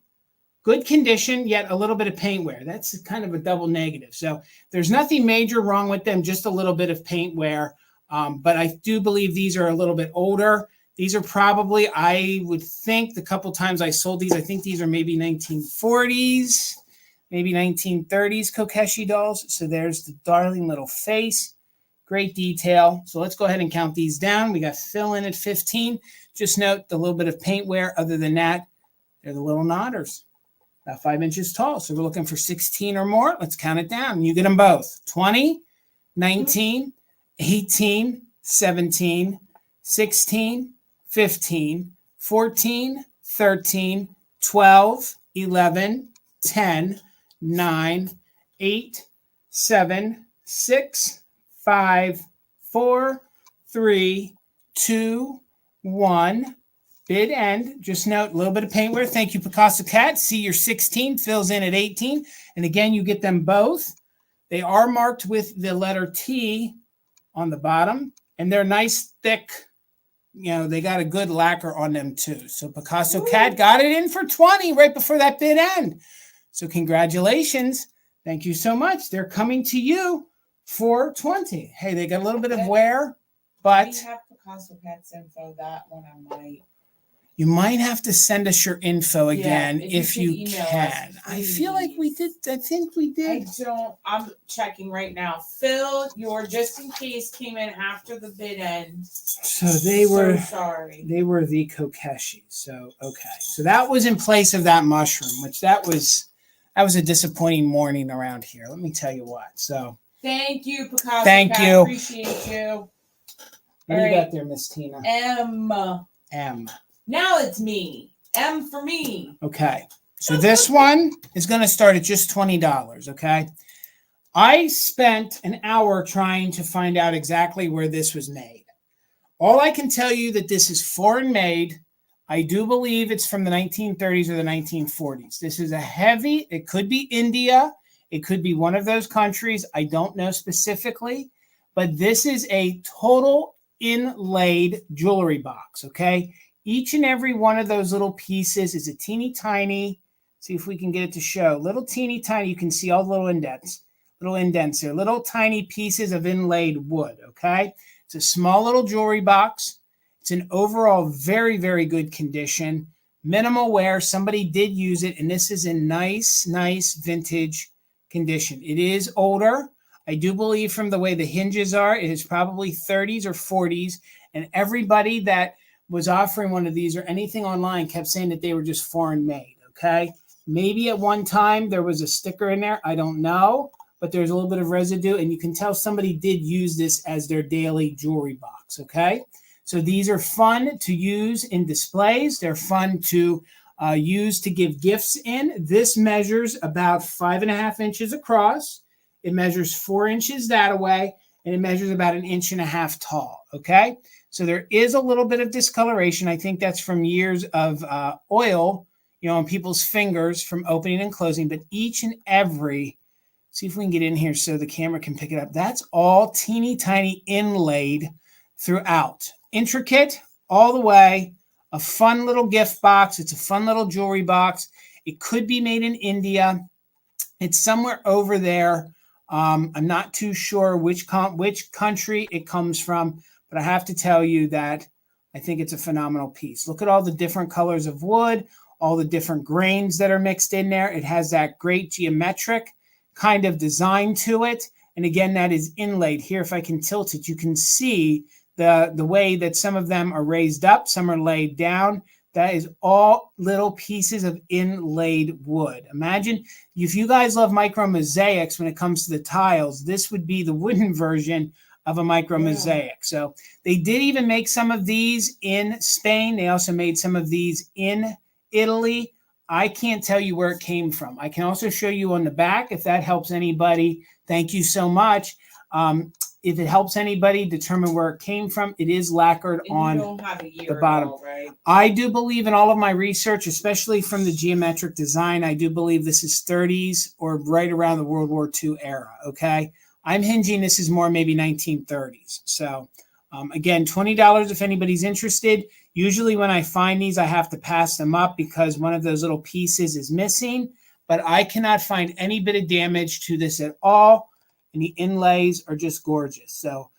good condition, yet a little bit of paint wear. That's kind of a double negative. So there's nothing major wrong with them, just a little bit of paint wear. But I do believe these are a little bit older. These are probably, I would think the couple times I sold these, I think these are maybe 1940s, maybe 1930s Keshi dolls. So there's the darling little face. Great detail. So let's go ahead and count these down. We got Phil in at 15. Just note the little bit of paint wear. Other than that, they're the little nodders. About 5 inches tall. So we're looking for 16 or more. Let's count it down. You get them both. 20, 19, 18, 17, 16, 15, 14, 13, 12, 11, 10, 9, 8, 7, 6, 5, 4, 3, 2, 1. Bid end. Just note a little bit of paint wear. Thank you, Picasso Cat. See your 16 fills in at 18. And again, you get them both. They are marked with the letter T on the bottom, and they're nice, thick. You know, they got a good lacquer on them too. So Picasso Cat got it in for 20 right before that bid end. So congratulations. Thank you so much. They're coming to you for 20. Hey, they got a little bit of wear, but we have Picasso Cat's info. That one I might. You might have to send us your info again if you can. I feel like we did. I think we did. I'm checking right now. Phil, your just in case came in after the bid end. So they were sorry. They were the Keshi. So okay. So that was in place of that mushroom, which that was a disappointing morning around here. Let me tell you what. So thank you, Picasso. Thank Cat. you. Appreciate you. What do you got there, Miss Tina? M. Now it's me. M for me. Okay. So this one is going to start at just $20, okay? I spent an hour trying to find out exactly where this was made. All I can tell you that this is foreign made. I do believe it's from the 1930s or the 1940s. This is a heavy, it could be India. It could be one of those countries. I don't know specifically, but this is a total inlaid jewelry box, okay? Each and every one of those little pieces is a teeny tiny, see if we can get it to show, little teeny tiny, you can see all the little indents here, little tiny pieces of inlaid wood, okay? It's a small little jewelry box. It's in overall very, very good condition. Minimal wear. Somebody did use it, and this is in nice, nice vintage condition. It is older. I do believe from the way the hinges are, it is probably 30s or 40s, and everybody that was offering one of these or anything online kept saying that they were just foreign made, okay? Maybe at one time there was a sticker in there. I don't know, but there's a little bit of residue, and you can tell somebody did use this as their daily jewelry box, okay? So these are fun to use in displays. They're fun to use to give gifts in. This measures about 5.5 inches across. It measures 4 inches that way, and it measures about 1.5 inches tall, okay? So there is a little bit of discoloration. I think that's from years of oil, on people's fingers from opening and closing, but each and every, see if we can get in here so the camera can pick it up. That's all teeny tiny inlaid throughout. Intricate all the way, a fun little gift box. It's a fun little jewelry box. It could be made in India. It's somewhere over there. I'm not too sure which country it comes from, but I have to tell you that I think it's a phenomenal piece. Look at all the different colors of wood, all the different grains that are mixed in there. It has that great geometric kind of design to it. And again, that is inlaid. Here, if I can tilt it, you can see the way that some of them are raised up, some are laid down. That is all little pieces of inlaid wood. Imagine if you guys love micro mosaics when it comes to the tiles, this would be the wooden version of a micro mosaic. So they did even make some of these in Spain. They also made some of these in Italy. I can't tell you where it came from. I can also show you on the back if that helps anybody. Thank you so much. If it helps anybody determine where it came from, it is lacquered on the bottom. Right? I do believe in all of my research, especially from the geometric design, I do believe this is 30s or right around the World War II era, okay? I'm hinging this is more maybe 1930s. So again, $20 if anybody's interested. Usually when I find these, I have to pass them up because one of those little pieces is missing, but I cannot find any bit of damage to this at all. And the inlays are just gorgeous. So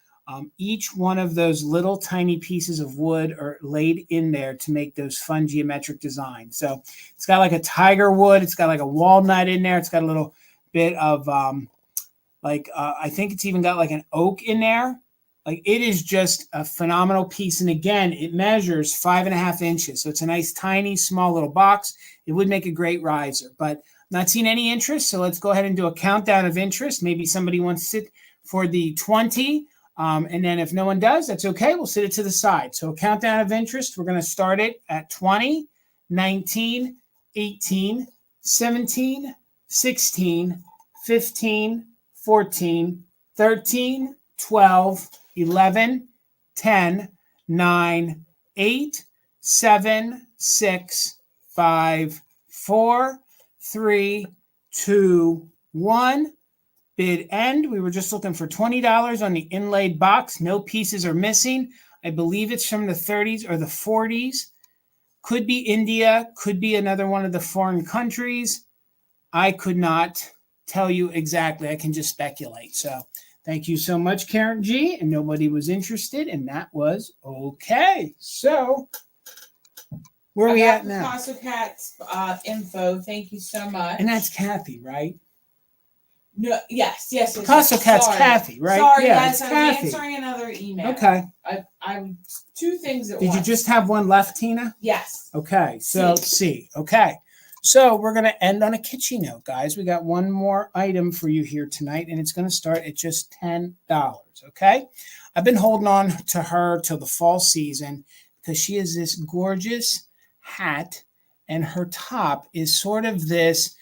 each one of those little tiny pieces of wood are laid in there to make those fun geometric designs. So it's got like a tiger wood. It's got like a walnut in there. It's got a little bit of I think it's even got like an oak in there. Like it is just a phenomenal piece. And again, it measures 5.5 inches. So it's a nice, tiny, small little box. It would make a great riser, but not seeing any interest, so let's go ahead and do a countdown of interest. Maybe somebody wants to sit for the 20, and then if no one does, that's okay. We'll sit it to the side. So a countdown of interest, we're going to start it at 20, 19, 18, 17, 16, 15, 14, 13, 12, 11, 10, 9, 8, 7, 6, 5, 4, 3, 2, 1. Bid end. We were just looking for $20 on the inlaid box. No pieces are missing. I believe it's from the 30s or the 40s. Could be India. Could be another one of the foreign countries. I could not tell you exactly. I can just speculate. So thank you so much, Karen G. And nobody was interested, and that was okay. So where are we at now? Picasso Cat's info. Thank you so much. And that's Kathy, right? No, yes. Picasso Cat's Kathy, right? Sorry, yeah, guys. I was answering another email. Okay. I'm two things at once. Did you just have one left, Tina? Yes. Okay. So C. Okay. So we're going to end on a kitschy note, guys. We got one more item for you here tonight, and it's going to start at just $10. Okay. I've been holding on to her till the fall season because she is this gorgeous hat, and her top is sort of this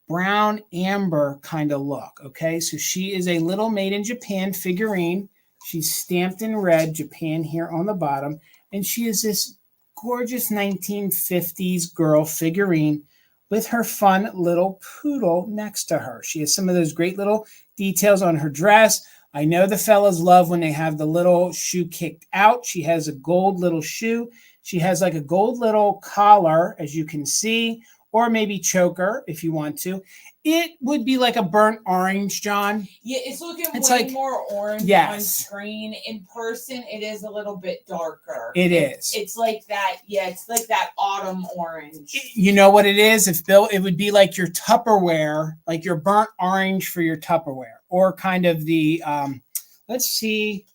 brown amber kind of look. Okay, so she is a little made in Japan figurine. She's stamped in red Japan here on the bottom, and she is this gorgeous 1950s girl figurine with her fun little poodle next to her. She has some of those great little details on her dress. I know the fellas love when they have the little shoe kicked out. She has a gold little shoe. She has like a gold little collar, as you can see, or maybe choker if you want to. It would be like a burnt orange, John. Yeah, it's looking way more orange on screen. In person, it is a little bit darker. It is. It's like that. Yeah, it's like that autumn orange. You know what it is? If Bill, it would be like your Tupperware, like your burnt orange for your Tupperware, or kind of the. Let's see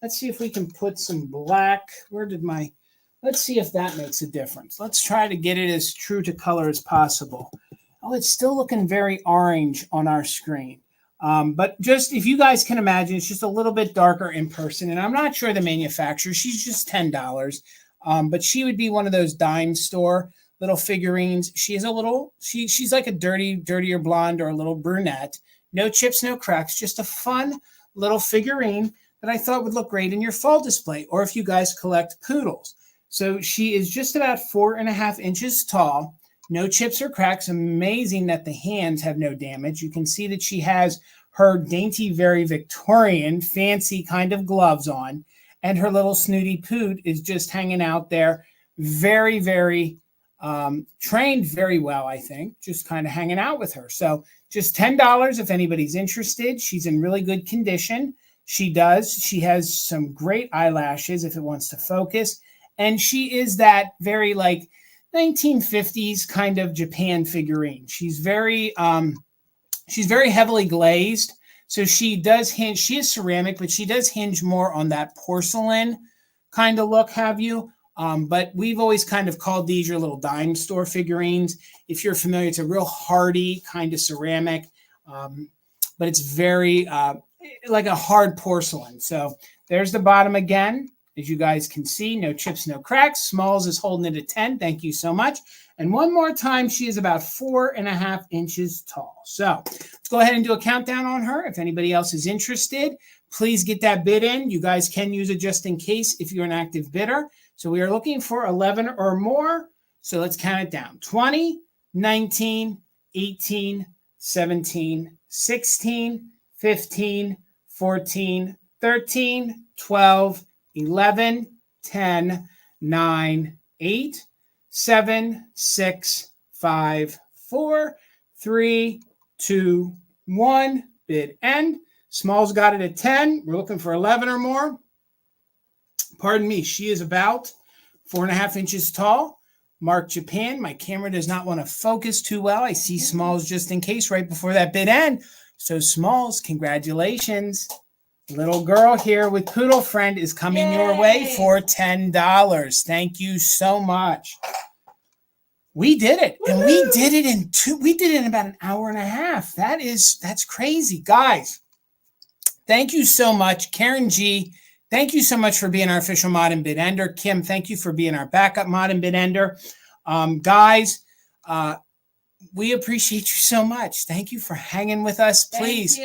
if we can put some black. Let's see if that makes a difference. Let's try to get it as true to color as possible. Oh, it's still looking very orange on our screen. But just if you guys can imagine, it's just a little bit darker in person. And I'm not sure the manufacturer. She's just $10. But she would be one of those dime store little figurines. She is a little, she's like a dirtier blonde or a little brunette. No chips, no cracks. Just a fun little figurine that I thought would look great in your fall display. Or if you guys collect poodles. So she is just about 4.5 inches tall. No chips or cracks. Amazing that the hands have no damage. You can see that she has her dainty, very Victorian, fancy kind of gloves on. And her little snooty poot is just hanging out there. Very, very trained very well, I think. Just kind of hanging out with her. So just $10 if anybody's interested. She's in really good condition. She has some great eyelashes if it wants to focus. And she is that very like 1950s kind of Japan figurine. She's very heavily glazed. So she does hinge, she is ceramic, but she does hinge more on that porcelain kind of look, have you? But we've always kind of called these your little dime store figurines. If you're familiar, it's a real hardy kind of ceramic, but it's very like a hard porcelain. So there's the bottom again. As you guys can see, no chips, no cracks. Smalls is holding it at 10. Thank you so much. And one more time, she is about 4.5 inches tall. So let's go ahead and do a countdown on her. If anybody else is interested, please get that bid in. You guys can use it just in case if you're an active bidder. So we are looking for 11 or more. So let's count it down. 20, 19, 18, 17, 16, 15, 14, 13, 12, 11, 10, 9, 8, 7, 6, 5, 4, 3, 2, 1. Bid end. Smalls got it at 10. We're looking for 11 or more. Pardon me. She is about 4.5 inches tall. Mark Japan. My camera does not want to focus too well. I see Smalls just in case right before that bid end. So Smalls, congratulations. Little girl here with Poodle Friend is coming your way for $10. Thank you so much. We did it. And we did it in about an hour and a half. That's crazy. Guys, thank you so much. Karen G, thank you so much for being our official mod and bid ender. Kim, thank you for being our backup mod and bid ender. Guys, we appreciate you so much. Thank you for hanging with us. Please,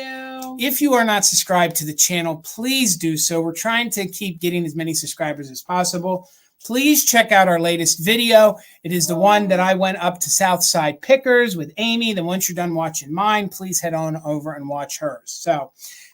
if you are not subscribed to the channel, please do so. We're trying to keep getting as many subscribers as possible. Please check out our latest video. It is the one that I went up to Southside Pickers with Amy. Then once you're done watching mine, please head on over and watch hers. So,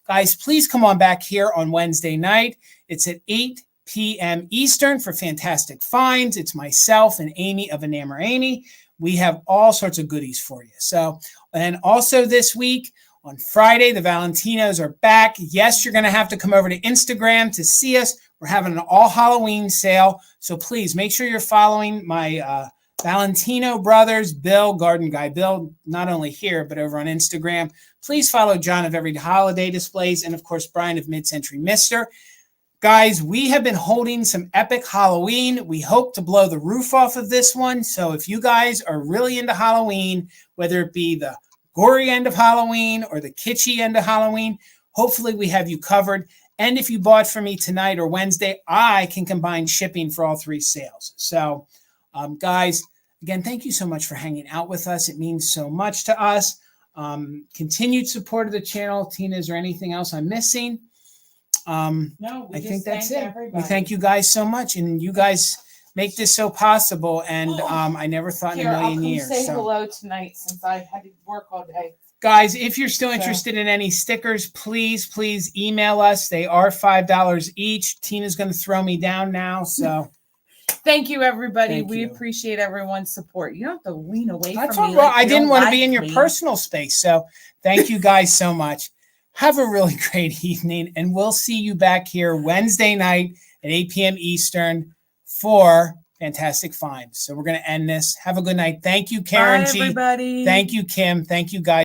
guys, please come on back here on Wednesday night. It's at 8 p.m. Eastern for fantastic finds. It's myself and Amy of Enamor Amy. We have all sorts of goodies for you. So, and also this week on Friday, the Valentinos are back. Yes, you're going to have to come over to Instagram to see us. We're having an all Halloween sale. So please make sure you're following my Valentino brothers, Bill, Garden Guy Bill, not only here, but over on Instagram. Please follow John of Every Holiday Displays and, of course, Brian of Mid-Century Mister. Guys, we have been holding some epic Halloween. We hope to blow the roof off of this one. So if you guys are really into Halloween, whether it be the gory end of Halloween or the kitschy end of Halloween, hopefully we have you covered. And if you bought from me tonight or Wednesday, I can combine shipping for all three sales. So, guys, again, thank you so much for hanging out with us. It means so much to us. Continued support of the channel. Tina, is there anything else I'm missing? No, I think that's it. We thank you guys so much. And you guys, make this so possible. And I never thought in a million years. Say hello tonight since I had to work all day. Guys, if you're still interested in any stickers, please email us. They are $5 each. Tina's going to throw me down now. So thank you, everybody. We appreciate everyone's support. You don't have to lean away from me. Well, I didn't want to be in your personal space. So thank you guys so much. Have a really great evening. And we'll see you back here Wednesday night at 8 p.m. Eastern for Fantastic Finds. So we're going to end this. Have a good night. Thank you, Karen Bye, everybody. Thank you, Kim. Thank you, guys.